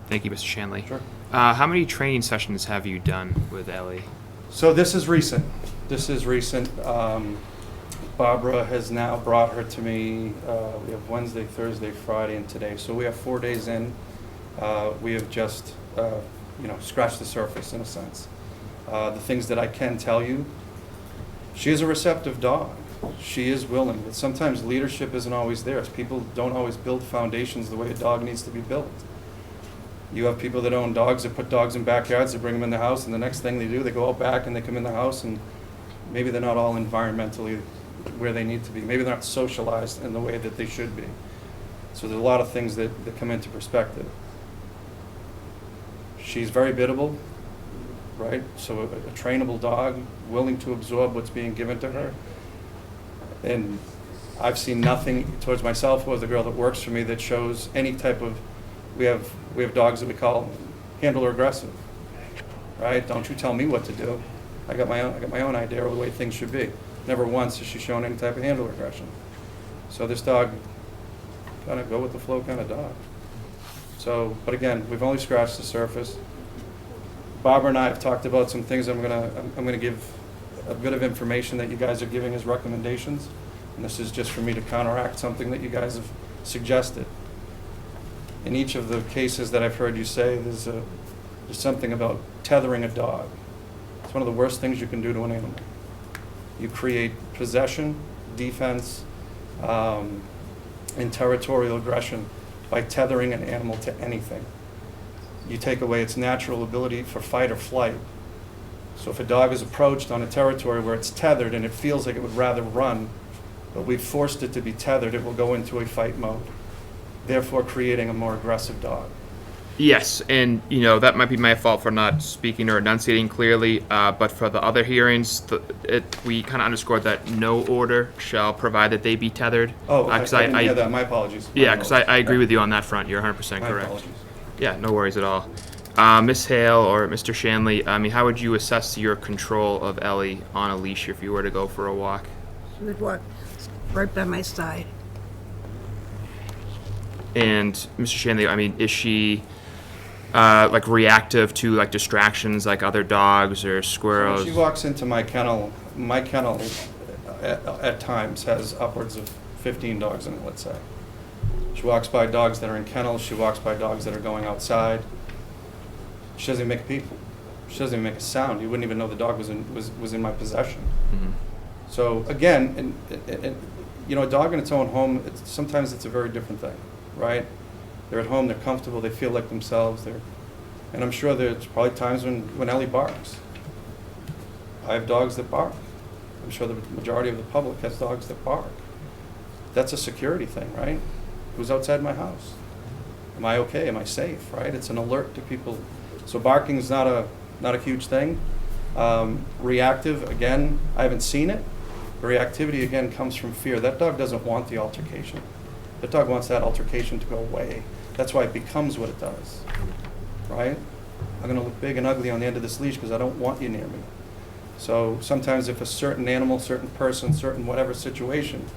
Thank you, Mr. Shanley. Sure. How many training sessions have you done with Ellie? So this is recent. Barbara has now brought her to me. We have Wednesday, Thursday, Friday, and today. So we have 4 days in. We have just, scratched the surface in a sense. The things that I can tell you, she is a receptive dog. She is willing, but sometimes leadership isn't always there. People don't always build foundations the way a dog needs to be built. You have people that own dogs that put dogs in backyards, they bring them in the house, and the next thing they do, they go out back and they come in the house, and maybe they're not all environmentally where they need to be. Maybe they're not socialized in the way that they should be. So there's a lot of things that come into perspective. She's very biddable, right? So a trainable dog, willing to absorb what's being given to her. And I've seen nothing towards myself or the girl that works for me that shows any type of, we have dogs that we call handler aggressive, right? Don't you tell me what to do. I got my own idea of the way things should be. Never once has she shown any type of handler aggression. So this dog, kind of go with the flow kind of dog. So, but again, we've only scratched the surface. Barbara and I have talked about some things. I'm gonna give a bit of information that you guys are giving as recommendations, and this is just for me to counteract something that you guys have suggested. In each of the cases that I've heard you say, there's something about tethering a dog. It's one of the worst things you can do to an animal. You create possession, defense, and territorial aggression by tethering an animal to anything. You take away its natural ability for fight or flight. So if a dog is approached on a territory where it's tethered and it feels like it would rather run, but we've forced it to be tethered, it will go into a fight mode, therefore creating a more aggressive dog. Yes, and that might be my fault for not speaking or enunciating clearly, but for the other hearings, we kind of underscored that no order shall provide that they be tethered. Oh, I didn't hear that. My apologies. Yeah, because I agree with you on that front. You're 100% My correct. apologies. Yeah, no worries at all. Ms. Hale or Mr. Shanley, how would you assess your control of Ellie on a leash if you were to go for a walk? She would walk right by my side. And Mr. Shanley, is she reactive to distractions like other dogs or squirrels? When she walks into my kennel at times has upwards of 15 dogs in it, let's say. She walks by dogs that are in kennels. She walks by dogs that are going outside. She doesn't even make a peep. She doesn't even make a sound. You wouldn't even know the dog was in my possession. Mm-hmm. So again, a dog in its own home, sometimes it's a very different thing, right? They're at home, they're comfortable, they feel like themselves. And I'm sure there's probably times when Ellie barks. I have dogs that bark. I'm sure the majority of the public has dogs that bark. That's a security thing, right? Who's outside my house? Am I okay? Am I safe, right? It's an alert to people. So barking is not a huge thing. Reactive, again, I haven't seen it. Reactivity, again, comes from fear. That dog doesn't want the altercation. That dog wants that altercation to go away. That's why it becomes what it does, right? I'm going to look big and ugly on the end of this leash because I don't want you near me. So sometimes if a certain animal, certain person, certain whatever situation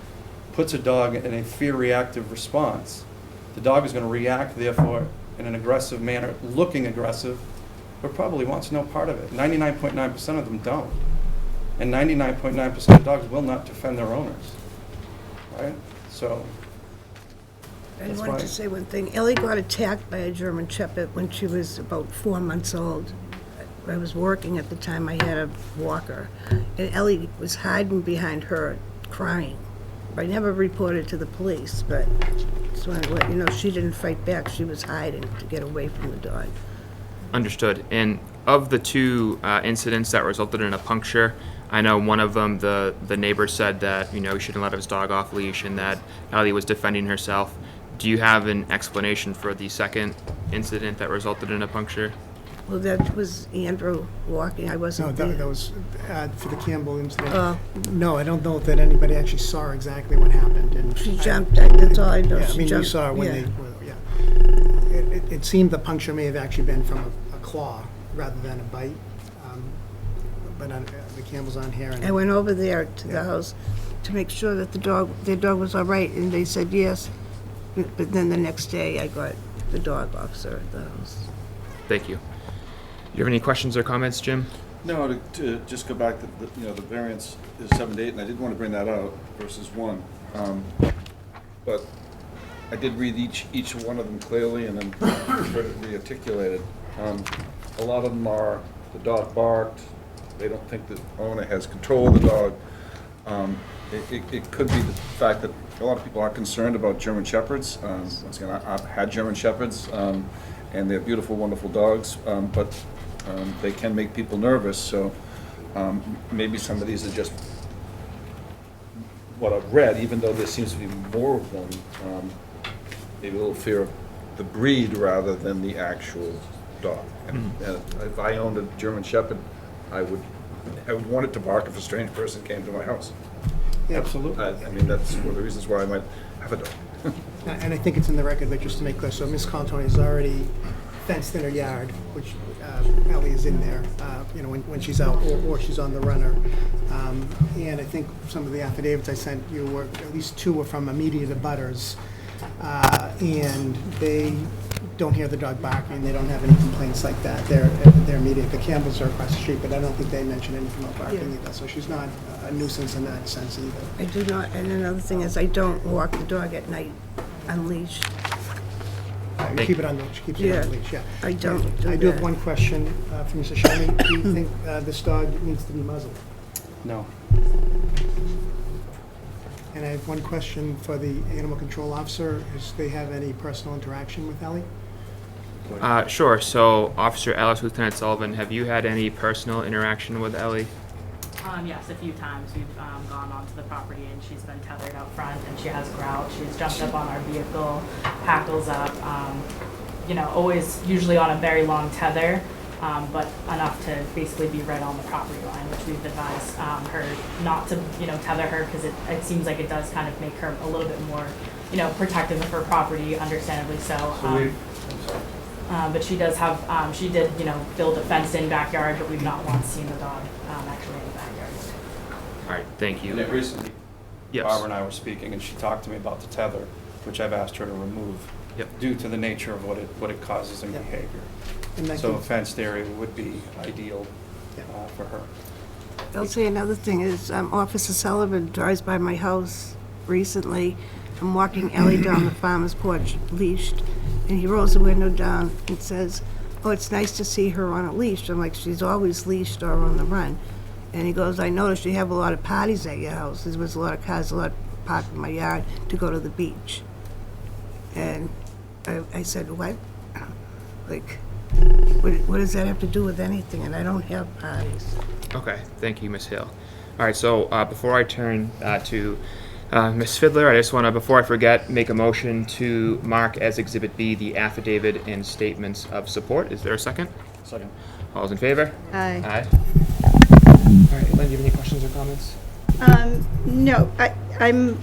puts a dog in a fear-reactive response, the dog is going to react, therefore, in an aggressive manner, looking aggressive, but probably wants no part of it. 99.9% of them don't. And 99.9% of dogs will not defend their owners, right? So I wanted to say one thing. Ellie got attacked by a German Shepherd when she was about 4 months old. I was working at the time. I had a walker. And Ellie was hiding behind her, crying. I never reported to the police, but just wanted to let you know she didn't fight back. She was hiding to get away from the dog. Understood. And of the two incidents that resulted in a puncture, I know one of them, the neighbor said that, he shouldn't let his dog off leash and that Ellie was defending herself. Do you have an explanation for the second incident that resulted in a puncture? Well, that was Andrew walking. I wasn't there. No, that was for the Campbell incident. No, I don't know that anybody actually saw exactly what happened. And She jumped. That's all I know. Yeah, She I mean, you jumped. saw when Yeah. It seemed the puncture may have actually been from a claw rather than a bite. But the Campbell's on here. And I went over there to the house to make sure that their dog was all right, and they said yes. But then the next day, I got the dog officer at the house. Thank you. Do you have any questions or comments, Jim? No, to just go back to the variance is 7 to 8, and I did want to bring that out versus 1. But I did read each one of them clearly and then heard it re-articulated. A lot of them are the dog barked. They don't think the owner has control of the dog. It could be the fact that a lot of people are concerned about German Shepherds. Once again, I've had German Shepherds, and they're beautiful, wonderful dogs, but they can make people nervous, so maybe some of these are just what I've read, even though there seems to be more of them, maybe a little fear of the breed rather than the actual dog. And if I owned a German Shepherd, I would want it to bark if a strange person came to my house. Absolutely. I mean, that's one of the reasons why I might have a dog. And I think it's in the record, but just to make clear, so Ms. Contoni has already fenced in her yard, which Ellie is in there, when she's out or she's on the runner. And I think some of the affidavits I sent you were, at least 2 were from immediate abutters. And they don't hear the dog barking, they don't have any complaints like that. They're immediate. The Campbells are across the street, but I don't think they mentioned anything about barking either. So she's not a nuisance in that sense either. I do not, and another thing is I don't walk the dog at night unleashed. You keep it on leash. She keeps it on leash. Yeah. I don't do I do have that. one question for Mr. Shelley. Do you think this dog needs to be muzzled? No. And I have one question for the animal control officer. Is they have any personal interaction with Ellie? Sure. So, Officer Ellis, Lieutenant Sullivan, have you had any personal interaction with Ellie? Yes, a few times we've gone onto the property and she's been tethered out front and she has growled. She's jumped up on our vehicle, hackles up, always usually on a very long tether, but enough to basically be right on the property line, which we've advised her not to, tether her because it seems like it does kind of make her a little bit more, protective of her property, understandably so. But she does have, she did, build a fenced-in backyard, but we've not once seen the dog actually in the backyard. All right, thank you. And it recently, Yes. Barbara and I were speaking, and she talked to me about the tether, which I've asked her to remove due to the nature of what it causes in behavior. And So a fenced area would be ideal for her. I'll say another thing is Officer Sullivan drives by my house recently. I'm walking Ellie down the farmer's porch leashed, and he rolls the window down and says, "Oh, it's nice to see her on a leash." I'm like, "She's always leashed or on the run." And he goes, "I noticed you have a lot of parties at your house. There was a lot of cars, a lot parked in my yard to go to the beach." And I said, "What? Like, what does that have to do with anything? And I don't have parties." Okay, thank you, Ms. Hill. All right, so before I turn to Ms. Fiddler, I just want to, before I forget, make a motion to mark as Exhibit B the affidavit and statements of support. Is there a second? Second. All those in favor? Aye. Aye. All right, Lynn, do you have any questions or comments? No, I'm,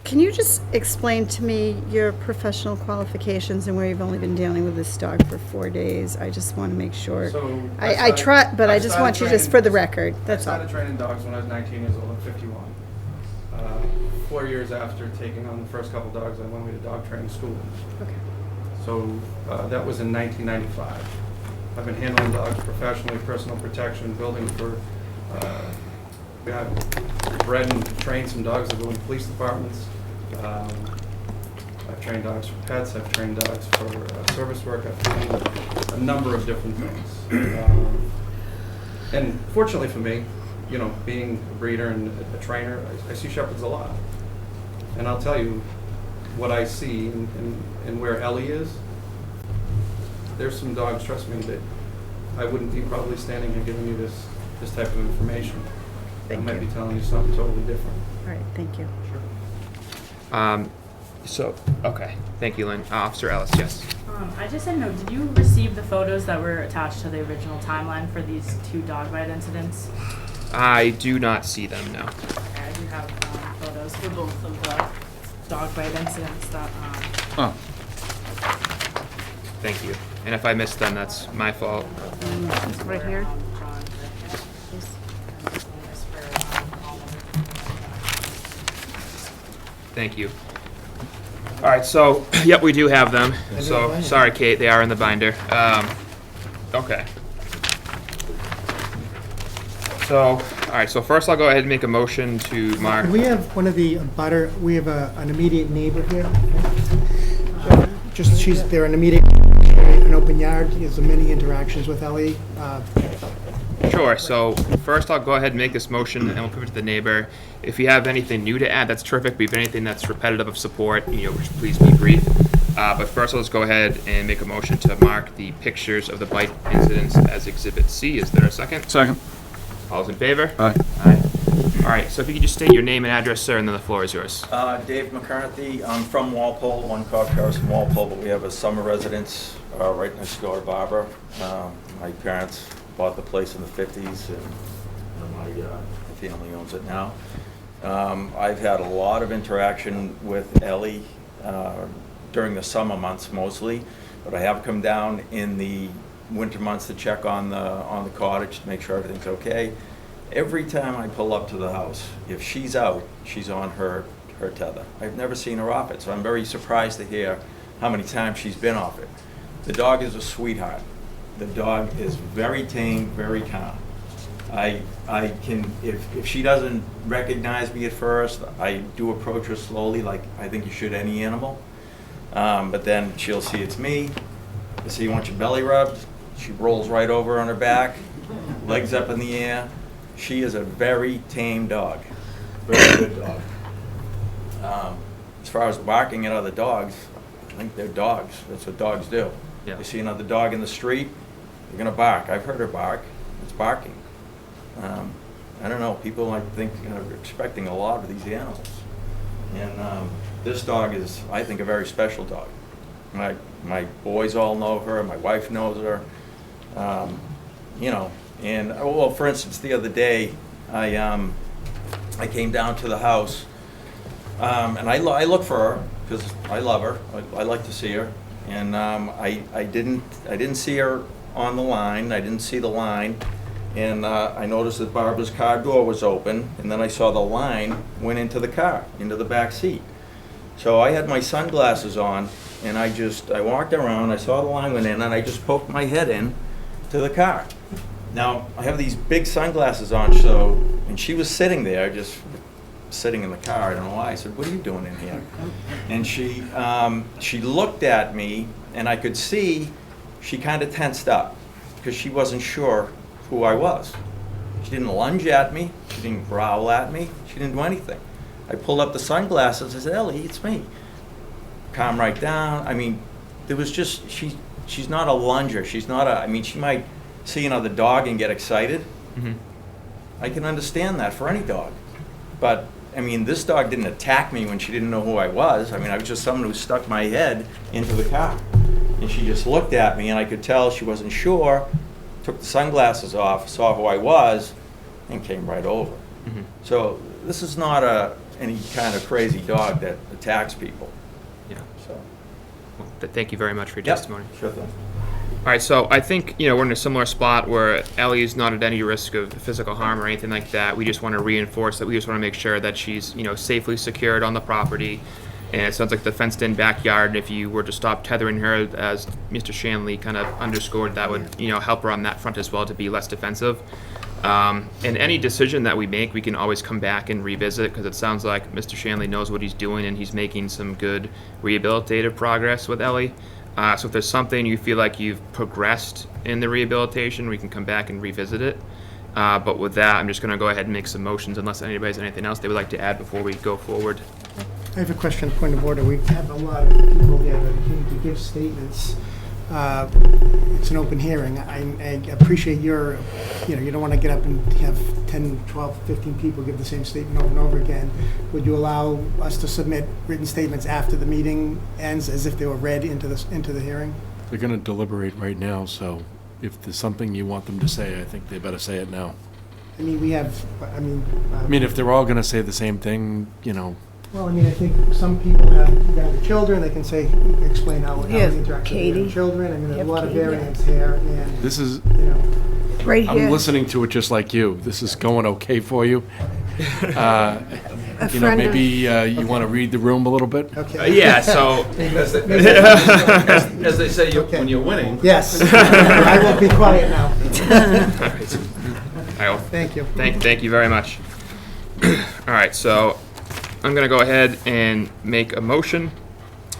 can you just explain to me your professional qualifications and where you've only been dealing with this dog for 4 days? I just want to make sure. So I try, but I just want you, just for the record, that's I all. started training dogs when I was 19 years old. I'm 51. 4 years after taking on the first couple dogs, I went away to dog training school. Okay. So that was in 1995. I've been handling dogs professionally, personal protection, building for, we have bred and trained some dogs that go in police departments. I've trained dogs for pets, I've trained dogs for service work, I've trained a number of different things. And fortunately for me, being a breeder and a trainer, I see shepherds a lot. And I'll tell you what I see and where Ellie is. There's some dogs, trust me, that I wouldn't be probably standing here giving you this type of information. I might be telling you something totally different. All right, thank you. Okay, thank you, Lynn. Officer Ellis, yes. I just didn't know, did you receive the photos that were attached to the original timeline for these 2 dog bite incidents? I do not see them, no. Okay, I do have photos for both of the dog bite incidents that, Oh, Thank you. And if I missed them, that's my fault. Right here. Thank you. All right, so, yep, we do have them. So, sorry, Kate, they are in the binder. Okay. So, all right, so first I'll go ahead and make a motion to mark. We have one of the we have an immediate neighbor here. They're an immediate, an open yard. He has many interactions with Ellie. Sure, so first I'll go ahead and make this motion and we'll put it to the neighbor. If you have anything new to add, that's terrific, but if anything that's repetitive of support, please be brief. But first, let's go ahead and make a motion to mark the pictures of the bite incidents as Exhibit C. Is there a second? Second. All's in favor? Aye. Aye. All right, so if you could just state your name and address, sir, and then the floor is yours. Dave McCarthy. I'm from Walpole, 1 Cobb Terrace in Walpole, but we have a summer residence right next door to Barbara. My parents bought the place in the 50s, and my family owns it now. I've had a lot of interaction with Ellie during the summer months mostly, but I have come down in the winter months to check on the cottage to make sure everything's okay. Every time I pull up to the house, if she's out, she's on her tether. I've never seen her off it, so I'm very surprised to hear how many times she's been off it. The dog is a sweetheart. The dog is very tame, very calm. I can, if she doesn't recognize me at first, I do approach her slowly, like I think you should any animal. But then she'll see it's me. You see, you want your belly rubbed? She rolls right over on her back, legs up in the air. She is a very tame dog, very good dog. As far as barking at other dogs, I think they're dogs. That's what dogs do. Yeah. You see another dog in the street, you're gonna bark. I've heard her bark. It's barking. I don't know. People, I think, are expecting a lot of these animals, and this dog is, I think, a very special dog. My boys all know her. My wife knows her. You know. And well, for instance, the other day, I came down to the house, and I look for her because I love her. I like to see her, and I didn't see her on the line. I didn't see the line, and I noticed that Barbara's car door was open, and then I saw the line went into the car, into the back seat. So I had my sunglasses on, and I walked around. I saw the line went in, and I just poked my head in to the car. Now, I have these big sunglasses on, and she was sitting there, just sitting in the car. I don't know why. I said, "What are you doing in here?" And she looked at me, and I could see she kind of tensed up because she wasn't sure who I was. She didn't lunge at me. She didn't growl at me. She didn't do anything. I pulled up the sunglasses. I said, "Ellie, it's me." Calm right down. I mean, there was just, she's not a lunger. She's not a, I mean, she might see another dog and get excited. Mm-hmm. I can understand that for any dog. But, I mean, this dog didn't attack me when she didn't know who I was. I mean, I was just someone who stuck my head into the car. And she just looked at me, and I could tell she wasn't sure, took the sunglasses off, saw who I was, and came right over. Mm-hmm. So this is not any kind of crazy dog that attacks people. Yeah. So. Well, thank you very much for your Yep, testimony. sure thing. All right, so I think, we're in a similar spot where Ellie is not at any risk of physical harm or anything like that. We just want to reinforce that. We just want to make sure that she's, safely secured on the property. And it sounds like the fenced-in backyard, and if you were to stop tethering her, as Mr. Shanley kind of underscored, that would, help her on that front as well to be less defensive. And any decision that we make, we can always come back and revisit, because it sounds like Mr. Shanley knows what he's doing, and he's making some good rehabilitative progress with Ellie. So if there's something you feel like you've progressed in the rehabilitation, we can come back and revisit it. But with that, I'm just going to go ahead and make some motions unless anybody has anything else they would like to add before we go forward. I have a question, point of order. We have a lot of people here that came to give statements. It's an open hearing. I appreciate your, you don't want to get up and have 10, 12, 15 people give the same statement over and over again. Would you allow us to submit written statements after the meeting ends as if they were read into the hearing? They're going to deliberate right now, so if there's something you want them to say, I think they better say it now. I mean, I mean, if they're all going to say the same thing, Well, I mean, I think some people have younger children. They can explain how they interact with their children. I mean, there's a lot of variance here, and This is, Right here. I'm listening to it just like you. This is going okay for you. Maybe you want to read the room a little bit? Okay. Yeah, so... As they say, when you're winning. Yes. I will be quiet now. All right. All right, Thank you. Thank you very much. All right, so I'm going to go ahead and make a motion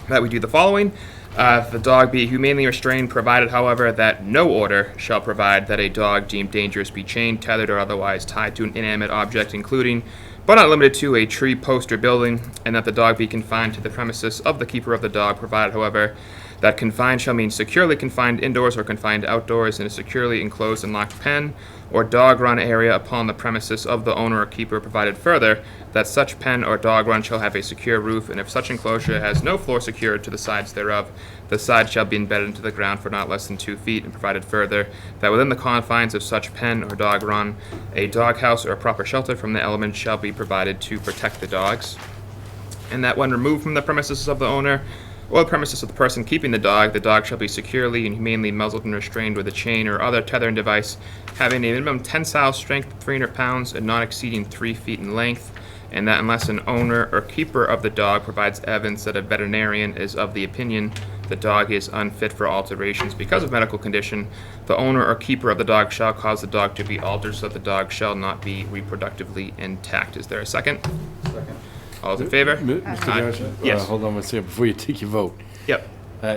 that we do the following. The dog be humanely restrained, provided, however, that no order shall provide that a dog deemed dangerous be chained, tethered, or otherwise tied to an inanimate object, including but not limited to a tree, post, or building, and that the dog be confined to the premises of the keeper of the dog, provided, however, that confined shall mean securely confined indoors or confined outdoors in a securely enclosed and locked pen or dog run area upon the premises of the owner or keeper, provided further that such pen or dog run shall have a secure roof, and if such enclosure has no floor secured to the sides thereof, the sides shall be embedded into the ground for not less than 2 feet, and provided further that within the confines of such pen or dog run, a dog house or a proper shelter from the elements shall be provided to protect the dogs, and that when removed from the premises of the owner or the premises of the person keeping the dog shall be securely and humanely muzzled and restrained with a chain or other tethering device having a minimum tensile strength of 300 pounds and not exceeding 3 feet in length, and that unless an owner or keeper of the dog provides evidence that a veterinarian is of the opinion the dog is unfit for alterations because of medical condition, the owner or keeper of the dog shall cause the dog to be altered so that the dog shall not be reproductively intact. Is there a second? Second. All those in favor? Mr. Aye. Darcy, Yes. hold on one second before you take your vote. Yep.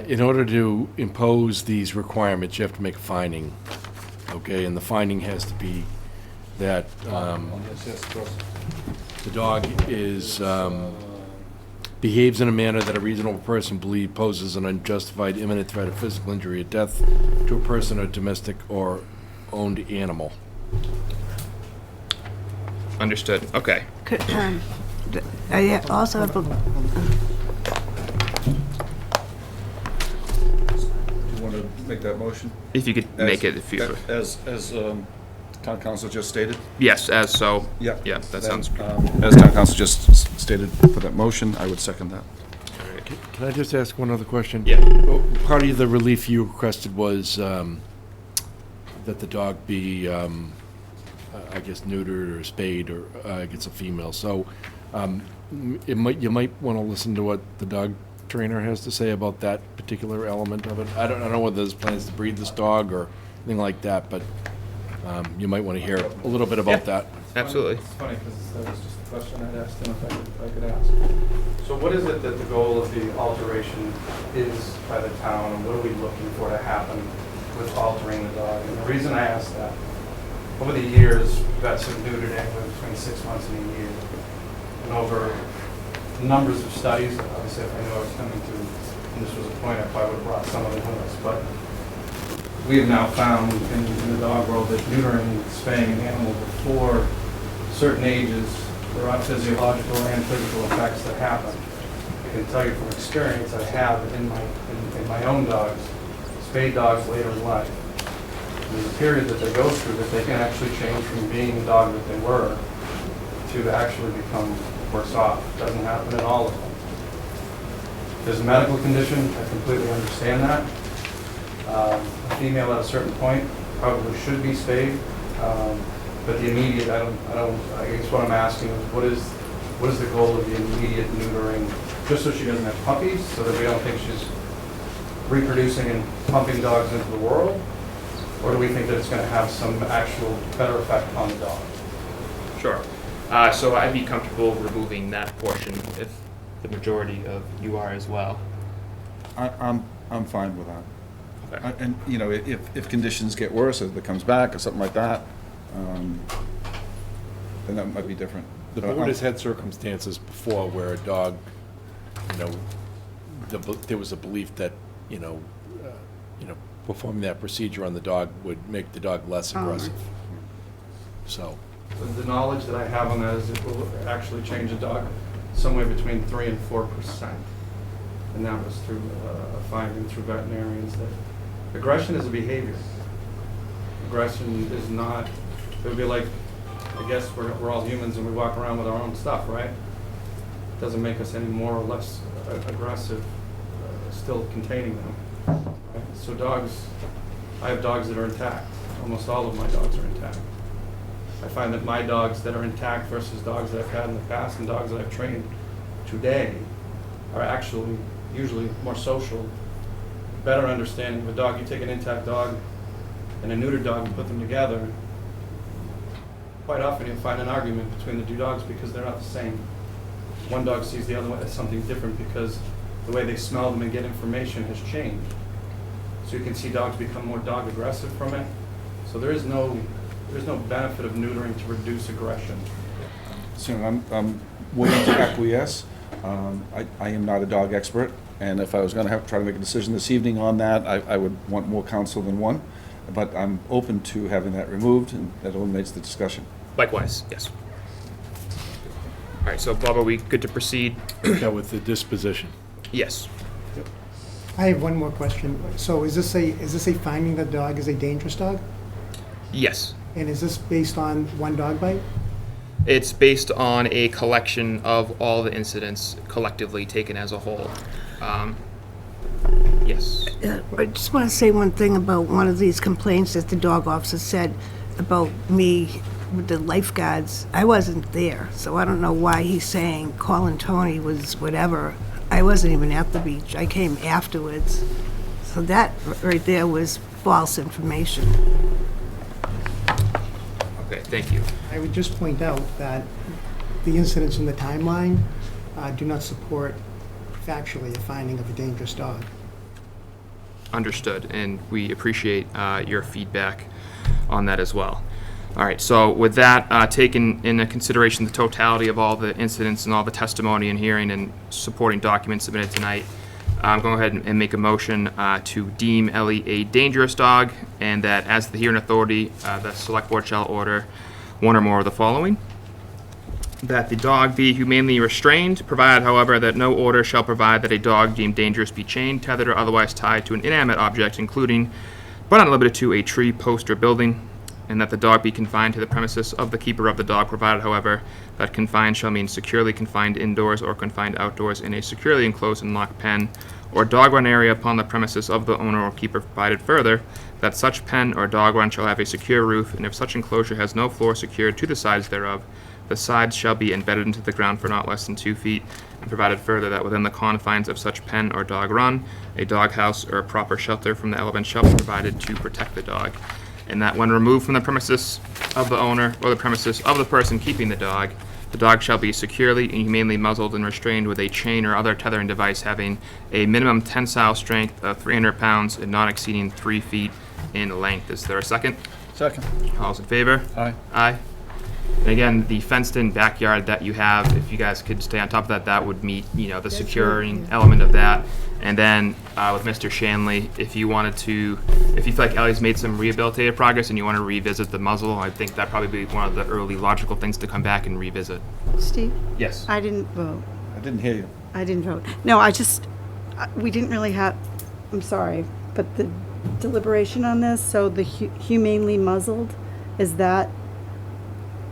In order to impose these requirements, you have to make a finding, okay? And the finding has to be that the dog is, behaves in a manner that a reasonable person believes poses an unjustified imminent threat of physical injury or death to a person or domestic or owned animal. Understood. Okay. I also have a, Do you want to make that motion? If you could make it, if you. As town council just stated? Yes, as so. Yeah. Yeah, that sounds. As town council just stated for that motion, I would second that. Can I just ask one other question? Yeah. Part of the relief you requested was that the dog be, I guess, neutered or spayed, or I guess a female. So you might want to listen to what the dog trainer has to say about that particular element of it. I don't know whether there's plans to breed this dog or anything like that, but you might want to hear a little bit about that. Absolutely. It's funny because that was just a question I'd asked him if I could ask. So what is it that the goal of the alteration is by the town, and what are we looking for to happen with altering the dog? And the reason I ask that, over the years, vets have neutered anywhere between 6 months and a year. And over numbers of studies, obviously if I knew I was coming to, and this was a point, I probably would have brought some of them with us, but we have now found in the dog world that neutering, spaying an animal before certain ages, there are physiological and physical effects that happen. I can tell you from experience I have in my own dogs, spayed dogs later in life. There's a period that they go through that they can actually change from being the dog that they were to actually become worse off. It doesn't happen in all of them. There's a medical condition, I completely understand that. A female at a certain point probably should be spayed, but the immediate, I guess what I'm asking is what is the goal of the immediate neutering, just so she doesn't have puppies, so that we don't think she's reproducing and pumping dogs into the world? Or do we think that it's going to have some actual better effect on the dog? Sure. So I'd be comfortable removing that portion if the majority of you are as well. I'm fine with that. Okay. And, you know, if conditions get worse, if it comes back or something like that, then that might be different. The board has had circumstances before where a dog, you know, there was a belief that, performing that procedure on the dog would make the dog less aggressive. So. The knowledge that I have on that is it will actually change a dog somewhere between 3% and 4%. And that was through a finding through veterinarians that aggression is a behavior. Aggression is not, it would be like, I guess we're all humans and we walk around with our own stuff, right? It doesn't make us any more or less aggressive, still containing them. Right? So dogs, I have dogs that are intact. Almost all of my dogs are intact. I find that my dogs that are intact versus dogs that I've had in the past and dogs that I've trained today are actually usually more social, better understanding of a dog. You take an intact dog and a neutered dog and put them together, quite often you'll find an argument between the two dogs because they're not the same. One dog sees the other one as something different because the way they smell them and get information has changed. So you can see dogs become more dog aggressive from it. So there's no benefit of neutering to reduce aggression. I'm willing to acquiesce. I am not a dog expert, and if I was going to try to make a decision this evening on that, I would want more counsel than one. But I'm open to having that removed, and that eliminates the discussion. Likewise, yes. All right, so Bob, are we good to proceed? Yeah, with the disposition. Yes. I have one more question. So is this a finding that the dog is a dangerous dog? Yes. And is this based on one dog bite? It's based on a collection of all the incidents collectively taken as a whole. Yes. I just want to say one thing about one of these complaints that the dog officer said about me with the lifeguards. I wasn't there, so I don't know why he's saying calling Tony was whatever. I wasn't even at the beach. I came afterwards. So that right there was false information. Okay, thank you. I would just point out that the incidents in the timeline do not support factually a finding of a dangerous dog. Understood, and we appreciate your feedback on that as well. All right, so with that, taking into consideration the totality of all the incidents and all the testimony and hearing and supporting documents submitted tonight, I'm going to go ahead and make a motion to deem Ellie a dangerous dog, and that as the hearing authority, the select board shall order one or more of the following. That the dog be humanely restrained, provided, however, that no order shall provide that a dog deemed dangerous be chained, tethered, or otherwise tied to an inanimate object, including, but not limited to, a tree, post, or building, and that the dog be confined to the premises of the keeper of the dog, provided, however, that confined shall mean securely confined indoors or confined outdoors in a securely enclosed and locked pen or dog run area upon the premises of the owner or keeper, provided further that such pen or dog run shall have a secure roof, and if such enclosure has no floor secured to the sides thereof, the sides shall be embedded into the ground for not less than 2 feet, and provided further that within the confines of such pen or dog run, a dog house or a proper shelter from the elements shall be provided to protect the dog, and that when removed from the premises of the owner or the premises of the person keeping the dog shall be securely and humanely muzzled and restrained with a chain or other tethering device having a minimum tensile strength of 300 pounds and not exceeding 3 feet in length. Is there a second? Second. All those in favor? Aye. Aye. And again, the fenced-in backyard that you have, if you guys could stay on top of that, that would meet, the securing element of that. And then with Mr. Shanley, if you feel like Ellie's made some rehabilitative progress and you want to revisit the muzzle, I think that'd probably be one of the early logical things to come back and revisit. Steve? Yes. I didn't vote. I didn't hear you. I didn't vote. No, we didn't really have, I'm sorry, but the deliberation on this, so the humanely muzzled, is that,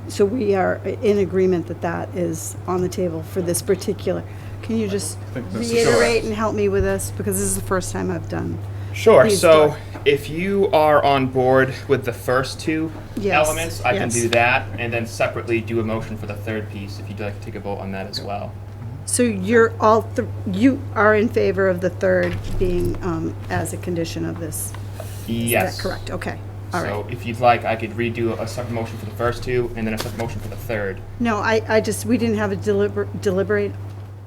so we are in agreement that that is on the table for this particular. Can you just reiterate and help me with this? Because this is the first time I've done. Sure. these So if you are on board with the first two Yes, elements, I can yes. do that, and then separately do a motion for the third piece if you'd like to take a vote on that as well. So you are in favor of the third being as a condition of this? Yes. Is that correct? Okay. All right. So if you'd like, I could redo a separate motion for the first two, and then a separate motion for the third. No, we didn't have a deliberate.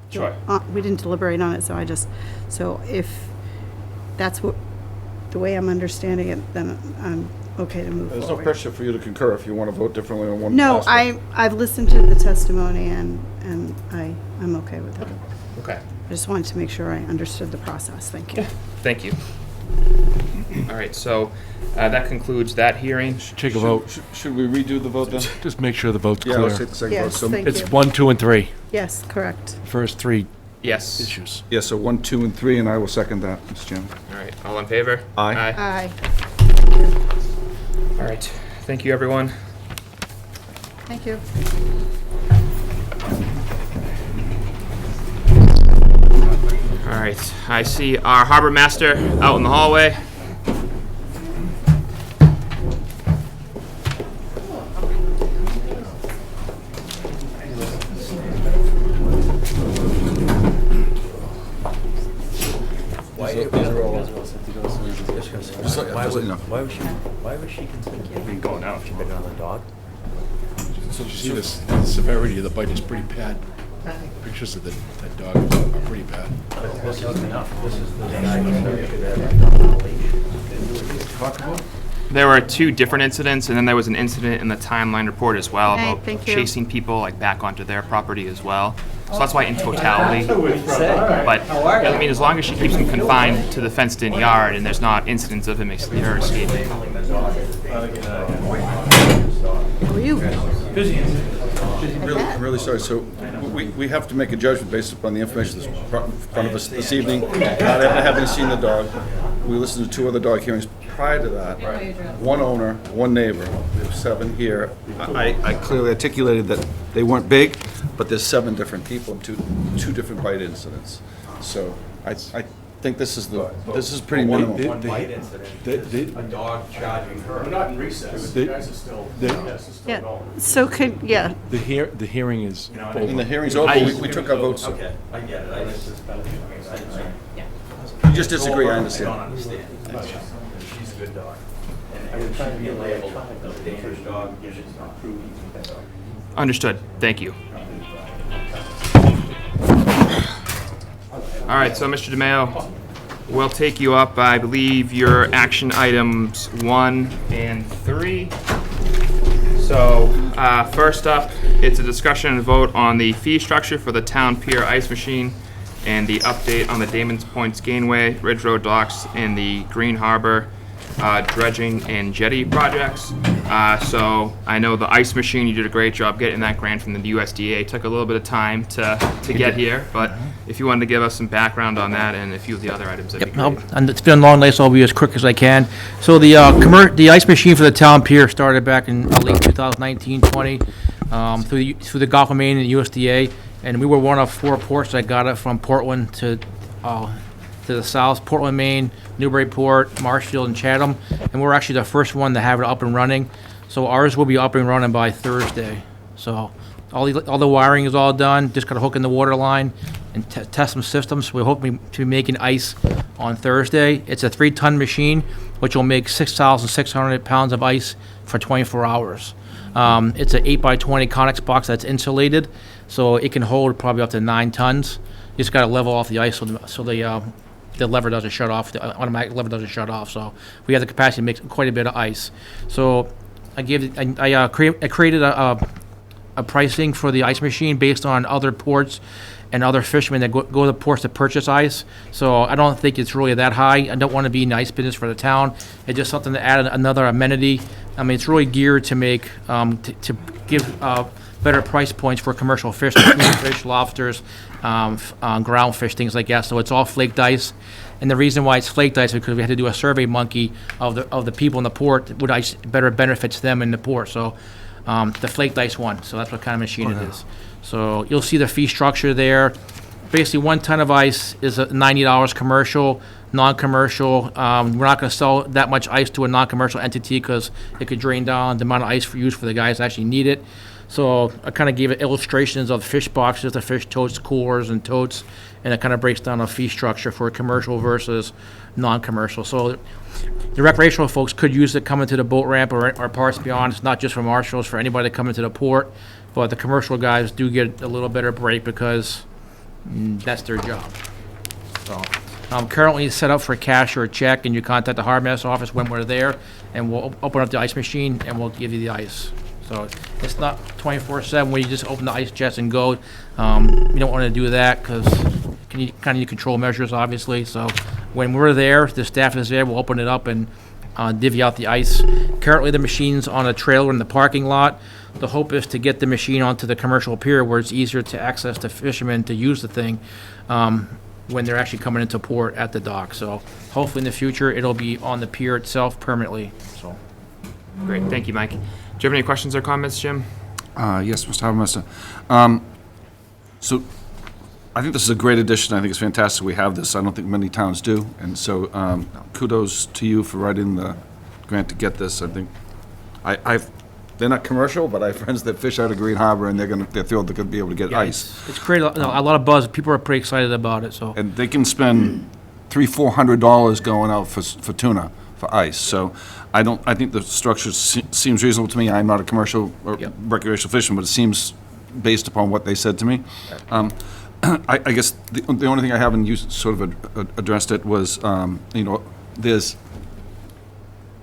Sure. We didn't deliberate on it, so if that's the way I'm understanding it, then I'm okay to move There's no forward. pressure for you to concur if you want to vote differently on one. No, aspect. I've listened to the testimony and I'm okay with it. Okay. I just wanted to make sure I understood the process. Thank you. Thank you. All right, so that concludes that hearing. Take a vote. Should we redo the vote then? Just make sure the vote's Yeah, clear. let's take the second vote. Yes, So, thank It's you. 1, 2, and 3. Yes, correct. First 3 Yes. issues. yeah, so 1, 2, and 3, and I will second that, Mr. Chairman. All right, all in favor? Aye. Aye. All right, thank you, everyone. Thank you. All right, I see our harbor master out in the hallway. Why was she considering going out? She bit on the dog? So you see this, the severity of the bite is pretty bad. Pictures of that dog are pretty bad. This is enough. This is the guy who started that. Talk about? There were 2 different incidents, and then there was an incident in the timeline report as well Okay, about thank you. chasing people like back onto their property as well. So that's why in totality. But I mean, as long as she keeps him confined to the fenced-in yard and there's not incidents of him her escaping. How are you? I'm really sorry. So we have to make a judgment based upon the information that's in front of us this evening. Not having seen the dog. We listened to 2 other dog hearings prior to that. One owner, one neighbor. We have 7 here. I clearly articulated that they weren't big, but there's 7 different people and two different bite incidents. So I think this is pretty minimal. One bite incident, a dog charging her. We're not in recess. You guys are still, yes, it's still Yeah, going. so could, yeah, The hearing is over. And the hearing's over. We took our votes. Okay, I get it. You just disagree, I I understand. don't understand. She's a good dog. And it should be labeled a dangerous dog. She's not proven. Understood. Thank you. All right, so Mr. DeMayo, we'll take you up, I believe, your action items 1 and 3. So, first up, it's a discussion and vote on the fee structure for the town pier ice machine and the update on the Damon's Points Gainway, Ridge Road Docks, and the Green Harbor dredging and jetty projects. So I know the ice machine, you did a great job getting that grant from the USDA. It took a little bit of time to get here, but if you wanted to give us some background on that and a few of the other items, that'd be great. And it's been a long night, so I'll be as quick as I can. So the the ice machine for the town pier started back in late 2019-20 through the Gulf of Maine and USDA, and we were one of 4 ports that got it from Portland to the south, Portland, Maine, Newburyport, Marshfield, and Chatham, and we're actually the first one to have it up and running. So ours will be up and running by Thursday. So all the wiring is all done. Just got to hook in the water line and test some systems. We're hoping to be making ice on Thursday. It's a 3-ton machine, which will make 6,600 pounds of ice for 24 hours. It's an 8x20 Conex box that's insulated, so it can hold probably up to 9 tons. You just got to level off the ice so the lever doesn't shut off, the automatic lever doesn't shut off, so we have the capacity to make quite a bit of ice. So I created a pricing for the ice machine based on other ports and other fishermen that go to ports to purchase ice. So I don't think it's really that high. I don't want to be in the ice business for the town. It's just something to add another amenity. I mean, it's really geared to make, to give better price points for commercial fish, like fish, lobsters, ground fish, things like that. So it's all flaked ice. And the reason why it's flaked ice is because we had to do a survey monkey of the people in the port, what ice better benefits them in the port. So the flaked ice won. So that's what kind of machine it is. So you'll see the fee structure there. Basically, 1 ton of ice is $90 commercial, non-commercial. We're not going to sell that much ice to a non-commercial entity because it could drain down the amount of ice used for the guys that actually need it. So I kind of gave it illustrations of fish boxes, the fish totes, coolers, and totes, and it kind of breaks down a fee structure for commercial versus non-commercial. So the recreational folks could use it coming to the boat ramp or parts beyond. It's not just for Marshfield, it's for anybody coming to the port. But the commercial guys do get a little better break because that's their job. So I'm currently set up for cash or a check, and you contact the harbor master's office when we're there, and we'll open up the ice machine and we'll give you the ice. So it's not 24/7 where you just open the ice chest and go. You don't want to do that because you kind of need control measures, obviously. So when we're there, the staff is there, we'll open it up and divvy out the ice. Currently, the machine's on a trailer in the parking lot. The hope is to get the machine onto the commercial pier where it's easier to access the fishermen to use the thing when they're actually coming into port at the dock. So hopefully in the future, it'll be on the pier itself permanently. So Great, thank you, Mike. Do you have any questions or comments, Jim? Yes, Mr. Habermaster. So I think this is a great addition. I think it's fantastic we have this. I don't think many towns do. And so kudos to you for writing the grant to get this. I think they're not commercial, but I have friends that fish out of Green Harbor, and they're thrilled they're going to be able to get ice. it's created a lot of buzz. People are pretty excited about it. So And they can spend $300-400 going out for tuna, for ice. So I think the structure seems reasonable to me. I'm not a commercial or recreational fisherman, but it seems based upon what they said to me. I guess the only thing I haven't used, sort of addressed it, was, there's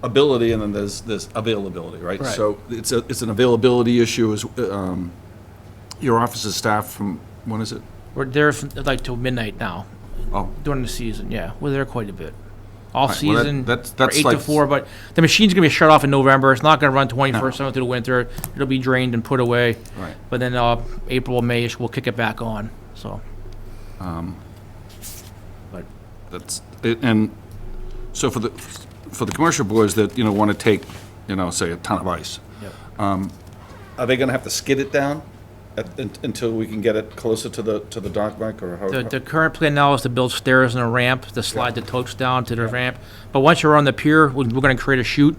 ability and then there's availability, right? Right. So it's an availability issue. Your office's staff from, when is it? We're there like till midnight now. Oh. During the season, yeah. We're there quite a bit. All Right, well, season, that's or 8 to like- 4, but the machine's gonna be shut off in November. It's not gonna run 24/7 through the winter. It'll be drained and put away. Right. But then April, Mayish, we'll kick it back on, so. But And so for the commercial boys that, want to take, say a ton of ice, Yep. are they going to have to skid it down until we can get it closer to the dock, Mike, or how? The current plan now is to build stairs and a ramp to slide the totes down to the ramp. But once you're on the pier, we're gonna create a chute,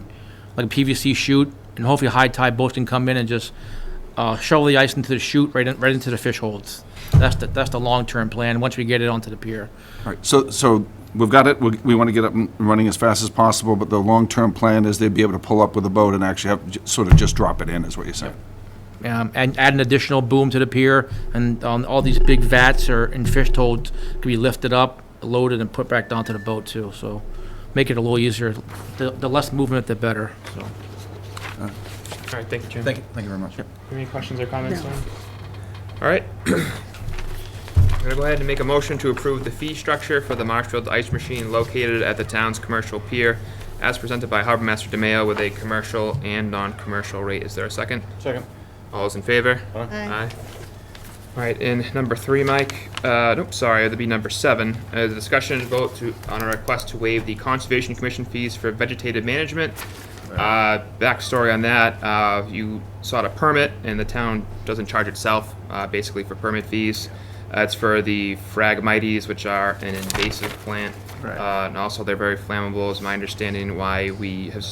like a PVC chute, and hopefully high tide boats can come in and just shovel the ice into the chute right into the fish holds. That's the long-term plan, once we get it onto the pier. All right, so we've got it, we want to get up and running as fast as possible, but the long-term plan is they'd be able to pull up with a boat and actually have, sort of just drop it in, is what you're saying? And add an additional boom to the pier, and all these big vats and fish holds can be lifted up, loaded, and put back down to the boat too, so make it a little easier. The less movement, the better, so. All right, thank you, Jim. Thank you very much. Any questions or comments, No. Lynn? All right. I'm gonna go ahead and make a motion to approve the fee structure for the Marshfield ice machine located at the town's commercial pier as presented by Harbor Master DeMayo with a commercial and non-commercial rate. Is there a second? Second. All those in favor? Aye. All right, in number 3, Mike, nope, sorry, that'd be number 7. The discussion and vote on a request to waive the Conservation Commission fees for vegetative management. Backstory on that, you sought a permit and the town doesn't charge itself, basically for permit fees. It's for the Phragmites, which are an invasive plant. And also they're very flammable, is my understanding, why we have,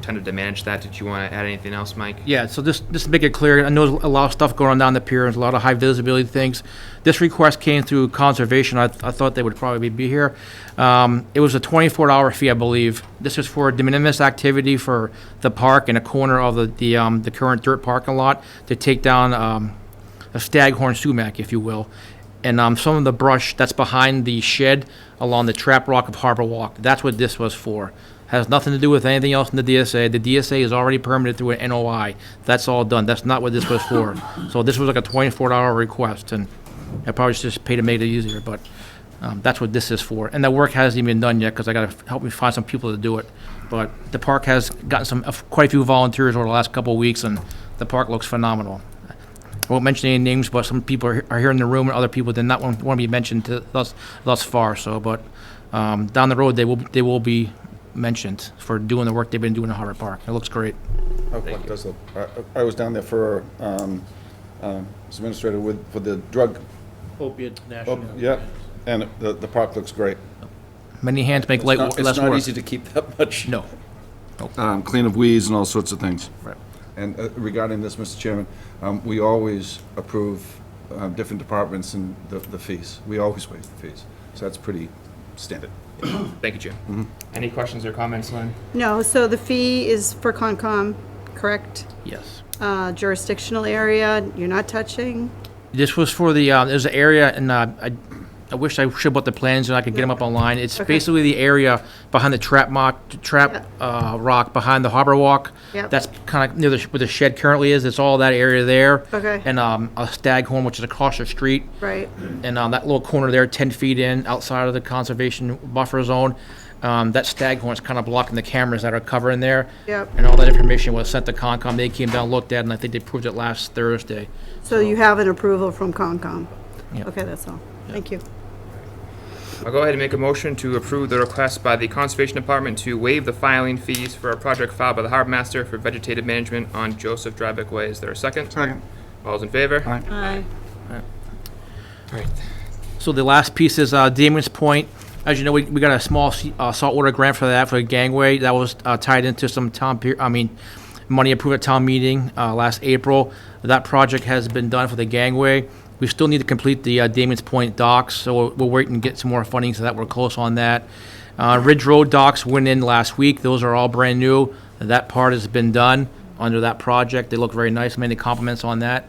tended to manage that. Did you want to add anything else, Mike? Yeah, so just to make it clear, I know there's a lot of stuff going on down the pier, there's a lot of high visibility things. This request came through conservation, I thought they would probably be here. It was a $24 fee, I believe. This is for de minimis activity for the park in a corner of the current dirt parking lot to take down a staghorn sumac, if you will. And some of the brush that's behind the shed along the trap rock of Harbor Walk, that's what this was for. Has nothing to do with anything else in the DSA. The DSA is already permitted through an NOI. That's all done. That's not what this was for. So this was like a $24 request, and I probably should just pay to make it easier, but that's what this is for. And the work hasn't even been done yet, because I got to help me find some people to do it. But the park has gotten quite a few volunteers over the last couple of weeks, and the park looks phenomenal. I won't mention any names, but some people are here in the room, and other people did not want to be mentioned thus far. So, but down the road, they will be mentioned for doing the work they've been doing in Harbor Park. It looks great. How it does look. I was down there for, as administrator for the drug. Opiate National. Yeah, and the park looks great. Many hands make less work. It's not easy to keep that much. No. Clean of weeds and all sorts of things. Right. And regarding this, Mr. Chairman, we always approve different departments and the fees. We always waive the fees. So that's pretty standard. Thank you, Jim. Any questions or comments, Lynn? No, so the fee is for Concom, correct? Yes. Jurisdictional area, you're not touching? This was for the, there's an area, and I wish I should put the plans and I could get them up online. It's Okay. basically the area behind the trap rock behind the Harbor Walk. Yep. That's kind of near where the shed currently is. It's all that area there. Okay. And a staghorn, which is across the street. Right. And that little corner there, 10 feet in, outside of the conservation buffer zone, that staghorn is kind of blocking the cameras that are covering there. Yep. And all that information was sent to Concom. They came down, looked at it, and I think they approved it last Thursday. So you have an approval from Concom? Yep. Okay, that's all. Thank you. I'll go ahead and make a motion to approve the request by the Conservation Department to waive the filing fees for a project filed by the Harbor Master for vegetative management on Joseph Drybeck Way. Is there a second? Second. All those in favor? Aye. All right. So the last piece is Damon's Point. As you know, we got a small saltwater grant for that, for the gangway. That was tied into some money approved at town meeting last April. That project has been done for the gangway. We still need to complete the Damon's Point docks, so we're waiting to get some more funding, so that we're close on that. Ridge Road docks went in last week. Those are all brand new. That part has been done under that project. They look very nice. Many compliments on that.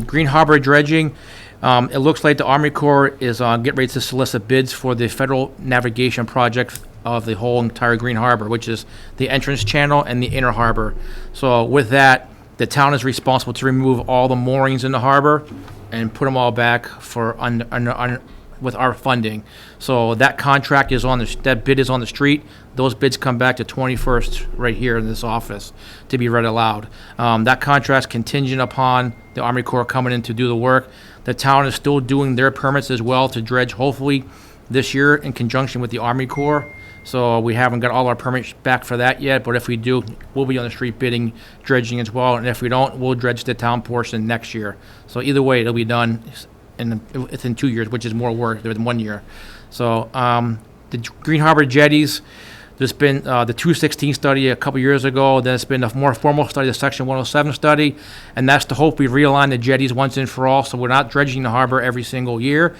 Green Harbor dredging. It looks like the Army Corps is getting ready to solicit bids for the federal navigation project of the whole entire Green Harbor, which is the entrance channel and the inner harbor. So with that, the town is responsible to remove all the moorings in the harbor and put them all back for with our funding. So that contract is that bid is on the street. Those bids come back to 21st right here in this office to be read aloud. That contract's contingent upon the Army Corps coming in to do the work. The town is still doing their permits as well to dredge, hopefully this year in conjunction with the Army Corps. So we haven't got all our permits back for that yet, but if we do, we'll be on the street bidding, dredging as well. And if we don't, we'll dredge the town portion next year. So either way, it'll be done within 2 years, which is more work than 1 year. So the Green Harbor jetties, there's been the 216 study a couple years ago. There's been a more formal study, the Section 107 study, and that's to hope we realign the jetties once and for all, so we're not dredging the harbor every single year.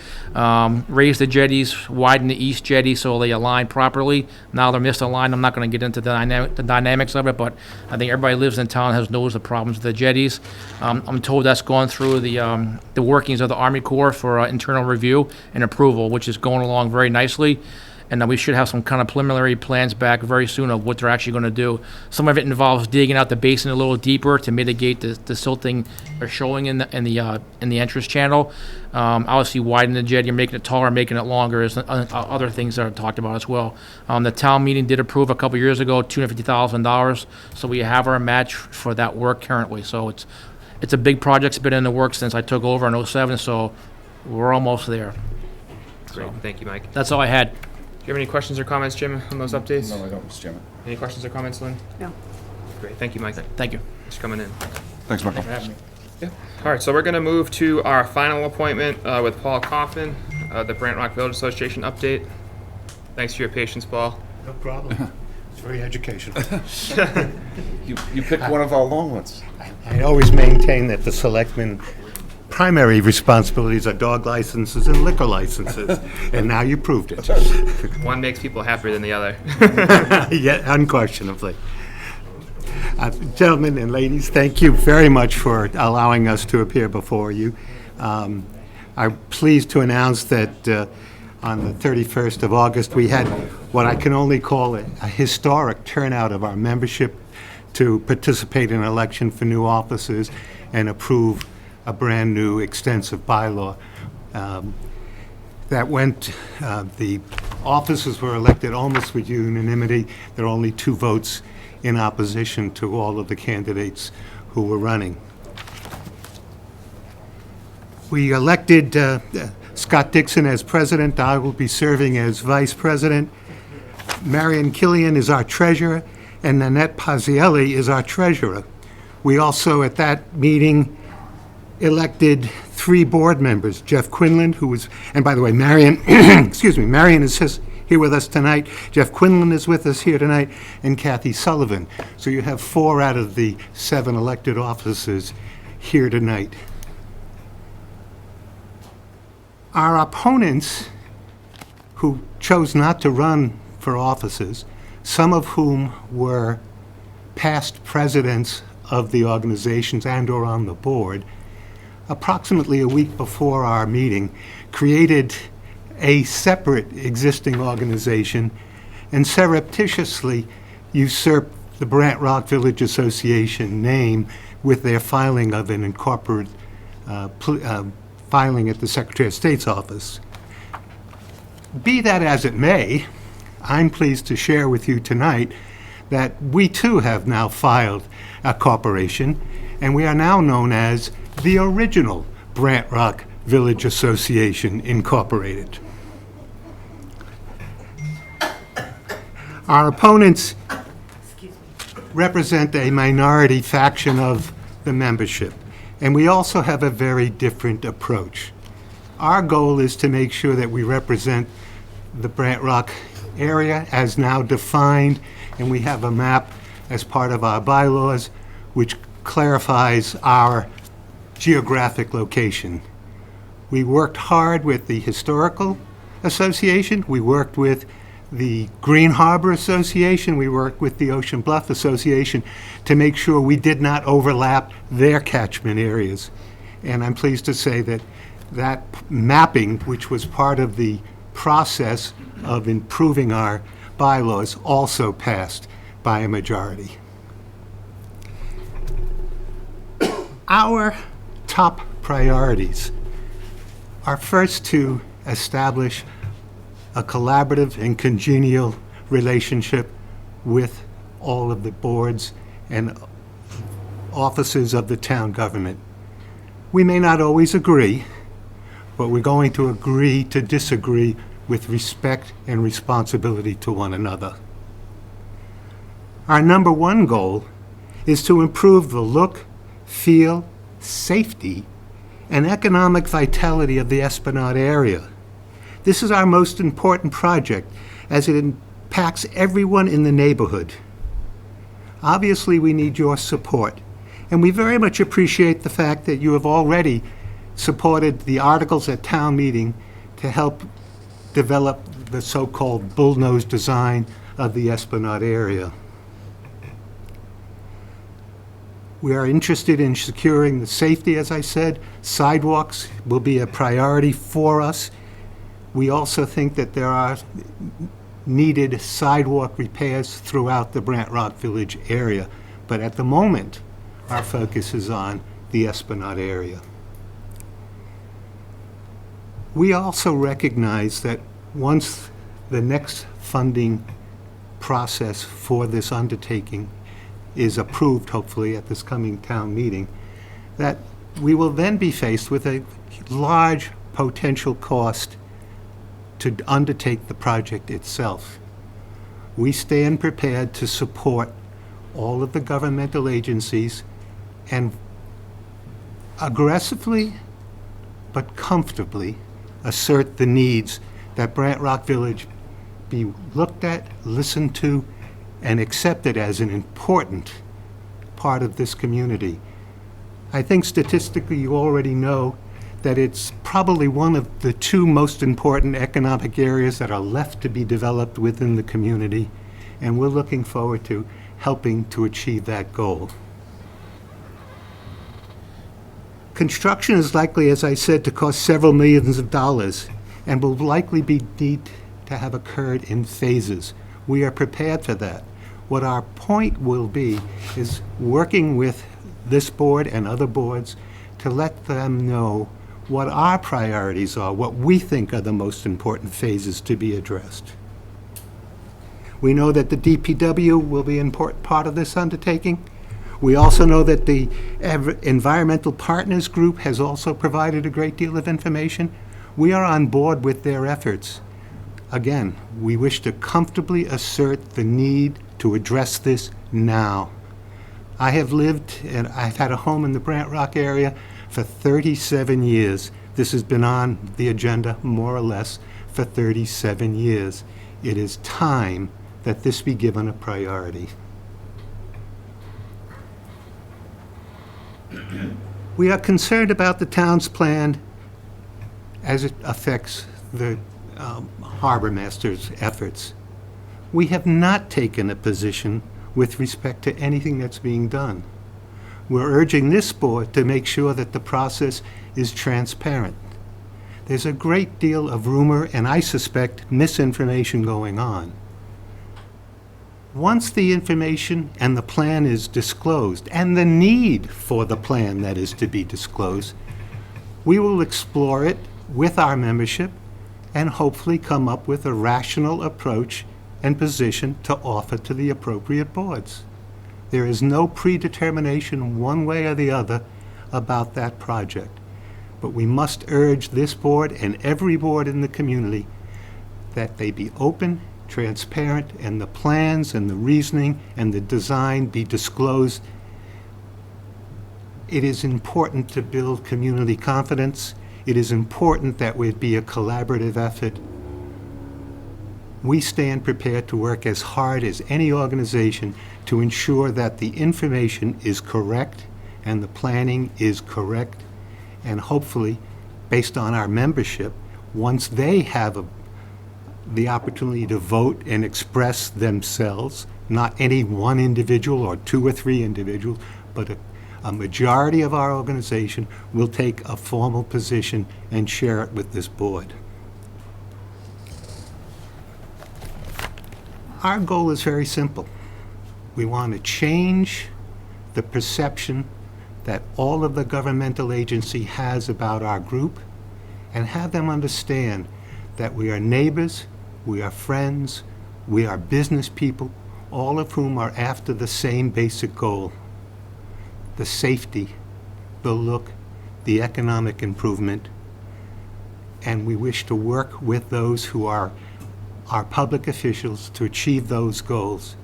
Raise the jetties, widen the east jetty so they align properly. Now they're misaligned. I'm not going to get into the dynamics of it, but I think everybody lives in town knows the problems with the jetties. I'm told that's gone through the workings of the Army Corps for internal review and approval, which is going along very nicely. And we should have some kind of preliminary plans back very soon of what they're actually going to do. Some of it involves digging out the basin a little deeper to mitigate the silting or showing in the entrance channel. Obviously, widening the jetty, making it taller, making it longer is other things that I've talked about as well. The town meeting did approve a couple years ago $250,000, so we have our match for that work currently. So it's a big project. It's been in the works since I took over in '07, so we're almost there. Great, thank you, Mike. That's all I had. Do you have any questions or comments, Jim, on those updates? No, I don't, Mr. Chairman. Any questions or comments, Lynn? No. Great, thank you, Mike. Thank you. Thanks for coming in. Thanks, Michael. Yeah. All right, so we're going to move to our final appointment with Paul Coffin, the Brant Rock Village Association update. Thanks for your patience, Paul. No problem. It's very educational. You picked one of our long ones. I always maintain that the selectmen primary responsibilities are dog licenses and liquor licenses, and now you proved it. One makes people happier than the other. Yeah, unquestionably. Gentlemen and ladies, thank you very much for allowing us to appear before you. I'm pleased to announce that on the 31st of August, we had what I can only call a historic turnout of our membership to participate in an election for new officers and approve a brand-new extensive bylaw. That went, the officers were elected almost with unanimity. There are only 2 votes in opposition to all of the candidates who were running. We elected Scott Dixon as president. I will be serving as vice president. Marion Killian is our treasurer, and Nanette Pazielli is our treasurer. We also, at that meeting, elected 3 board members, Jeff Quinlan, who was, and by the way, Marion, excuse me, Marion is here with us tonight, Jeff Quinlan is with us here tonight, and Kathy Sullivan. So you have 4 out of the 7 elected officers here tonight. Our opponents who chose not to run for offices, some of whom were past presidents of the organizations and/or on the board, approximately a week before our meeting, created a separate existing organization and surreptitiously usurped the Brant Rock Village Association name with their filing of an incorporate filing at the Secretary of State's office. Be that as it may, I'm pleased to share with you tonight that we too have now filed a corporation, and we are now known as the original Brant Rock Village Association Incorporated. Our opponents represent a minority faction of the membership, and we also have a very different approach. Our goal is to make sure that we represent the Brant Rock area as now defined, and we have a map as part of our bylaws which clarifies our geographic location. We worked hard with the Historical Association, we worked with the Green Harbor Association, we worked with the Ocean Bluff Association to make sure we did not overlap their catchment areas. And I'm pleased to say that that mapping, which was part of the process of improving our bylaws also passed by a majority. Our top priorities are first to establish a collaborative and congenial relationship with all of the boards and offices of the town government. We may not always agree, but we're going to agree to disagree with respect and responsibility to one another. Our number one goal is to improve the look, feel, safety, and economic vitality of the Esplanade area. This is our most important project as it impacts everyone in the neighborhood. Obviously, we need your support, and we very much appreciate the fact that you have already supported the articles at town meeting to help develop the so-called bullnose design of the Esplanade area. We are interested in securing the safety, as I said. Sidewalks will be a priority for us. We also think that there are needed sidewalk repairs throughout the Brant Rock Village area. But at the moment, our focus is on the Esplanade area. We also recognize that once the next funding process for this undertaking is approved, hopefully at this coming town meeting, that we will then be faced with a large potential cost to undertake the project itself. We stand prepared to support all of the governmental agencies and aggressively but comfortably assert the needs that Brant Rock Village be looked at, listened to, and accepted as an important part of this community. I think statistically you already know that it's probably one of the two most important economic areas that are left to be developed within the community, and we're looking forward to helping to achieve that goal. Construction is likely, as I said, to cost several millions of dollars and will likely be need to have occurred in phases. We are prepared for that. What our point will be is working with this board and other boards to let them know what our priorities are, what we think are the most important phases to be addressed. We know that the DPW will be an important part of this undertaking. We also know that the Environmental Partners Group has also provided a great deal of information. We are on board with their efforts. Again, we wish to comfortably assert the need to address this now. I have lived and I've had a home in the Brant Rock area for 37 years. This has been on the agenda, more or less, for 37 years. It is time that this be given a priority. We are concerned about the town's plan as it affects the harbor master's efforts. We have not taken a position with respect to anything that's being done. We're urging this board to make sure that the process is transparent. There's a great deal of rumor and, I suspect, misinformation going on. Once the information and the plan is disclosed, and the need for the plan that is to be disclosed, we will explore it with our membership and hopefully come up with a rational approach and position to offer to the appropriate boards. There is no predetermination one way or the other about that project. But we must urge this board and every board in the community that they be open, transparent, and the plans and the reasoning and the design be disclosed. It is important to build community confidence. It is important that it be a collaborative effort. We stand prepared to work as hard as any organization to ensure that the information is correct and the planning is correct, and hopefully, based on our membership, once they have the opportunity to vote and express themselves, not any one individual or two or three individuals, but a majority of our organization will take a formal position and share it with this board. our goal is very simple. We want to change the perception that all of the governmental agency has about our group and have them understand that we are neighbors, we are friends, we are business people, all of whom are after the same basic goal: the safety, the look, the economic improvement. And we wish to work with those who are our public officials to achieve those goals.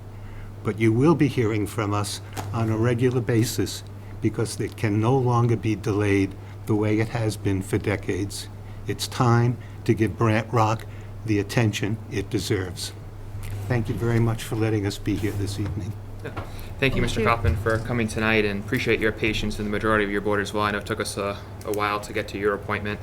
But you will be hearing from us on a regular basis because it can no longer be delayed the way it has been for decades. It's time to give Brant Rock the attention it deserves. Thank you very much for letting us be here this evening. Thank you, Thank Mr. you. Kaufman, for coming tonight, and appreciate your patience and the majority of your board as well. I know it took us a while to get to your appointment.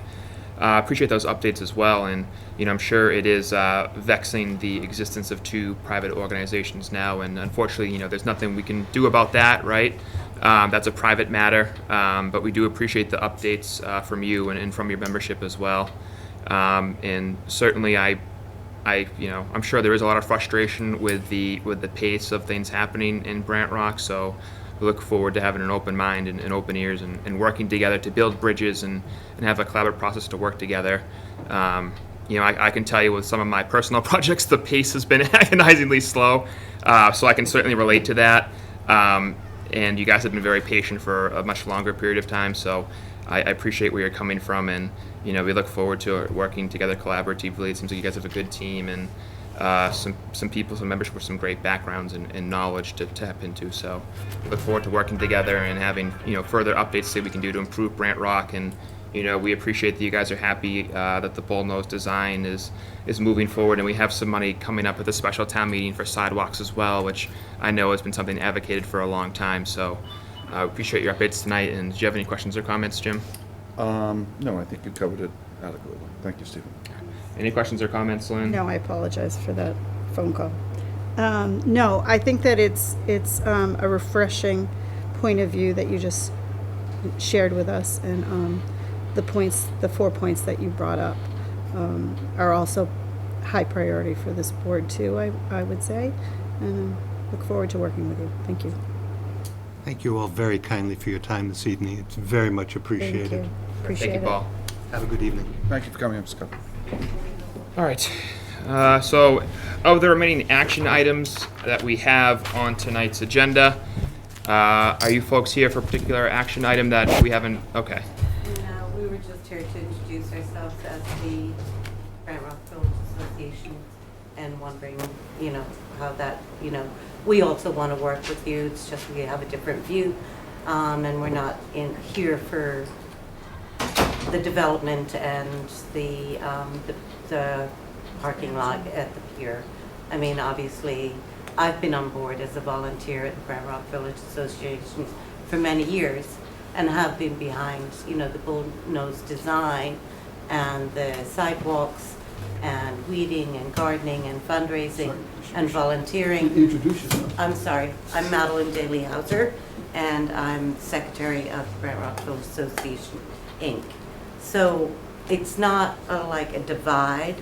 Appreciate those updates as well, and I'm sure it is vexing the existence of two private organizations now, and unfortunately, there's nothing we can do about that, right? That's a private matter, but we do appreciate the updates from you and from your membership as well. And certainly, I'm sure there is a lot of frustration with the pace of things happening in Brant Rock. So we look forward to having an open mind and open ears and working together to build bridges and have a collaborative process to work together. I can tell you with some of my personal projects, the pace has been agonizingly slow. So I can certainly relate to that. And you guys have been very patient for a much longer period of time. So I appreciate where you're coming from, and we look forward to working together collaboratively. It seems like you guys have a good team and some people, some members with some great backgrounds and knowledge to tap into. So we look forward to working together and having further updates to see what we can do to improve Brant Rock. And we appreciate that you guys are happy that the bullnose design is moving forward, and we have some money coming up at the special town meeting for sidewalks as well, which I know has been something advocated for a long time. So I appreciate your updates tonight. And do you have any questions or comments, Jim? No, I think you covered it adequately. Thank you, Stephen. Any questions or comments, Lynn? No, I apologize for that phone call. No, I think that it's a refreshing point of view that you just shared with us, and the 4 points that you brought up are also high priority for this board too, I would say, and look forward to working with you. Thank you. Thank you all very kindly for your time this evening. It's very much appreciated. Thank you. Appreciate Thank you, it. Paul. Have a good evening. Thank you for coming up, Scott. All right. So, of the remaining action items that we have on tonight's agenda, are you folks here for a particular action item that we haven't? Okay. No, we were just here to introduce ourselves as the Brant Rock Village Association and wondering, how that, we also want to work with you. It's just we have a different view, and we're not in here for the development and the parking lot at the pier. I mean, obviously, I've been on board as a volunteer at the Brant Rock Village Association for many years and have been behind, the bullnose design and the sidewalks and weeding and gardening and fundraising and volunteering. Introduce yourself. I'm sorry, I'm Madeline Daly Hauser, and I'm secretary of the Brant Rock Village Association, Inc. So it's not like a divide.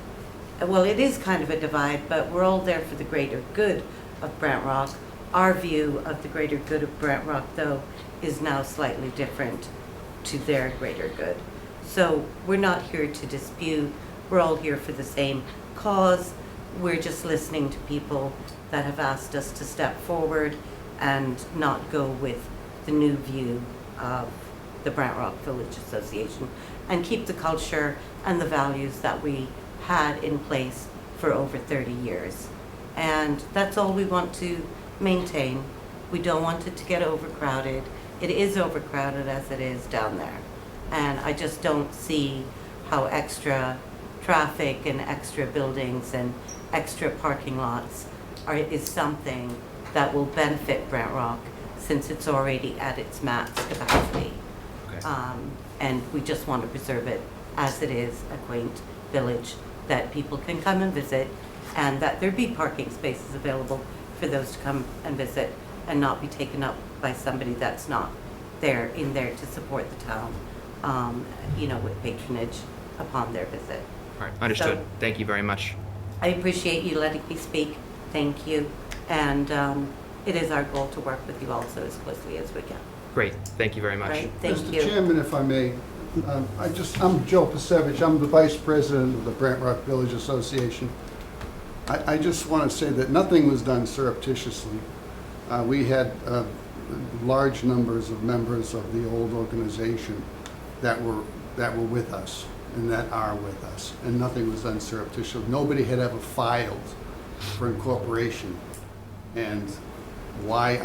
Well, it is kind of a divide, but we're all there for the greater good of Brant Rock. Our view of the greater good of Brant Rock, though, is now slightly different to their greater good. So we're not here to dispute. We're all here for the same cause. We're just listening to people that have asked us to step forward and not go with the new view of the Brant Rock Village Association and keep the culture and the values that we had in place for over 30 years. And that's all we want to maintain. We don't want it to get overcrowded. It is overcrowded as it is down there. And I just don't see how extra traffic and extra buildings and extra parking lots is something that will benefit Brant Rock, since it's already at its max capacity. Okay. And we just want to preserve it as it is, a quaint village that people can come and visit, and that there be parking spaces available for those to come and visit and not be taken up by somebody that's not there to support the town, with patronage upon their visit. All right. Understood. So- Thank you very much. I appreciate you letting me speak. Thank you. And it is our goal to work with you also as closely as we can. Great, thank you very much. Right? Thank Mr. you. Chairman, if I may, I'm Joe Pasevich, I'm the Vice President of the Brant Rock Village Association. I just want to say that nothing was done surreptitiously. We had large numbers of members of the old organization that were with us and that are with us, and nothing was done surreptitiously. Nobody had ever filed for incorporation, and why,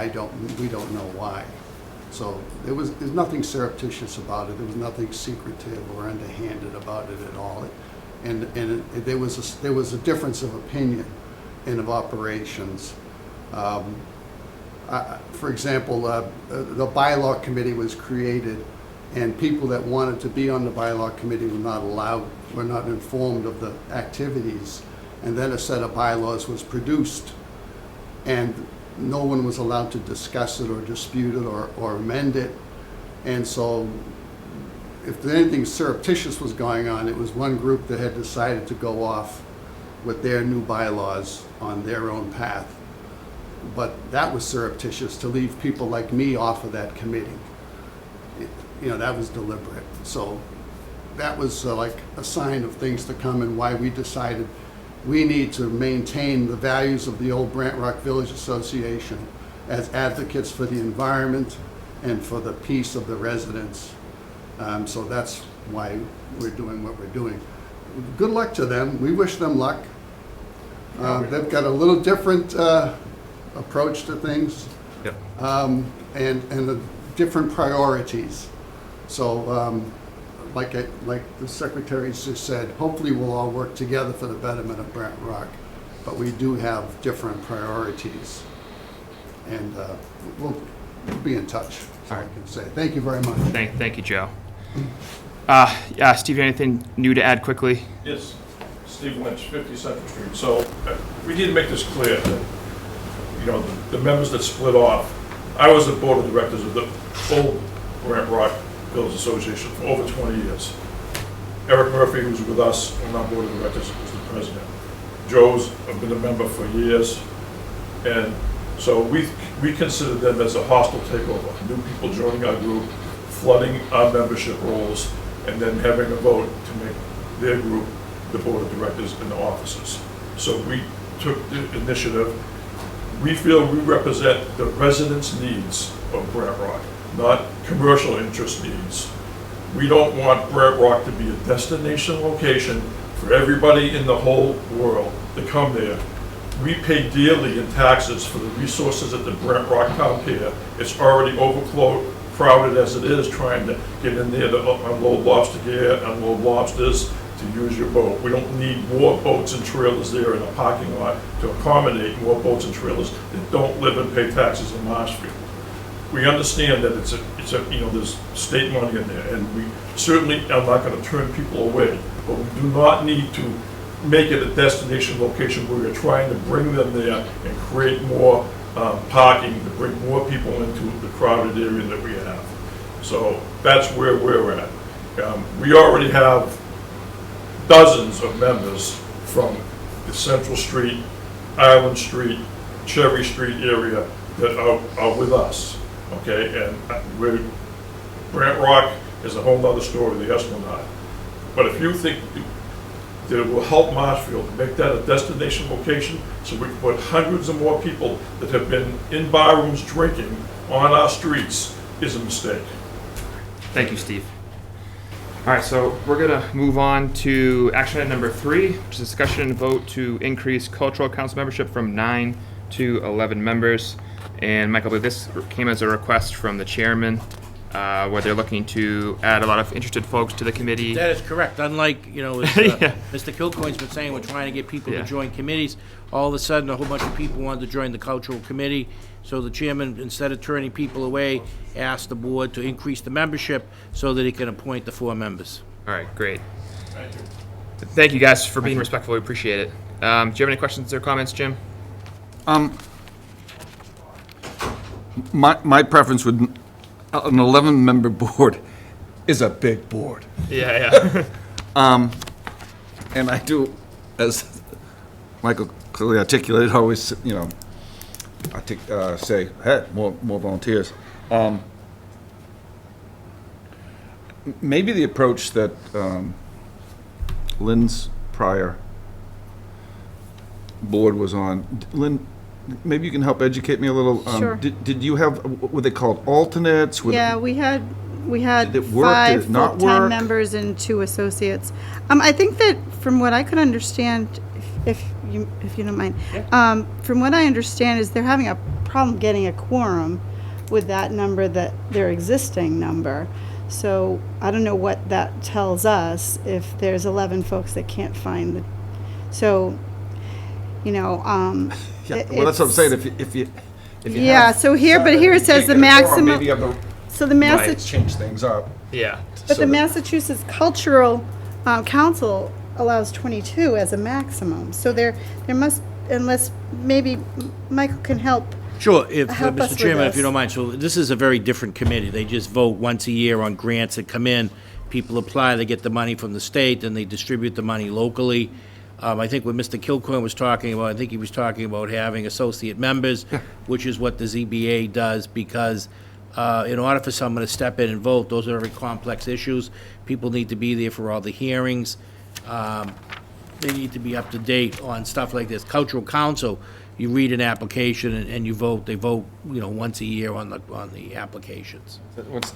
we don't know why. So there's nothing surreptitious about it. There was nothing secretive or underhanded about it at all. There was a difference of opinion and of operations. For example, the bylaw committee was created, and people that wanted to be on the bylaw committee were not informed of the activities. And then a set of bylaws was produced, and no one was allowed to discuss it or dispute it or amend it. And so if anything surreptitious was going on, it was one group that had decided to go off with their new bylaws on their own path. But that was surreptitious, to leave people like me off of that committee. That was deliberate. So that was like a sign of things to come, and why we decided we need to maintain the values of the old Brant Rock Village Association as advocates for the environment and for the peace of the residents. So that's why we're doing what we're doing. Good luck to them. We wish them luck. They've got a little different approach to things. Yep. And different priorities. So like the secretary just said, hopefully we'll all work together for the betterment of Brant Rock. But we do have different priorities. And we'll be in touch, so I can say. Thank you very much. Thank you, Joe. Steve, anything new to add quickly? Yes, Steve Lynch, 50 Central Street. So we need to make this clear that, the members that split off, I was the board of directors of the old Brant Rock Village Association for over 20 years. Eric Murphy, who's with us on our board of directors, was the president. Joe's been a member for years, and so we consider them as a hostile takeover. New people joining our group, flooding our membership rolls, and then having a vote to make their group the board of directors and the officers. So we took the initiative. We feel we represent the residents' needs of Brant Rock, not commercial interest needs. We don't want Brant Rock to be a destination location for everybody in the whole world to come there. We pay dearly in taxes for the resources at the Brant Rock Town Pier. It's already crowded as it is, trying to get in there to unload lobster gear, unload lobsters, to use your boat. We don't need more boats and trailers there in a parking lot to accommodate more boats and trailers that don't live and pay taxes in Marshfield. We understand that there's state money in there, and we certainly are not going to turn people away, but we do not need to make it a destination location where we're trying to bring them there and create more parking to bring more people into the crowded area that we have. So that's where we're at. We already have dozens of members from the Central Street, Island Street, Cherry Street area that are with us, okay? And Brant Rock is a whole nother story, the Esplanade. But if you think that it will help Marshfield make that a destination location so we can put hundreds of more people that have been in bar rooms drinking on our streets, is a mistake. Thank you, Steve. All right, so we're gonna move on to action item number 3, which is discussion and vote to increase cultural council membership from 9 to 11 members. And Michael, I believe this came as a request from the chairman, where they're looking to add a lot of interested folks to the committee. That is correct. Unlike, as Yeah. Mr. Kilcoyne's been saying, we're trying to get people to join committees. All of a sudden, a whole bunch of people wanted to join the cultural committee. So the chairman, instead of turning people away, asked the board to increase the membership so that he can appoint the 4 members. All right, great. Thank you. Thank you guys for being respectful. We appreciate it. Do you have any questions or comments, Jim? My preference would, an 11-member board is a big board. Yeah. And I do, as Michael clearly articulated, always, you know, say, hey, more volunteers. Maybe the approach that Lynn's prior board was on, Lynn, maybe you can help educate me a little. Sure. Did you have, were they called alternates? Yeah, we had Did it work? Did 5 it not full-time work? members and 2 associates. I think that from what I could understand, if you don't mind, from what I understand is they're having a problem getting a quorum with that number, that their existing number. So I don't know what that tells us if there's 11 folks that can't find the, so, you know, Yeah, well, that's what I'm saying, if you yeah, have so here, but seven, here it you says can't the get a quorum, maximum, maybe you have the so the right, Massachusetts, change things up. Yeah. but So the that- Massachusetts Cultural Council allows 22 as a maximum. So there must, unless maybe Michael can help. Sure, if, Help us Mr. with Chairman, if you this. don't mind, so this is a very different committee. They just vote once a year on grants that come in. People apply, they get the money from the state, and they distribute the money locally. I think what Mr. Kilcoyne was talking about, I think he was talking about having associate members, which is what the ZBA does, because in order for someone to step in and vote, those are very complex issues. People need to be there for all the hearings. They need to be up to date on stuff like this. Cultural Council, you read an application and you vote. They vote, you know, once a year on the applications.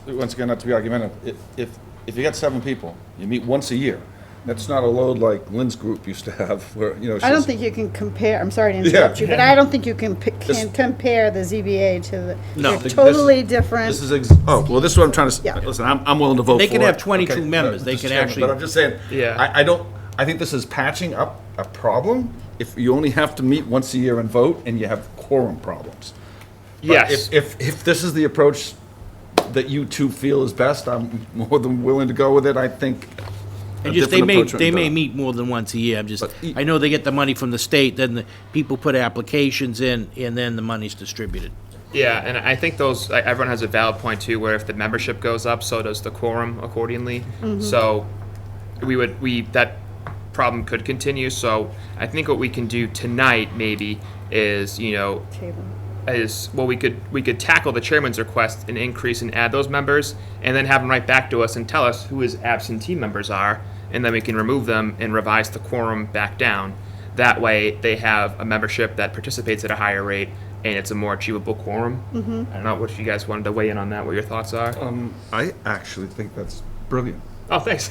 Once again, not to be argumentative, if you got 7 people, you meet once a year, that's not a load like Lynn's group used to have, where, you know. I don't she's- think you can compare, I'm sorry to interrupt you, but I don't think you can compare the ZBA to the, No. they're totally different. This is, well, this is what I'm trying to, Yeah. listen, I'm willing to vote for it. They can have 22 Okay, members. They Mr. can Chairman, actually- But I'm just saying, Yeah. I think this is patching up a problem if you only have to meet once a year and vote and you have quorum problems. But Yes. If this is the approach that you two feel is best, I'm more than willing to go with it. I think a And just, different approach would be they may better. meet more than once a year. I know they get the money from the state, then the people put applications in, and then the money's distributed. Yeah, and I think everyone has a valid point too, where if the membership goes up, so does the quorum accordingly. Mhm. So that problem could continue. So I think what we can do tonight maybe is, you know, we could tackle the chairman's request and increase and add those members, and then have them write back to us and tell us who his absentee members are, and then we can remove them and revise the quorum back down. That way, they have a membership that participates at a higher rate, and it's a more achievable quorum. Mhm. I don't know what if you guys wanted to weigh in on that, what your thoughts are. I actually think that's brilliant. Oh, thanks.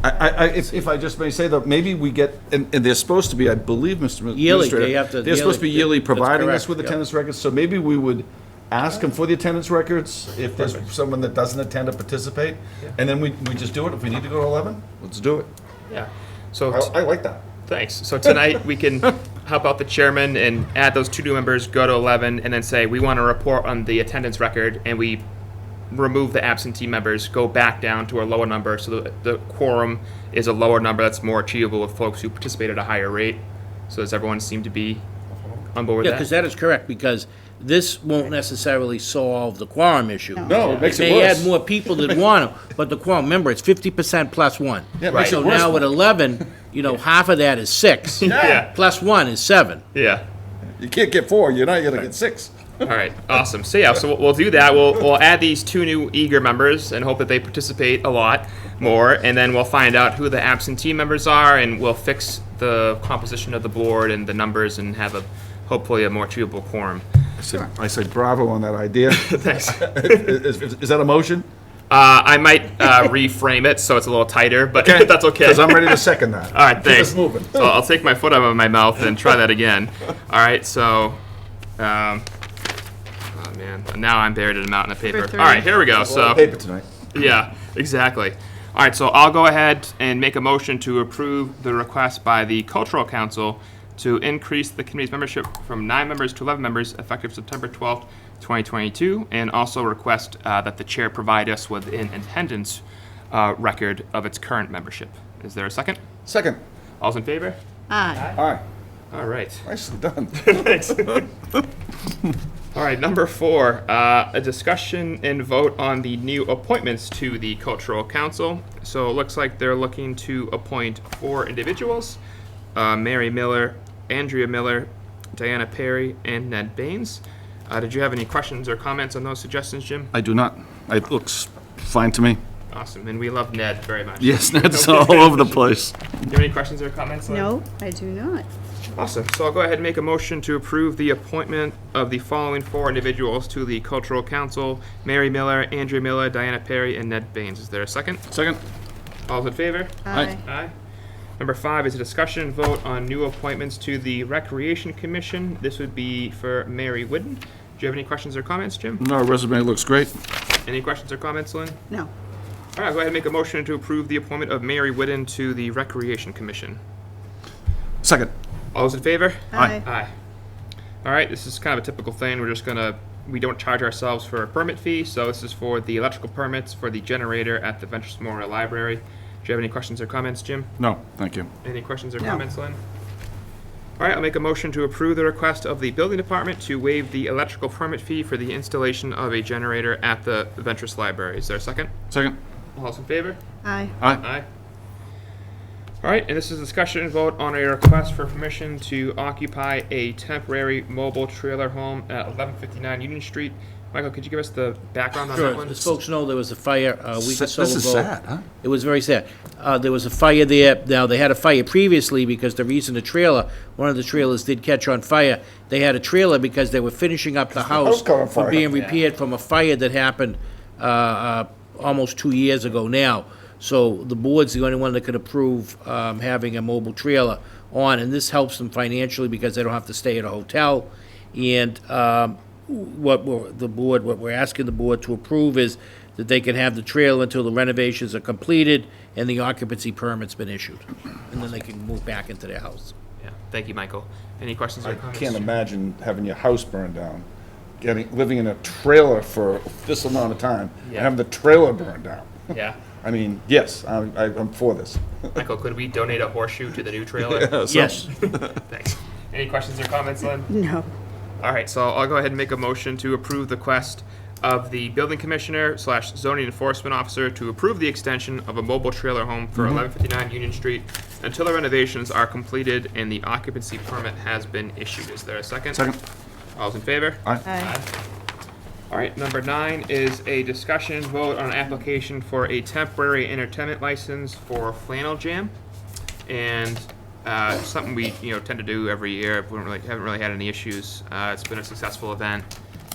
If I just may say though, maybe we get, and they're supposed to be, I believe, Mr. Yearly, Administrator, they have to- they're supposed to be yearly, yearly that's providing us correct, with yep. attendance records, so maybe we would ask them for the attendance records if there's someone that doesn't attend or participate, and then we just do it. If we need to go to 11, let's do it. Yeah. So I like that. Thanks. So tonight we can help out the chairman and add those 2 new members, go to 11, and then say we want to report on the attendance record, and we remove the absentee members, go back down to a lower number, so the quorum is a lower number that's more achievable with folks who participate at a higher rate. So does everyone seem to be on board with Yeah, that? because that is correct, because this won't necessarily solve the quorum issue. No, it makes it may worse. add more people that want to, but the quorum, remember, it's 50% plus 1. Yeah, it makes So it worse. now with 11, you know, half of that is 6. Yeah. Plus 1 is 7. Yeah. You can't get 4, you're not gonna get 6. All right, awesome. So yeah, so we'll do that. We'll add these 2 new eager members and hope that they participate a lot more, and then we'll find out who the absentee members are, and we'll fix the composition of the board and the numbers, and have hopefully a more achievable quorum. I say bravo on that idea. Thanks. Is that a motion? I might reframe it so it's a little tighter, but that's okay. Because I'm ready to second that. All right, Keep thanks. us moving. So I'll take my foot out of my mouth and try that again. All right, so, oh man, now I'm buried in a mountain of paper. For 3. All right, here we go. A lot of paper tonight. Yeah, exactly. All right, so I'll go ahead and make a motion to approve the request by the Cultural Council to increase the committee's membership from 9 members to 11 members effective September 12th, 2022, and also request that the chair provide us with an attendance record of its current membership. Is there a second? Second. All's in favor? Aye. Aye. All right. Nicely done. Thanks. All right, number 4, a discussion and vote on the new appointments to the Cultural Council. So it looks like they're looking to appoint 4 individuals. Mary Miller, Andrea Miller, Diana Perry, and Ned Baines. Did you have any questions or comments on those suggestions, Jim? I do not. It looks fine to me. Awesome, and we love Ned very much. Yes, Ned's all over the place. Do you have any questions or comments, Lynn? No, I do not. Awesome. So I'll go ahead and make a motion to approve the appointment of the following 4 individuals to the Cultural Council: Mary Miller, Andrea Miller, Diana Perry, and Ned Baines. Is there a second? Second. All those in favor? Aye. Aye. Number 5 is a discussion and vote on new appointments to the Recreation Commission. This would be for Mary Whidden. Do you have any questions or comments, Jim? No, resume looks great. Any questions or comments, Lynn? No. All right, go ahead and make a motion to approve the appointment of Mary Whidden to the Recreation Commission. Second. All those in favor? Aye. Aye. All right, this is kind of a typical thing. We don't charge ourselves for a permit fee, so this is for the electrical permits for the generator at the Ventures Memorial Library. Do you have any questions or comments, Jim? No, thank you. Any questions or No. comments, Lynn? All right, I'll make a motion to approve the request of the building department to waive the electrical permit fee for the installation of a generator at the Ventures Library. Is there a second? Second. All those in favor? Aye. Aye. Aye. All right, and this is discussion and vote on a request for permission to occupy a temporary mobile trailer home at 1159 Union Street. Michael, could you give us the background on that Sure. one? As folks know, there was a fire a week or so ago. This is sad, huh? It was very sad. There was a fire there. Now, they had a fire previously because the reason one of the trailers did catch on fire. They had a trailer because they were finishing up the house caught on from fire. being repaired from a fire that happened almost 2 years ago now. So the board's the only one that could approve having a mobile trailer on, and this helps them financially because they don't have to stay at a hotel. And what we're asking the board to approve is that they can have the trailer until the renovations are completed and the occupancy permit's been issued, and then they can move back into their house. Yeah, thank you, Michael. Any questions or I comments? can't imagine having your house burned down, living in a trailer for this amount of time, and Yeah. having the trailer burned down. Yeah. I mean, yes, I'm for this. Michael, could we donate a horseshoe to the new trailer? Yeah, so- Yes. Thanks. Any questions or comments, Lynn? No. All right, so I'll go ahead and make a motion to approve the request of the building commissioner / zoning enforcement officer to approve the extension of a mobile trailer home for 1159 Union Street until the renovations are completed and the occupancy permit has been issued. Is there a second? Second. All those in favor? Aye. Aye. All right, number 9 is a discussion and vote on an application for a temporary entertainment license for Flannel Jam. And something we tend to do every year. We haven't really had any issues. It's been a successful event.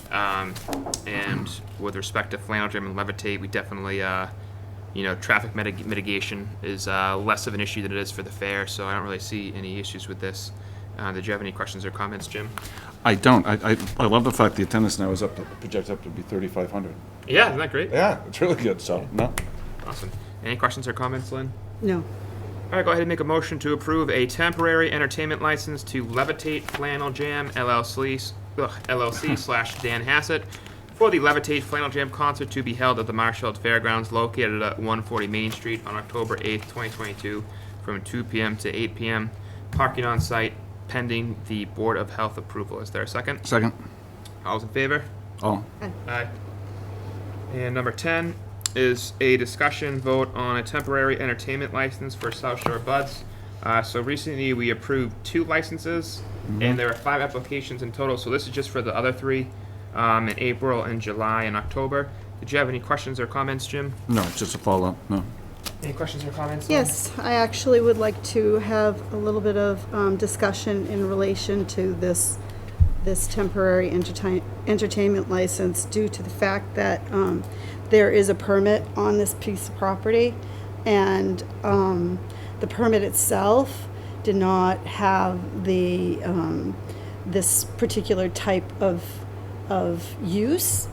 And with respect to Flannel Jam and Levitate, we definitely traffic mitigation is less of an issue than it is for the fair. So I don't really see any issues with this. Did you have any questions or comments, Jim? I don't. I love the fact the attendance now is projected up to be 3,500. Yeah, isn't that great? Yeah, it's really good, so, no. Awesome. Any questions or comments, Lynn? No. All right, go ahead and make a motion to approve a temporary entertainment license to Levitate Flannel Jam LLC / Dan Hassett for the Levitate Flannel Jam concert to be held at the Marshfield Fairgrounds located at 140 Main Street on October 8th, 2022 from 2 p.m. to 8 p.m. Parking on site pending the Board of Health approval. Is there a second? Second. All those in favor? Oh. Aye. And number 10 is a discussion vote on a temporary entertainment license for South Shore Buds. So recently we approved 2 licenses, and there are 5 applications in total. So this is just for the other 3 in April and July and October. Did you have any questions or comments, Jim? No, it's just a follow-up, no. Any questions or comments? Lynn? Yes, I actually would like to have a little bit of discussion in relation to this temporary entertainment license due to the fact that there is a permit on this piece of property, and the permit itself did not have the this particular type of use.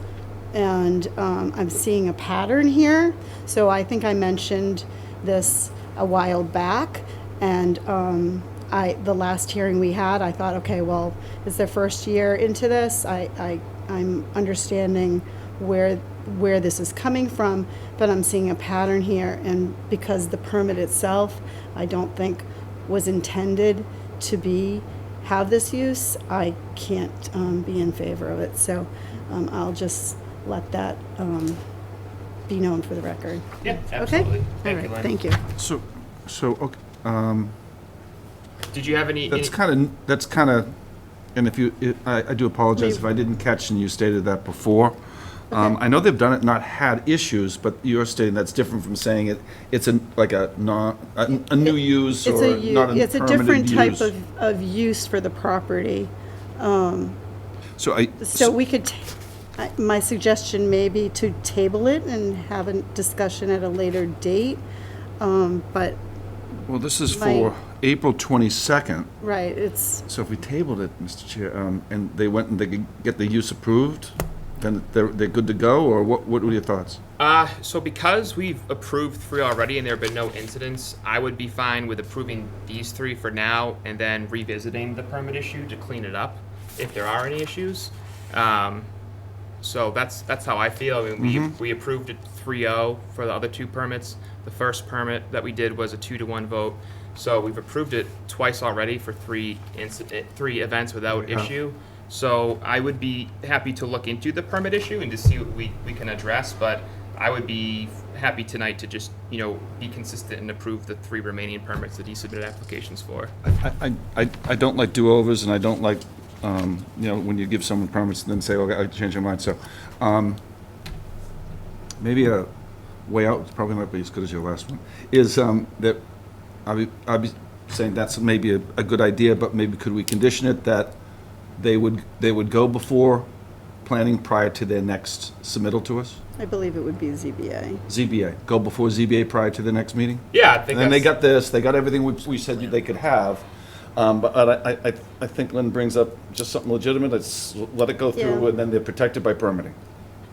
And I'm seeing a pattern here. So I think I mentioned this a while back, and the last hearing we had, I thought, okay, well, it's their first year into this. I'm understanding where this is coming from, but I'm seeing a pattern here, and because the permit itself, I don't think was intended to have this use, I can't be in favor of it. So I'll just let that be known for the record. Yeah, absolutely. Okay? Thank All you, right, Lynn. thank you. So, okay, Did you have any? That's kind of, and I do apologize if I didn't catch and you stated that before. I know they've done it, not had issues, but you're stating that's different from saying it's a new use or not a It's a permitted different type use. of use for the property. So we could, my suggestion may be to table it and have a discussion at a later date, but. Well, this is for April 22nd. Right, it's. So if we tabled it, Mr. Chair, and they went and they could get the use approved, then they're good to go, or what were your thoughts? So because we've approved 3 already and there have been no incidents, I would be fine with approving these 3 for now and then revisiting the permit issue to clean it up if there are any issues. So that's how I feel. I mean, we approved it 3-0 for the other 2 permits. The first permit that we did was a 2-to-1 vote. So we've approved it twice already for 3 events without issue. So I would be happy to look into the permit issue and to see what we can address, but I would be happy tonight to just, be consistent and approve the 3 remaining permits that he submitted applications for. I don't like do-overs, and I don't like, when you give someone permits and then say, okay, I changed my mind. So maybe a way out, probably not be as good as your last one, is that I'll be saying that's maybe a good idea, but maybe could we condition it that they would go before planning prior to their next submittal to us? I believe it would be ZBA. ZBA, go before ZBA prior to the next meeting? Yeah, I think and then they got this, they got everything we said they could have. But I think Lynn brings up just something legitimate. Let's let it go through, Yeah. and then they're protected by permitting.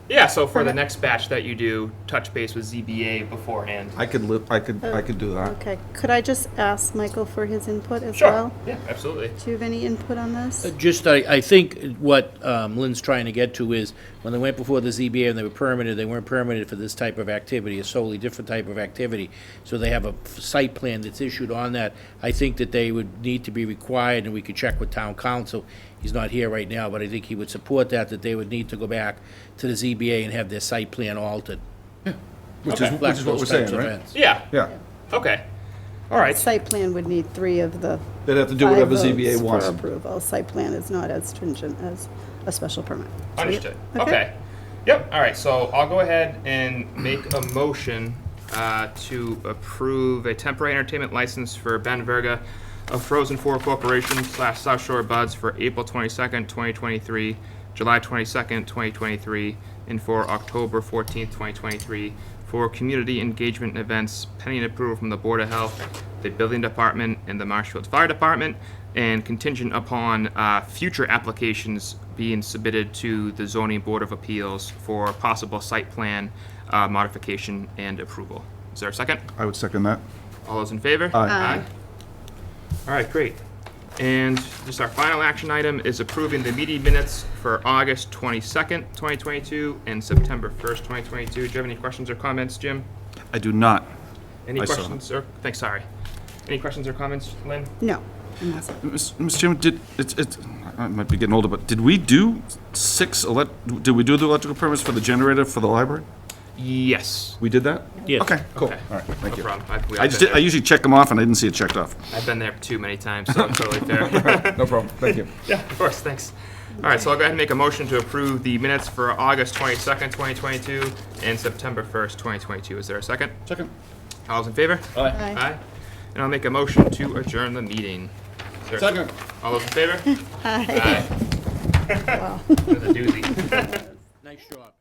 Yeah, so for the next batch that you do, touch base with ZBA beforehand. I could do that. Okay, could I just ask Michael for his input as Sure. well? Yeah, absolutely. Do you have any input on this? I think what Lynn's trying to get to is, when they went before the ZBA and they were permitted, they weren't permitted for this type of activity, a solely different type of activity. So they have a site plan that's issued on that. I think that they would need to be required, and we could check with town council. He's not here right now, but I think he would support that they would need to go back to the ZBA and have their site plan altered. Which Okay. is what we're saying, right? Yeah. Yeah. Okay. All right. Site plan would need 3 of the. They'd have to do 5 whatever votes ZBA wants. For approval. Site plan is not as stringent as a special permit. Understood. Okay. Yep. All right. So I'll go ahead and make a motion to approve a temporary entertainment license for Ben Verga of Frozen 4 Corporation / South Shore Buds for April 22nd, 2023, July 22nd, 2023, and for October 14th, 2023, for community engagement events pending approval from the Board of Health, the Building Department, and the Marshfield Fire Department, and contingent upon future applications being submitted to the Zoning Board of Appeals for possible site plan modification and approval. Is there a second? I would second that. All those in favor? Aye. All right, great. And just our final action item is approving the meeting minutes for August 22nd, 2022, and September 1st, 2022. Do you have any questions or comments, Jim? I do not. Any I saw questions or, thanks, sorry. Any questions or comments, Lynn? No. Mr. Chairman, I might be getting older, but did we do 6, did we do the electrical permits for the generator for the library? Yes. We did that? Yes. Okay, cool. Okay. All right, thank No you. problem. I usually check them off, and I didn't see it checked off. I've been there too many times, so it's totally fair. No problem, thank you. Yeah, of course, thanks. All right, so I'll go ahead and make a motion to approve the minutes for August 22nd, 2022, and September 1st, 2022. Is there a second? Second. All those in favor? Aye. Aye. And I'll make a motion to adjourn the meeting. Is there a Second. All those in favor? Aye. Aye. Wow. That's a doozy. Nice job.